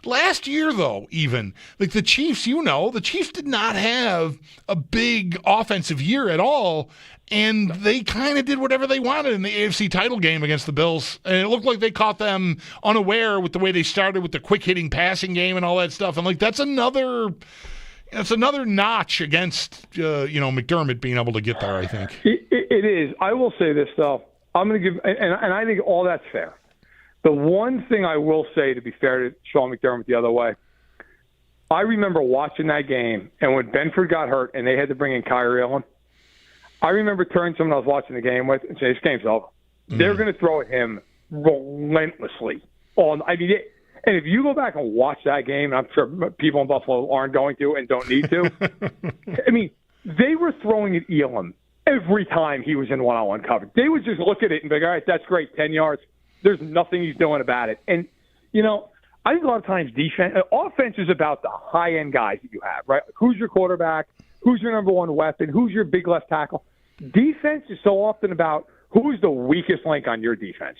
Last year, though, even like the Chiefs, the Chiefs did not have a big offensive year at all. And they kind of did whatever they wanted in the AFC title game against the Bills. And it looked like they caught them unaware with the way they started with the quick-hitting passing game and all that stuff. And, that's another notch against, McDermott being able to get there, I think. It is. I will say this, though. I'm going to give – and I think all that's fair. The one thing I will say, to be fair to Sean McDermott the other way, I remember watching that game, and when Benford got hurt and they had to bring in Kyrie Irving, I remember turning to someone I was watching the game with and saying, this game's over. Mm-hmm. They're going to throw at him relentlessly. And if you go back and watch that game, and I'm sure people in Buffalo aren't going to and don't need to, they were throwing at Elam every time he was in one-on-one coverage. They would just look at it and be like, all right, that's great, 10 yards. There's nothing he's doing about it. And, I think a lot of times offense is about the high-end guys that you have, right? Who's your quarterback? Who's your number one weapon? Who's your big left tackle? Defense is so often about who's the weakest link on your defense.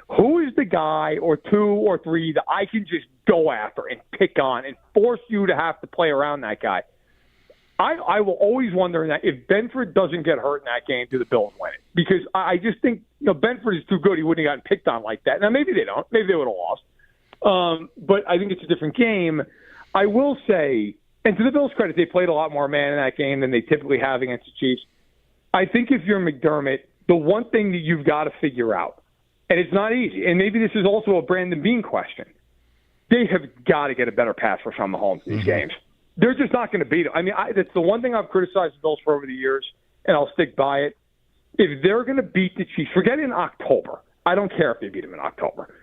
Who is the guy or two or three that I can just go after and pick on and force you to have to play around that guy? I will always wonder that if Benford doesn't get hurt in that game, do the Bills win it? Because I just think Benford is too good. He wouldn't have gotten picked on like that. Now, maybe they don't. Maybe they would have lost. But I think it's a different game. I will say, and to the Bills' credit, they played a lot more man in that game than they typically have against the Chiefs. I think if you're McDermott, the one thing that you've got to figure out, and it's not easy, and maybe this is also a Brandon Beane question, they have got to get a better pass rush on Mahomes in these games. They're just not going to beat him. That's the one thing I've criticized the Bills for over the years, and I'll stick by it. If they're going to beat the Chiefs, forget in October. I don't care if they beat them in October.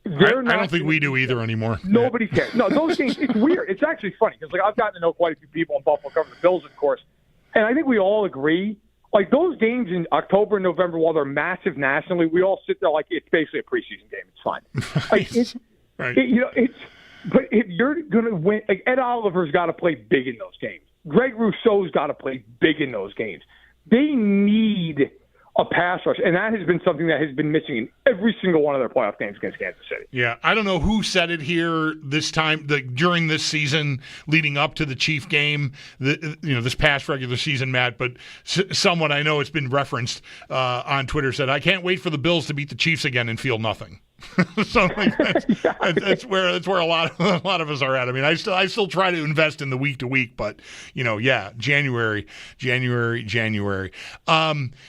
I don't think we do either anymore. Nobody cares. No, those games, it's weird. It's actually funny because I've gotten to know quite a few people in Buffalo covering the Bills, of course, and I think we all agree. Those games in October and November, while they're massive nationally, we all sit there like it's basically a preseason game. It's fine. Right. But if you're going to win, Ed Oliver's got to play big in those games. Greg Rousseau's got to play big in those games. They need a pass rush, and that has been something that has been missing in every single one of their playoff games against Kansas City. Yeah, I don't know who said it here this time during this season, leading up to the Chief game, this past regular season, Matt. But someone I know, it's been referenced on Twitter, said, "I can't wait for the Bills to beat the Chiefs again and feel nothing." So that's where a lot of us are at. I still try to invest in the week to week, but January.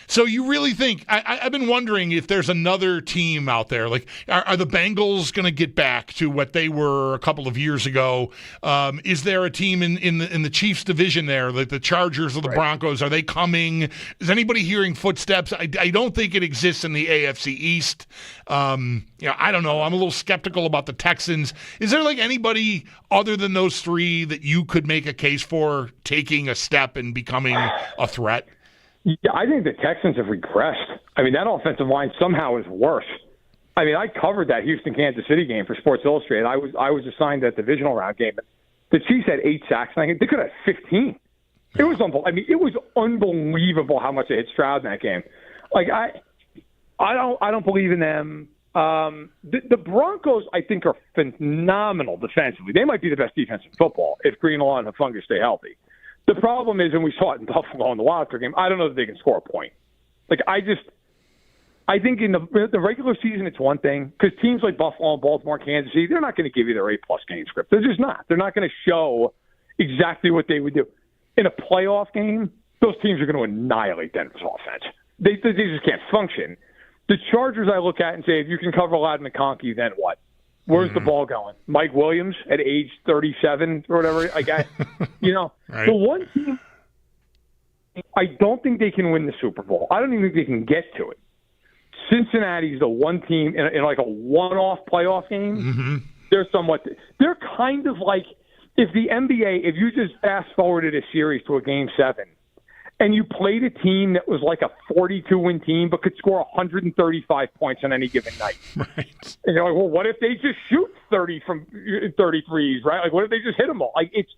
So you really think I've been wondering if there's another team out there? Are the Bengals going to get back to what they were a couple of years ago? Is there a team in the Chiefs division there, like the Chargers or the Broncos? Are they coming? Is anybody hearing footsteps? I don't think it exists in the AFC East. I don't know. I'm a little skeptical about the Texans. Is there anybody other than those three that you could make a case for taking a step and becoming a threat? Yeah, I think the Texans have regressed. That offensive line somehow is worse. I covered that Houston-Kansas City game for Sports Illustrated. I was assigned that divisional round game. The Chiefs had 8 sacks, and they could have 15. It was unbelievable. It was unbelievable how much they hit Stroud in that game. I don't believe in them. The Broncos, I think, are phenomenal defensively. They might be the best defense in football if Greenlaw and Hufanga stay healthy. The problem is, and we saw it in Buffalo in the Wildcard game, I don't know that they can score a point. I think in the regular season it's one thing, because teams like Buffalo, Baltimore, Kansas City, they're not going to give you their A-plus game script. They're just not. They're not going to show exactly what they would do. In a playoff game, those teams are going to annihilate Denver's offense. They just can't function. The Chargers, I look at and say, if you can cover Ladd McConkey, then what? Where's the ball going? Mike Williams at age 37 or whatever. Right. The one team, I don't think they can win the Super Bowl. I don't even think they can get to it. Cincinnati's the one team in a one-off playoff game. Mm-hmm. They're kind of like if the NBA, if you just fast-forwarded a series to a Game 7, and you played a team that was like a 42-win team but could score 135 points on any given night. Right. And you're like, well, what if they just shoot 30 from 33s, right? Like, what if they just hit them all? Like, it's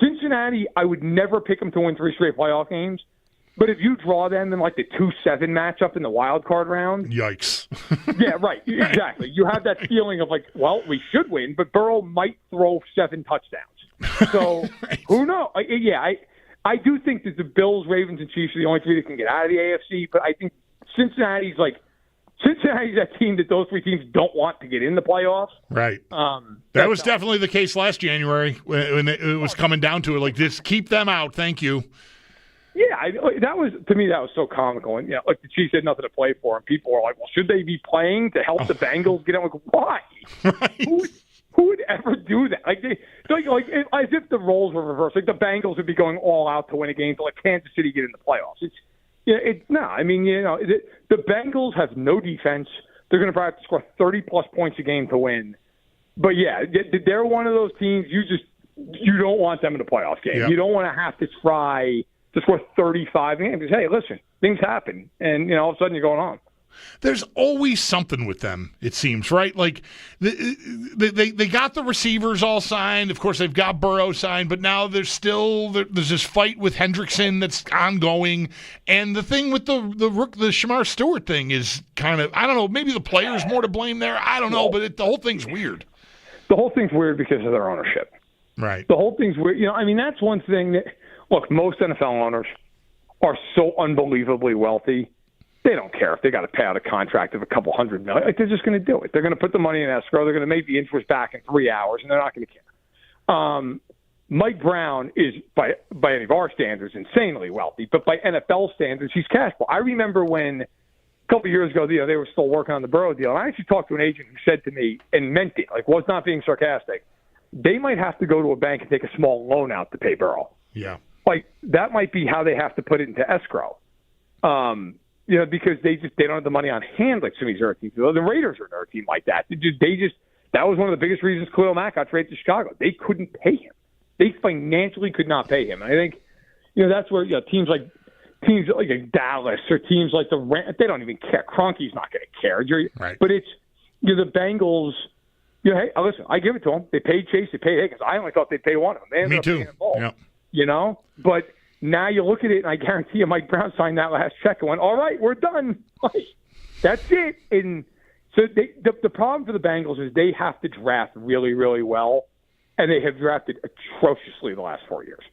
Cincinnati, I would never pick them to win 3 straight playoff games. But if you draw them in like the 2-7 matchup in the wild card round, yikes! Yeah, right, exactly. You have that feeling of like, well, we should win, but Burrow might throw 7 touchdowns. So who knows? I do think that the Bills, Ravens, and Chiefs are the only 3 that can get out of the AFC. But I think Cincinnati's that team that those 3 teams don't want to get in the playoffs. Right. That was definitely the case last January when it was coming down to it. Like, just keep them out. Thank you. Yeah, that was, to me, that was so comical. And, like the Chiefs had nothing to play for, and people were like, well, should they be playing to help the Bengals get out? Like, why? Right. Who would ever do that? Like, as if the roles were reversed. Like, the Bengals would be going all out to win a game to let Kansas City get in the playoffs. The Bengals have no defense. They're going to probably have to score 30-plus points a game to win. But, yeah, they're one of those teams you don't want them in a playoff game. Yep. You don't want to have to try to score 35 games. Because, hey, listen, things happen. And, all of a sudden you're going on. There's always something with them, it seems, right? Like, they got the receivers all signed. Of course, they've got Burrow signed, but now there's this fight with Hendrickson that's ongoing. And the thing with the Shamar Stewart thing is kind of, I don't know, maybe the player's more to blame there. I don't know, but the whole thing's weird. The whole thing's weird because of their ownership. Right. The whole thing's weird. That's one thing that, look, most NFL owners are so unbelievably wealthy. They don't care if they got to pay out a contract of a couple $100 million. Like, they're just going to do it. They're going to put the money in escrow. They're going to make the interest back in 3 hours, and they're not going to care. Mike Brown is, by any of our standards, insanely wealthy, but by NFL standards, he's cash flow. I remember when a couple of years ago, they were still working on the Burrow deal, and I actually talked to an agent who said to me, and meant it, like, was not being sarcastic, they might have to go to a bank and take a small loan out to pay Burrow. Yeah. Like, that might be how they have to put it into escrow. Because they don't have the money on hand like some of these other teams. The Raiders are another team like that. That was one of the biggest reasons Khalil Mack got traded to Chicago. They couldn't pay him. They financially could not pay him. And I think, that's where teams like Dallas or teams like the Rams, they don't even care. Kroenke's not going to care. Right. But it's the Bengals. Hey, listen, I give it to them. They paid Chase. They paid Higgins. I only thought they'd pay one of them. They ended Me up too. paying them both. Yep. But now you look at it, and I guarantee you Mike Brown signed that last check and went, all right, we're done. That's it. And so the problem for the Bengals is they have to draft really, really well, and they have drafted atrociously the last 4 years.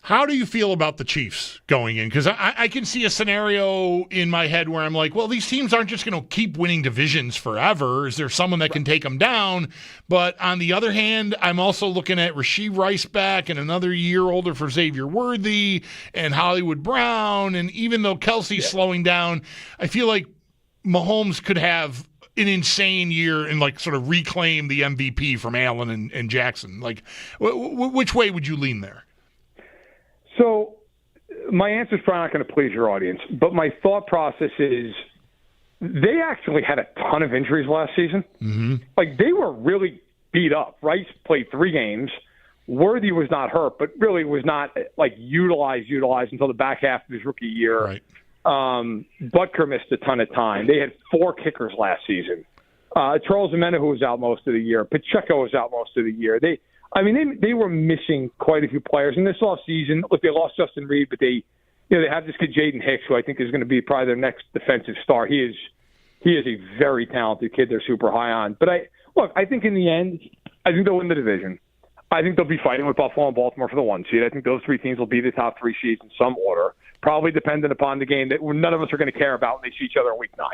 How do you feel about the Chiefs going in? Because I can see a scenario in my head where I'm like, well, these teams aren't just going to keep winning divisions forever. Is there someone that can take them down? But on the other hand, I'm also looking at Rashee Rice back and another year older for Xavier Worthy and Hollywood Brown. And even though Kelsey's slowing down, I feel like Mahomes could have an insane year and like sort of reclaim the MVP from Allen and Jackson. Like, which way would you lean there? So my answer is probably not going to please your audience, but my thought process is they actually had a ton of injuries last season. Mm-hmm. Like, they were really beat up. Rice played 3 games. Worthy was not hurt, but really was not utilized until the back half of his rookie year. Right. Butker missed a ton of time. They had 4 kickers last season. Charles Omenihu was out most of the year. Pacheco was out most of the year. They were missing quite a few players in this offseason. Look, they lost Justin Reed, but they have this kid Jaden Hicks, who I think is going to be probably their next defensive star. He is a very talented kid. They're super high on. But I think in the end, I think they'll win the division. I think they'll be fighting with Buffalo and Baltimore for the 1 seed. I think those 3 teams will be the top 3 seeds in some order, probably dependent upon the game that none of us are going to care about when they see each other in week 9.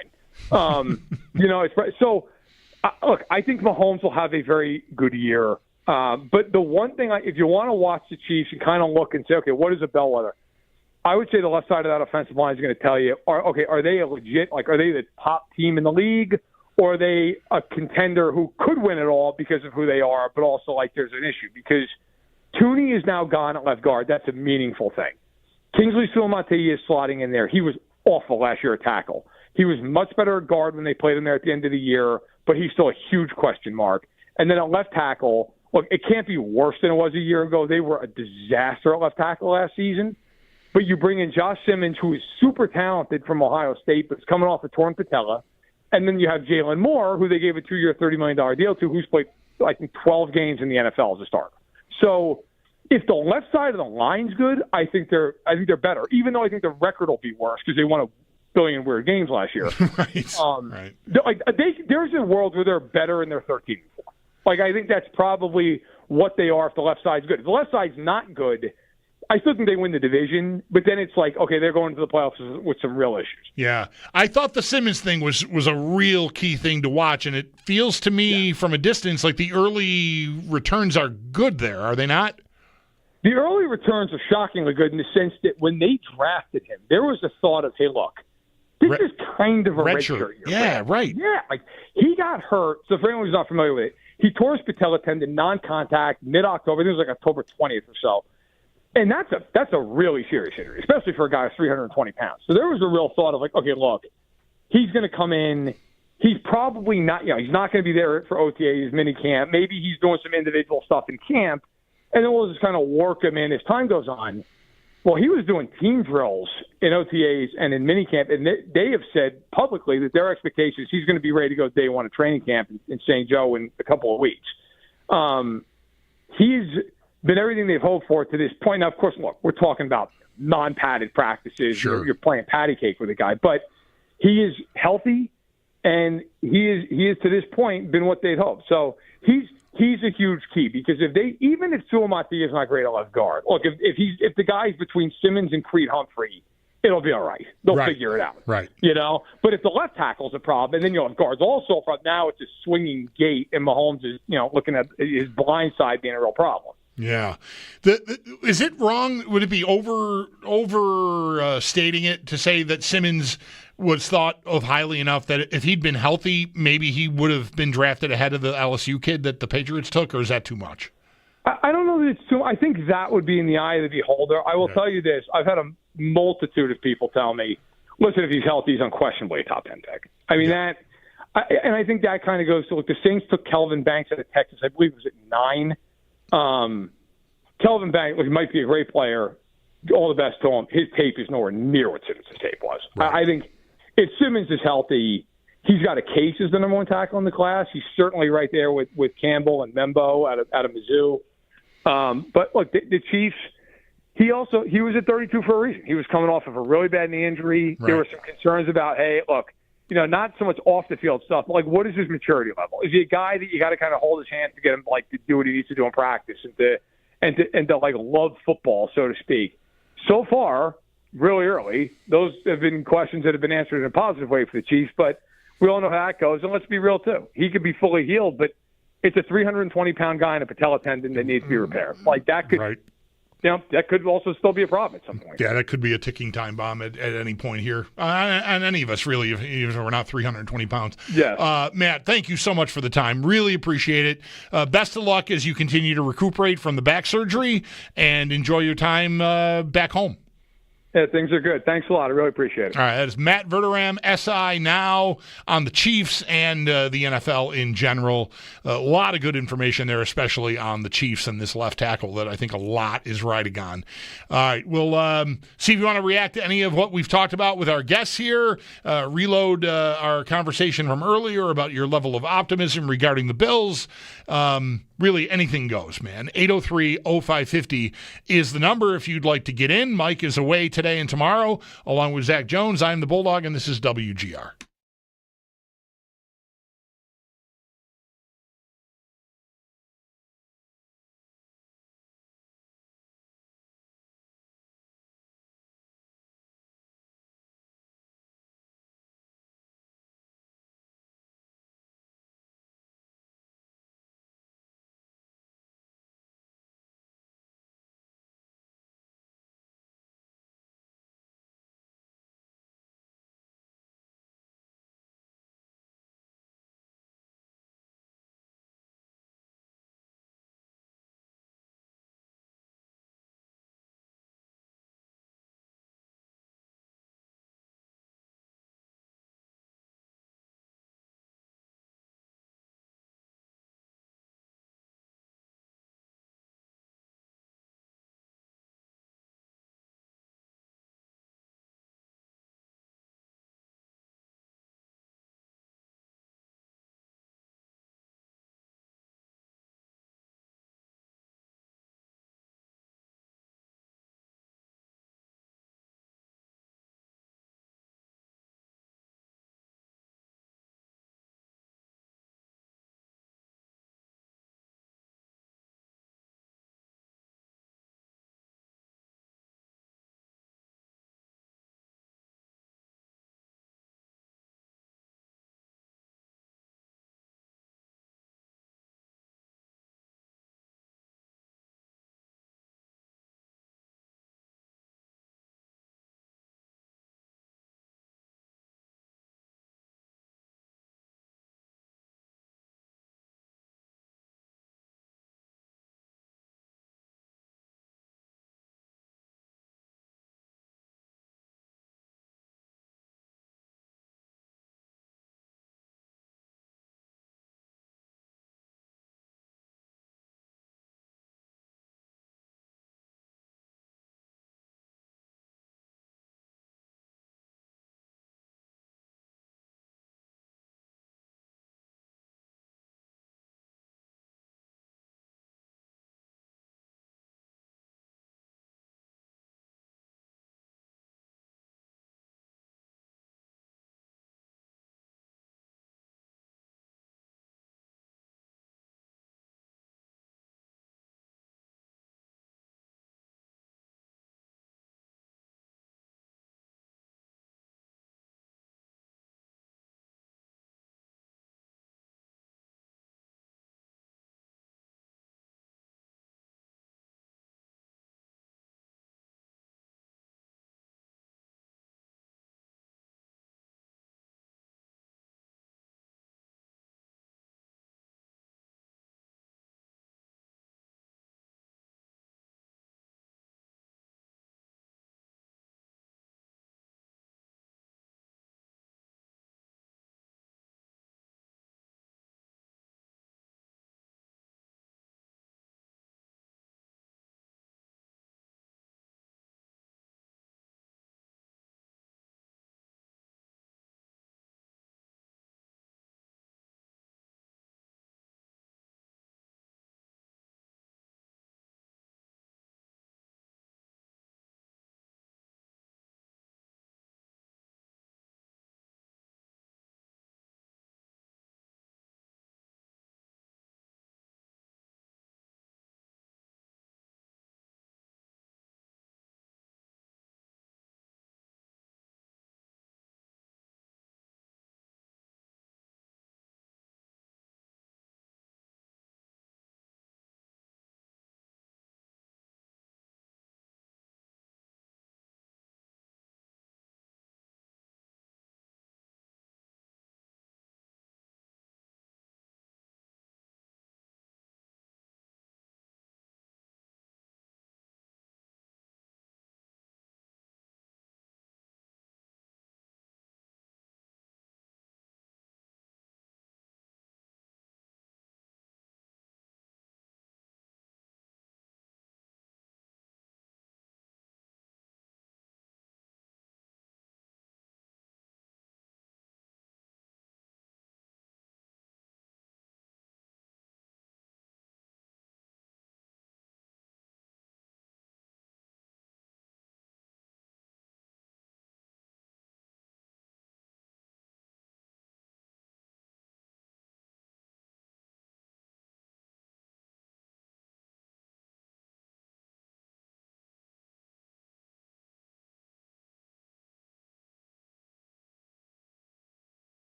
So, look, I think Mahomes will have a very good year. But the one thing, if you want to watch the Chiefs and kind of look and say, okay, what is a bellwether? I would say the left side of that offensive line is going to tell you, are they a legit, are they the top team in the league, or are they a contender who could win it all because of who they are, but also there's an issue? Because Tooney is now gone at left guard. That's a meaningful thing. Kingsley Suamataia is slotting in there. He was awful last year at tackle. He was much better at guard when they played him there at the end of the year, but he's still a huge question mark. And then at left tackle, look, it can't be worse than it was a year ago. They were a disaster at left tackle last season. but you bring in Josh Simmons, who is super talented from Ohio State, but is coming off a torn patella. And then you have Jalen Moore, who they gave a 2-year, $30 million deal to, who's played, I think, 12 games in the NFL as a starter. So if the left side of the line's good, I think they're better, even though I think the record will be worse because they won a billion weird games last year. Right. There's a world where they're better and they're 13-4. Like, I think that's probably what they are if the left side's good. If the left side's not good, I still think they win the division, but then it's like, okay, they're going to the playoffs with some real issues. Yeah. I thought the Simmons thing was a real key thing to watch, and it feels to me from a distance like the early returns are good there, are they not? The early returns are shockingly good in the sense that when they drafted him, there was a thought of, hey, look, this is kind of a redshirt year. Yeah, right. Yeah, like he got hurt. So for anyone who's not familiar with it, he tore his patella tendon, non-contact, mid-October. I think it was like October 20th or so. And that's a really serious injury, especially for a guy who's 320 pounds. So there was a real thought of like, okay, look, he's going to come in. He's probably not, he's not going to be there for OTAs, mini camp. Maybe he's doing some individual stuff in camp, and then we'll just kind of work him in as time goes on. Well, he was doing team drills in OTAs and in minicamp, and they have said publicly that their expectation is he's going to be ready to go day one of training camp in St. Joe in a couple of weeks. He's been everything they've hoped for to this point. Now, of course, look, we're talking about non-padded practices. Sure. You're playing patty cake with a guy, but he is healthy, and he is to this point been what they'd hoped. So he's a huge key because even if Tuamati is not great at left guard, look, if the guy's between Simmons and Creed Humphrey, it'll be all right. They'll figure it out. Right. But if the left tackle's a problem, and then you'll have guards also from now it's a swinging gate, and Mahomes is looking at his blind side being a real problem. Yeah. Is it wrong? Would it be overstating it to say that Simmons was thought of highly enough that if he'd been healthy, maybe he would have been drafted ahead of the LSU kid that the Patriots took, or is that too much? I don't know that it's too. I think that would be in the eye of the beholder. I will tell you this. I've had a multitude of people tell me, listen, if he's healthy, he's unquestionably a top 10 pick. I mean, and I think that kind of goes to, look, the Saints took Kelvin Banks out of Texas. I believe it was at 9. Kelvin Banks, which might be a great player, all the best to him. His tape is nowhere near what Simmons' tape was. Right. I think if Simmons is healthy, he's got a case as the number one tackle in the class. He's certainly right there with Campbell and Membo out of Mizzou. But look, the Chiefs, he was at 32 for a reason. He was coming off of a really bad knee injury. Right. There were some concerns about, hey, look, not so much off the field stuff, but like, what is his maturity level? Is he a guy that you got to kind of hold his hand to get him to do what he needs to do in practice and to like love football, so to speak? So far, really early, those have been questions that have been answered in a positive way for the Chiefs, but we all know how that goes. And let's be real too. He could be fully healed, but it's a 320-pound guy in a patella tendon that needs to be repaired. Like that could. Right. That could also still be a problem at some point. Yeah, that could be a ticking time bomb at any point here. And any of us, really, if we're not 320 pounds. Yeah. Matt, thank you so much for the time. Really appreciate it. Best of luck as you continue to recuperate from the back surgery and enjoy your time back home. Yeah, things are good. Thanks a lot. I really appreciate it. All right, that is Matt Veram, SI now on the Chiefs and the NFL in general. A lot of good information there, especially on the Chiefs and this left tackle that I think a lot is riding on. All right, we'll see if you want to react to any of what we've talked about with our guests here. Reload our conversation from earlier about your level of optimism regarding the Bills. Really, anything goes, man. 803-0550 is the number if you'd like to get in. Mike is away today and tomorrow, along with Zach Jones. I'm the Bulldog, and this is WGR.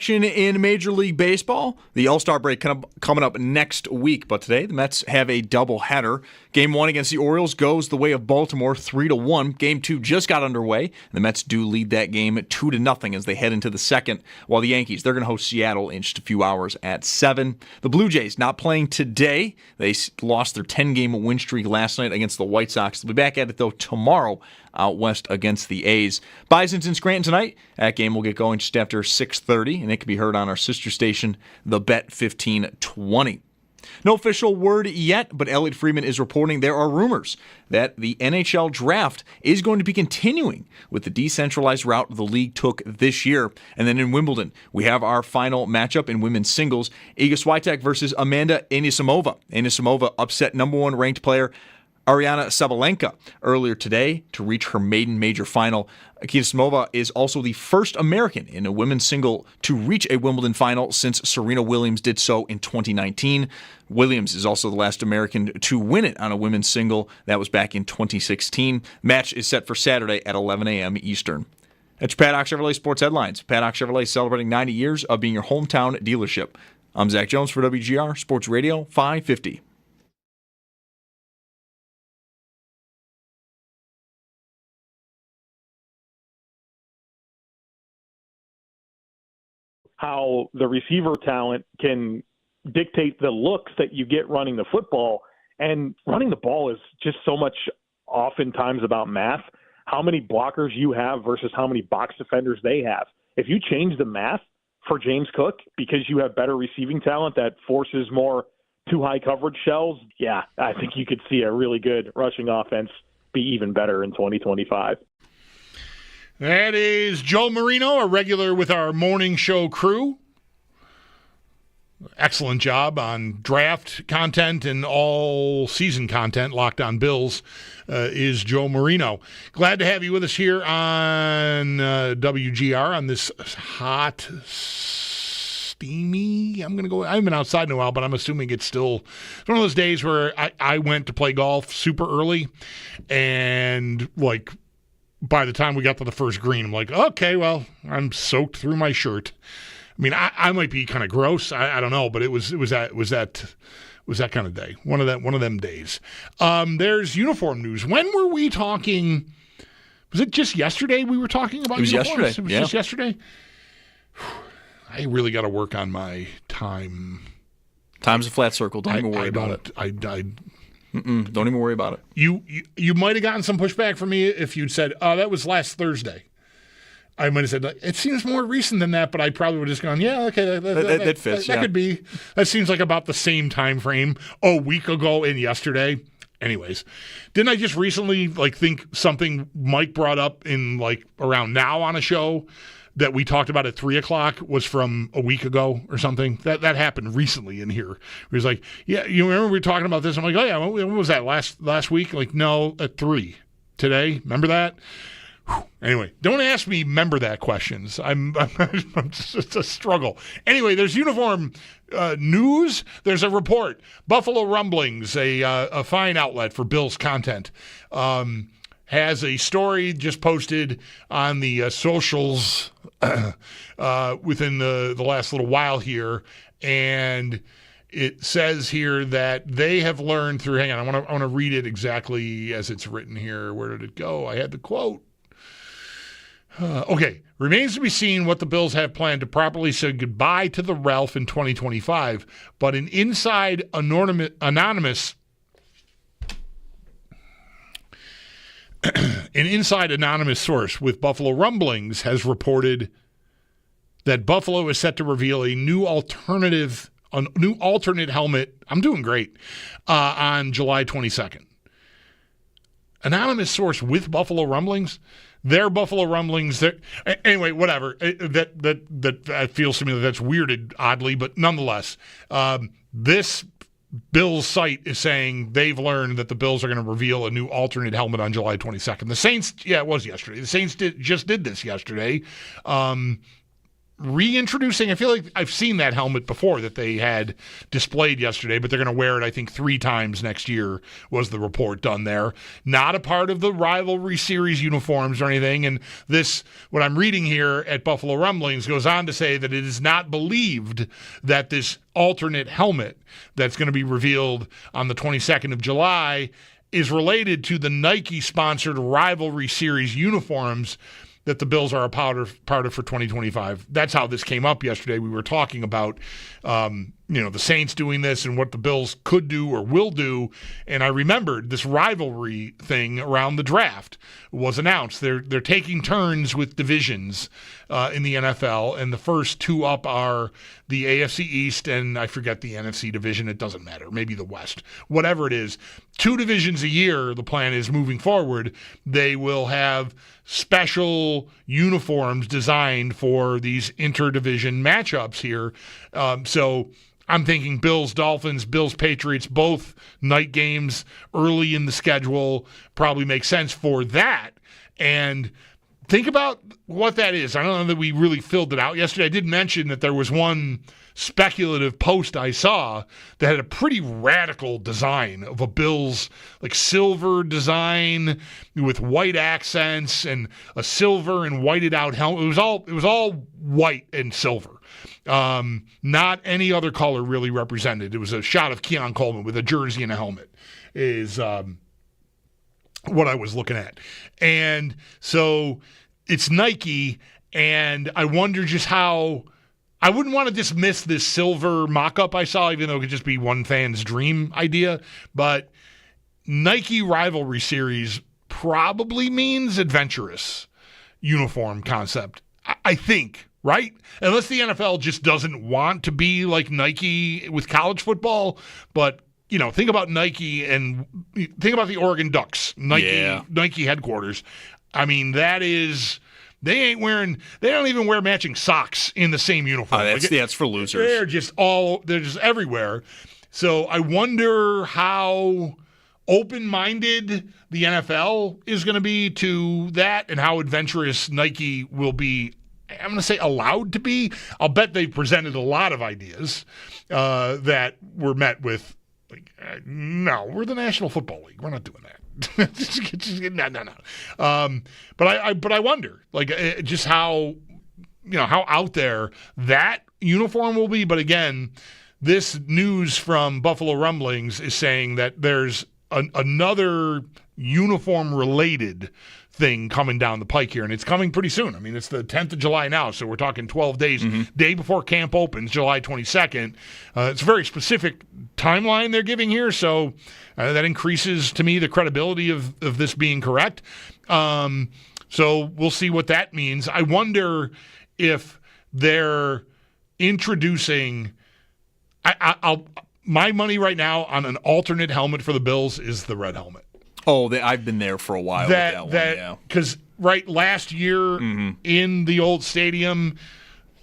action in Major League Baseball. The All-Star break coming up next week, but today the Mets have a doubleheader. Game 1 against the Orioles goes the way of Baltimore 3-1. Game 2 just got underway. The Mets do lead that game 2-0 as they head into the second, while the Yankees, they're going to host Seattle in just a few hours at 7. The Blue Jays not playing today. They lost their 10-game win streak last night against the White Sox. They'll be back at it, though, tomorrow out west against the A's. Bison's in Scranton tonight. That game will get going just after 6:30, and it can be heard on our sister station, The Bet 1520. No official word yet, but Elliot Friedman is reporting there are rumors that the NHL draft is going to be continuing with the decentralized route the league took this year. And then in Wimbledon, we have our final matchup in women's singles, Iga Swiatek versus Amanda Anisimova. Anisimova upset number 1 ranked player Ariana Sabalenka earlier today to reach her maiden major final. Anisimova is also the first American in a women's single to reach a Wimbledon final since Serena Williams did so in 2019. Williams is also the last American to win it on a women's single. That was back in 2016. Match is set for Saturday at 11 a.m. Eastern. That's your Paddock Chevrolet Sports Headlines. Paddock Chevrolet celebrating 90 years of being your hometown dealership. I'm Zach Jones for WGR Sports Radio 550. How the receiver talent can dictate the looks that you get running the football. And running the ball is just so much oftentimes about math. How many blockers you have versus how many box defenders they have. If you change the math for James Cook because you have better receiving talent that forces more too high coverage shells, yeah, I think you could see a really good rushing offense be even better in 2025. That is Joe Marino, a regular with our morning show crew. Excellent job on draft content and all season content. Locked on Bills is Joe Marino. Glad to have you with us here on WGR on this hot, steamy. I haven't been outside in a while, but I'm assuming it's one of those days where I went to play golf super early, and by the time we got to the first green, I'm like, okay, well, I'm soaked through my shirt. I mean, I might be kind of gross. I don't know, but it was that kind of day. One of them days. There's uniform news. When were we talking? Was it just yesterday we were talking about uniforms? Yesterday. It was just yesterday. I really got to work on my time. Time's a flat circle. Don't even worry about it. Don't even worry about it. You might have gotten some pushback from me if you'd said, "Oh, that was last Thursday." I might have said, "It seems more recent than that," but I probably would have just gone, "Yeah, okay, that fits. That could be. That seems like about the same time frame, a week ago and yesterday." Anyways, didn't I just recently think something Mike brought up in around now on a show that we talked about at 3:00 was from a week ago or something? That happened recently in here. He was like, "Yeah, you remember we were talking about this?" I'm like, "Oh yeah, when was that last week?" No, at 3 today. Remember that? Whew. Anyway, don't ask me remember that questions. I'm just a struggle. Anyway, there's uniform news. There's a report. Buffalo Rumblings, a fine outlet for Bills content, has a story just posted on the socials within the last little while here, and it says here that they have learned through. Hang on, I want to read it exactly as it's written here. Where did it go? I had the quote. Okay, remains to be seen what the Bills have planned to properly say goodbye to the Ralph in 2025, but an inside anonymous source with Buffalo Rumblings has reported that Buffalo is set to reveal a new alternate helmet. I'm doing great on July 22nd. Anonymous source with Buffalo Rumblings. Their Buffalo Rumblings. Anyway, whatever. That feels to me that's weirded oddly, but nonetheless, this Bills site is saying they've learned that the Bills are going to reveal a new alternate helmet on July 22nd. The Saints, it was yesterday. The Saints just did this yesterday. reintroducing. I feel like I've seen that helmet before that they had displayed yesterday, but they're going to wear it, I think, 3 times next year was the report done there. Not a part of the rivalry series uniforms or anything. And this, what I'm reading here at Buffalo Rumblings, goes on to say that it is not believed that this alternate helmet that's going to be revealed on the 22nd of July is related to the Nike-sponsored rivalry series uniforms that the Bills are a part of for 2025. That's how this came up yesterday. We were talking about, the Saints doing this and what the Bills could do or will do. And I remembered this rivalry thing around the draft was announced. They're taking turns with divisions in the NFL, and the first 2 up are the AFC East and I forget the NFC division. It doesn't matter. Maybe the West. Whatever it is. 2 divisions a year, the plan is moving forward. They will have special uniforms designed for these interdivision matchups here. So I'm thinking Bills, Dolphins, Bills, Patriots, both night games early in the schedule probably make sense for that. And think about what that is. I don't know that we really filled it out yesterday. I did mention that there was one speculative post I saw that had a pretty radical design of a Bills like silver design with white accents and a silver and whited out helmet. It was all white and silver. Not any other color really represented. It was a shot of Keon Coleman with a jersey and a helmet is what I was looking at. And so it's Nike, and I wonder just how I wouldn't want to dismiss this silver mock-up I saw, even though it could just be one fan's dream idea. But Nike Rivalry Series probably means adventurous uniform concept, I think, right? Unless the NFL just doesn't want to be like Nike with college football. But, think about Nike and think about the Oregon Ducks, Nike headquarters. I mean, that is... They don't even wear matching socks in the same uniform. That's for losers. They're just everywhere. So I wonder how open-minded the NFL is going to be to that and how adventurous Nike will be. I'm going to say allowed to be. I'll bet they presented a lot of ideas that were met with, no, we're the National Football League. We're not doing that. No. But I wonder, just how out there that uniform will be. But again, this news from Buffalo Rumblings is saying that there's another uniform-related thing coming down the pike here, and it's coming pretty soon. I mean, it's the 10th of July now, so we're talking 12 days, day before camp opens, July 22nd. It's a very specific timeline they're giving here, so that increases, to me, the credibility of this being correct. So we'll see what that means. I wonder if they're introducing my money right now on an alternate helmet for the Bills is the red helmet. Oh, I've been there for a while with that one, yeah. Because, last year in the old stadium,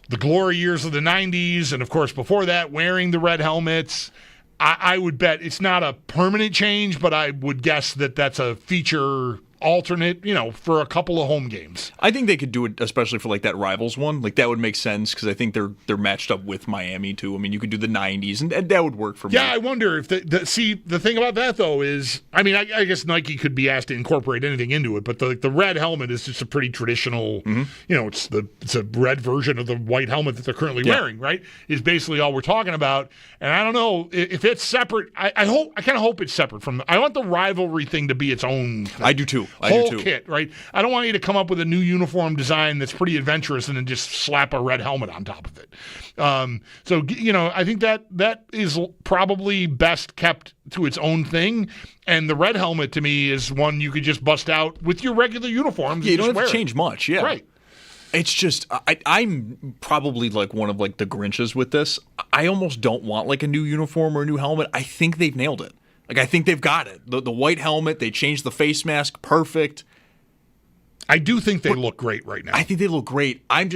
the glory years of the 90s, and, of course, before that, wearing the red helmets, I would bet it's not a permanent change, but I would guess that that's a feature alternate, for a couple of home games. I think they could do it, especially for that Rivals one. That would make sense because I think they're matched up with Miami too. I mean, you could do the 90s, and that would work for me. Yeah, I wonder if the thing about that though is, I mean, I guess Nike could be asked to incorporate anything into it, but the red helmet is just a pretty traditional. It's a red version of the white helmet that they're currently wearing. Right, is basically all we're talking about. And I don't know if it's separate. I kind of hope it's separate from. I want the rivalry thing to be its own thing. I do too. Whole kit, right? I don't want you to come up with a new uniform design that's pretty adventurous and then just slap a red helmet on top of it. So I think that is probably best kept to its own thing. And the red helmet to me is one you could just bust out with your regular uniform. Yeah, you don't have to change much. Yeah, right. It's just I'm probably one of the Grinches with this. I almost don't want a new uniform or a new helmet. I think they've nailed it. I think they've got it. The white helmet, they changed the face mask, perfect. I do think they look great right now. I think they look great. I'm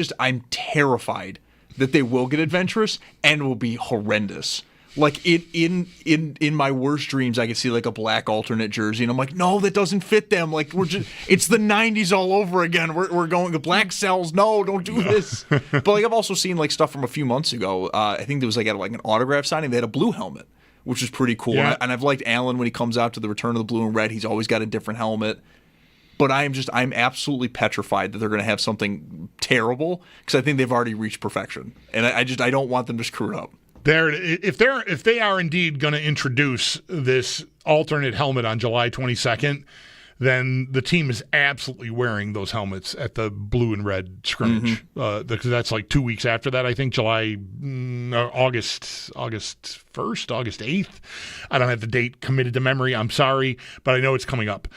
terrified that they will get adventurous and will be horrendous. Like in my worst dreams, I could see like a black alternate jersey, and I'm like, no, that doesn't fit them. Like it's the '90s all over again. We're going to black cells. No, don't do this. But like I've also seen like stuff from a few months ago. I think there was like an autograph signing. They had a blue helmet, which is pretty cool. Yeah. And I've liked Allen when he comes out to the Return of the Blue and Red. He's always got a different helmet. But I'm absolutely petrified that they're going to have something terrible because I think they've already reached perfection, and I don't want them to screw it up. If they are indeed going to introduce this alternate helmet on July 22nd, then the team is absolutely wearing those helmets at the blue and red scrimmage. Because that's like 2 weeks after that, I think, August 1st, August 8th. I don't have the date committed to memory. I'm sorry, but I know it's coming up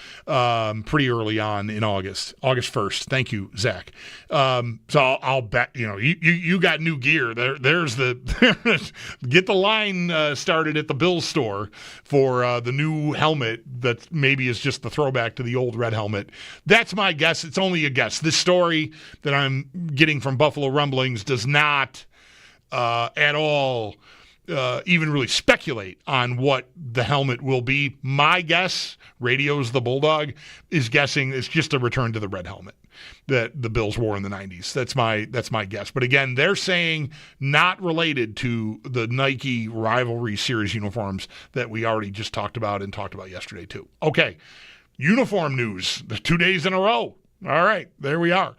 pretty early on in August 1st. Thank you, Zach. So I'll bet, you got new gear. There's get the line started at the Bills store for the new helmet that maybe is just the throwback to the old red helmet. That's my guess. It's only a guess. This story that I'm getting from Buffalo Rumblings does not at all even really speculate on what the helmet will be. My guess, Radio's the Bulldog, is guessing it's just a return to the red helmet that the Bills wore in the 90s. That's my guess. But again, they're saying not related to the Nike Rivalry Series uniforms that we already just talked about yesterday too. Okay, uniform news, 2 days in a row. All right, there we are.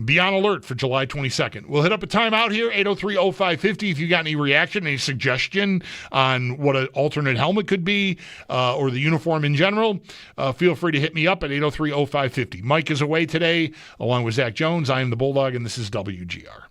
Be on alert for July 22nd. We'll hit up a timeout here, 803-0550. If you got any reaction, any suggestion on what an alternate helmet could be or the uniform in general, feel free to hit me up at 803-0550. Mike is away today, along with Zach Jones. I am the Bulldog, and this is WGR.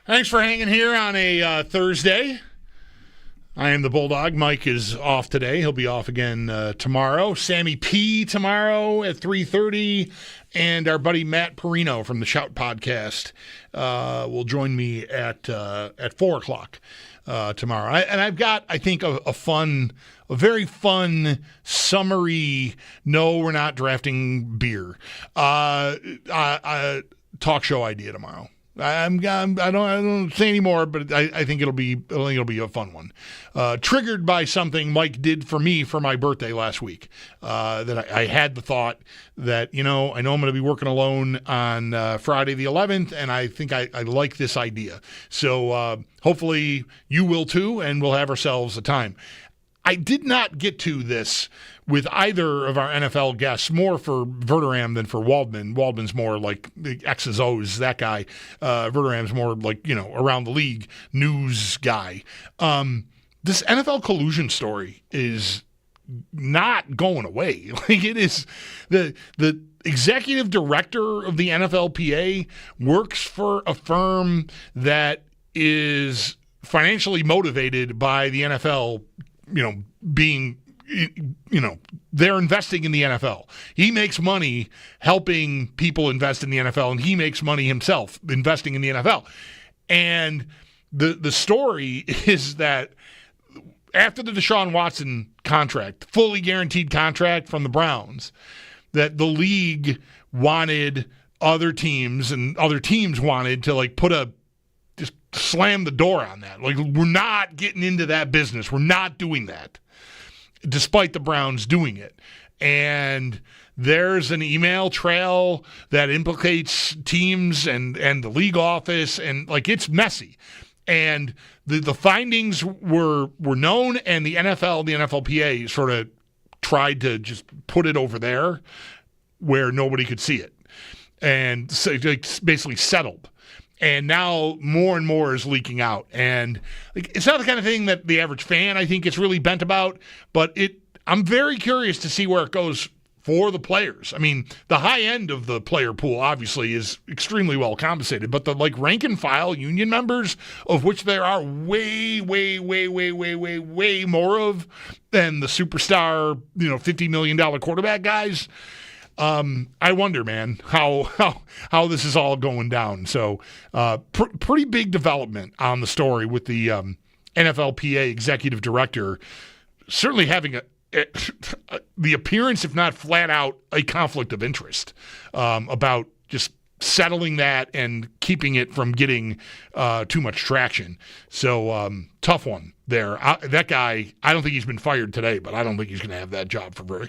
Thanks for hanging here on a Thursday. I am the Bulldog. Mike is off today. He'll be off again tomorrow. Sammy P tomorrow at 3:30. And our buddy Matt Perino from the Shout Podcast will join me at 4 o'clock tomorrow. I've got, I think, a very fun, summary, no, we're not drafting beer, talk show idea tomorrow. I don't say any more, but I think it'll be a fun one. Triggered by something Mike did for me for my birthday last week. That I had the thought that, I know I'm going to be working alone on Friday the 11th, and I think I like this idea. So hopefully you will too, and we'll have ourselves a time. I did not get to this with either of our NFL guests, more for Veram than for Waldman. Waldman's more like the X's O's, that guy. Verderam's more like, around the league news guy. This NFL collusion story is not going away. Like, it is the executive director of the NFLPA works for a firm that is financially motivated by the NFL, being, they're investing in the NFL. He makes money helping people invest in the NFL, and he makes money himself investing in the NFL. And the story is that after the Deshaun Watson contract, fully guaranteed contract from the Browns, that the league wanted other teams, and other teams wanted to just slam the door on that. Like, we're not getting into that business. We're not doing that, despite the Browns doing it. And there's an email trail that implicates teams and the league office, and it's messy. And the findings were known, and the NFL, the NFLPA sort of tried to just put it over there where nobody could see it. And so it's basically settled. And now more and more is leaking out. And it's not the kind of thing that the average fan, I think, gets really bent about, but I'm very curious to see where it goes for the players. I mean, the high end of the player pool obviously is extremely well compensated, but the rank and file union members, of which there are way, way, way, way, way, way, way more of than the superstar, $50 million quarterback guys. I wonder, man, how this is all going down. So, pretty big development on the story with the NFLPA executive director certainly having the appearance, if not flat out, a conflict of interest about just settling that and keeping it from getting too much traction. So, tough one there. That guy, I don't think he's been fired today, but I don't think he's going to have that job for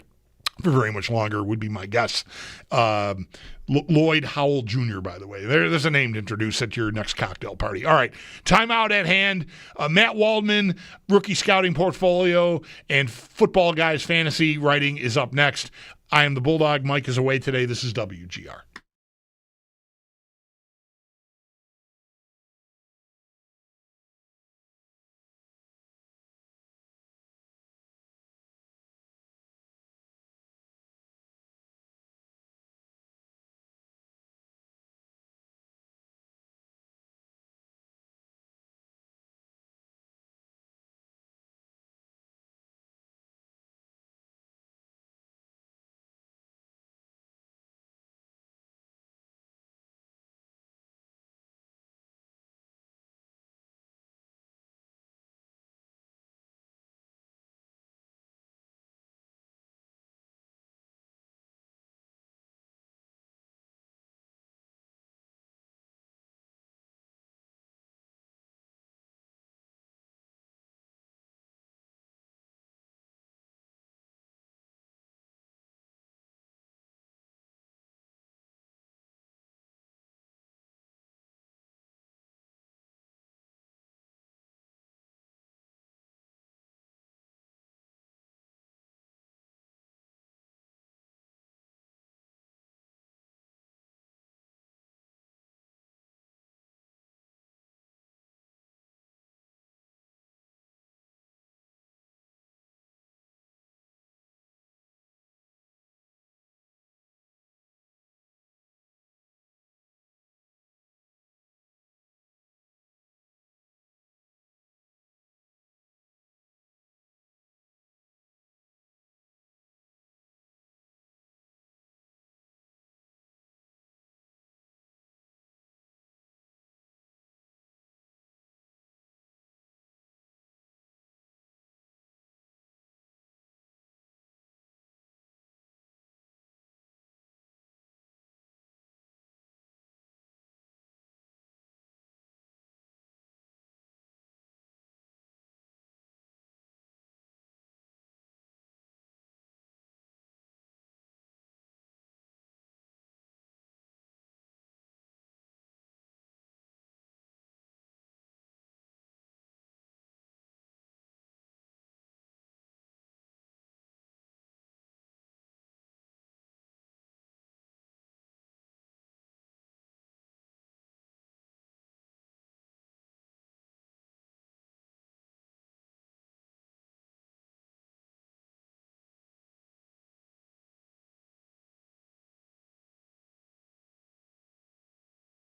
very much longer, would be my guess. Lloyd Howell Jr., by the way. There's a name to introduce at your next cocktail party. All right, timeout at hand. Matt Waldman, rookie scouting portfolio, and Football Guys fantasy writing is up next. I am the Bulldog. Mike is away today. This is WGR.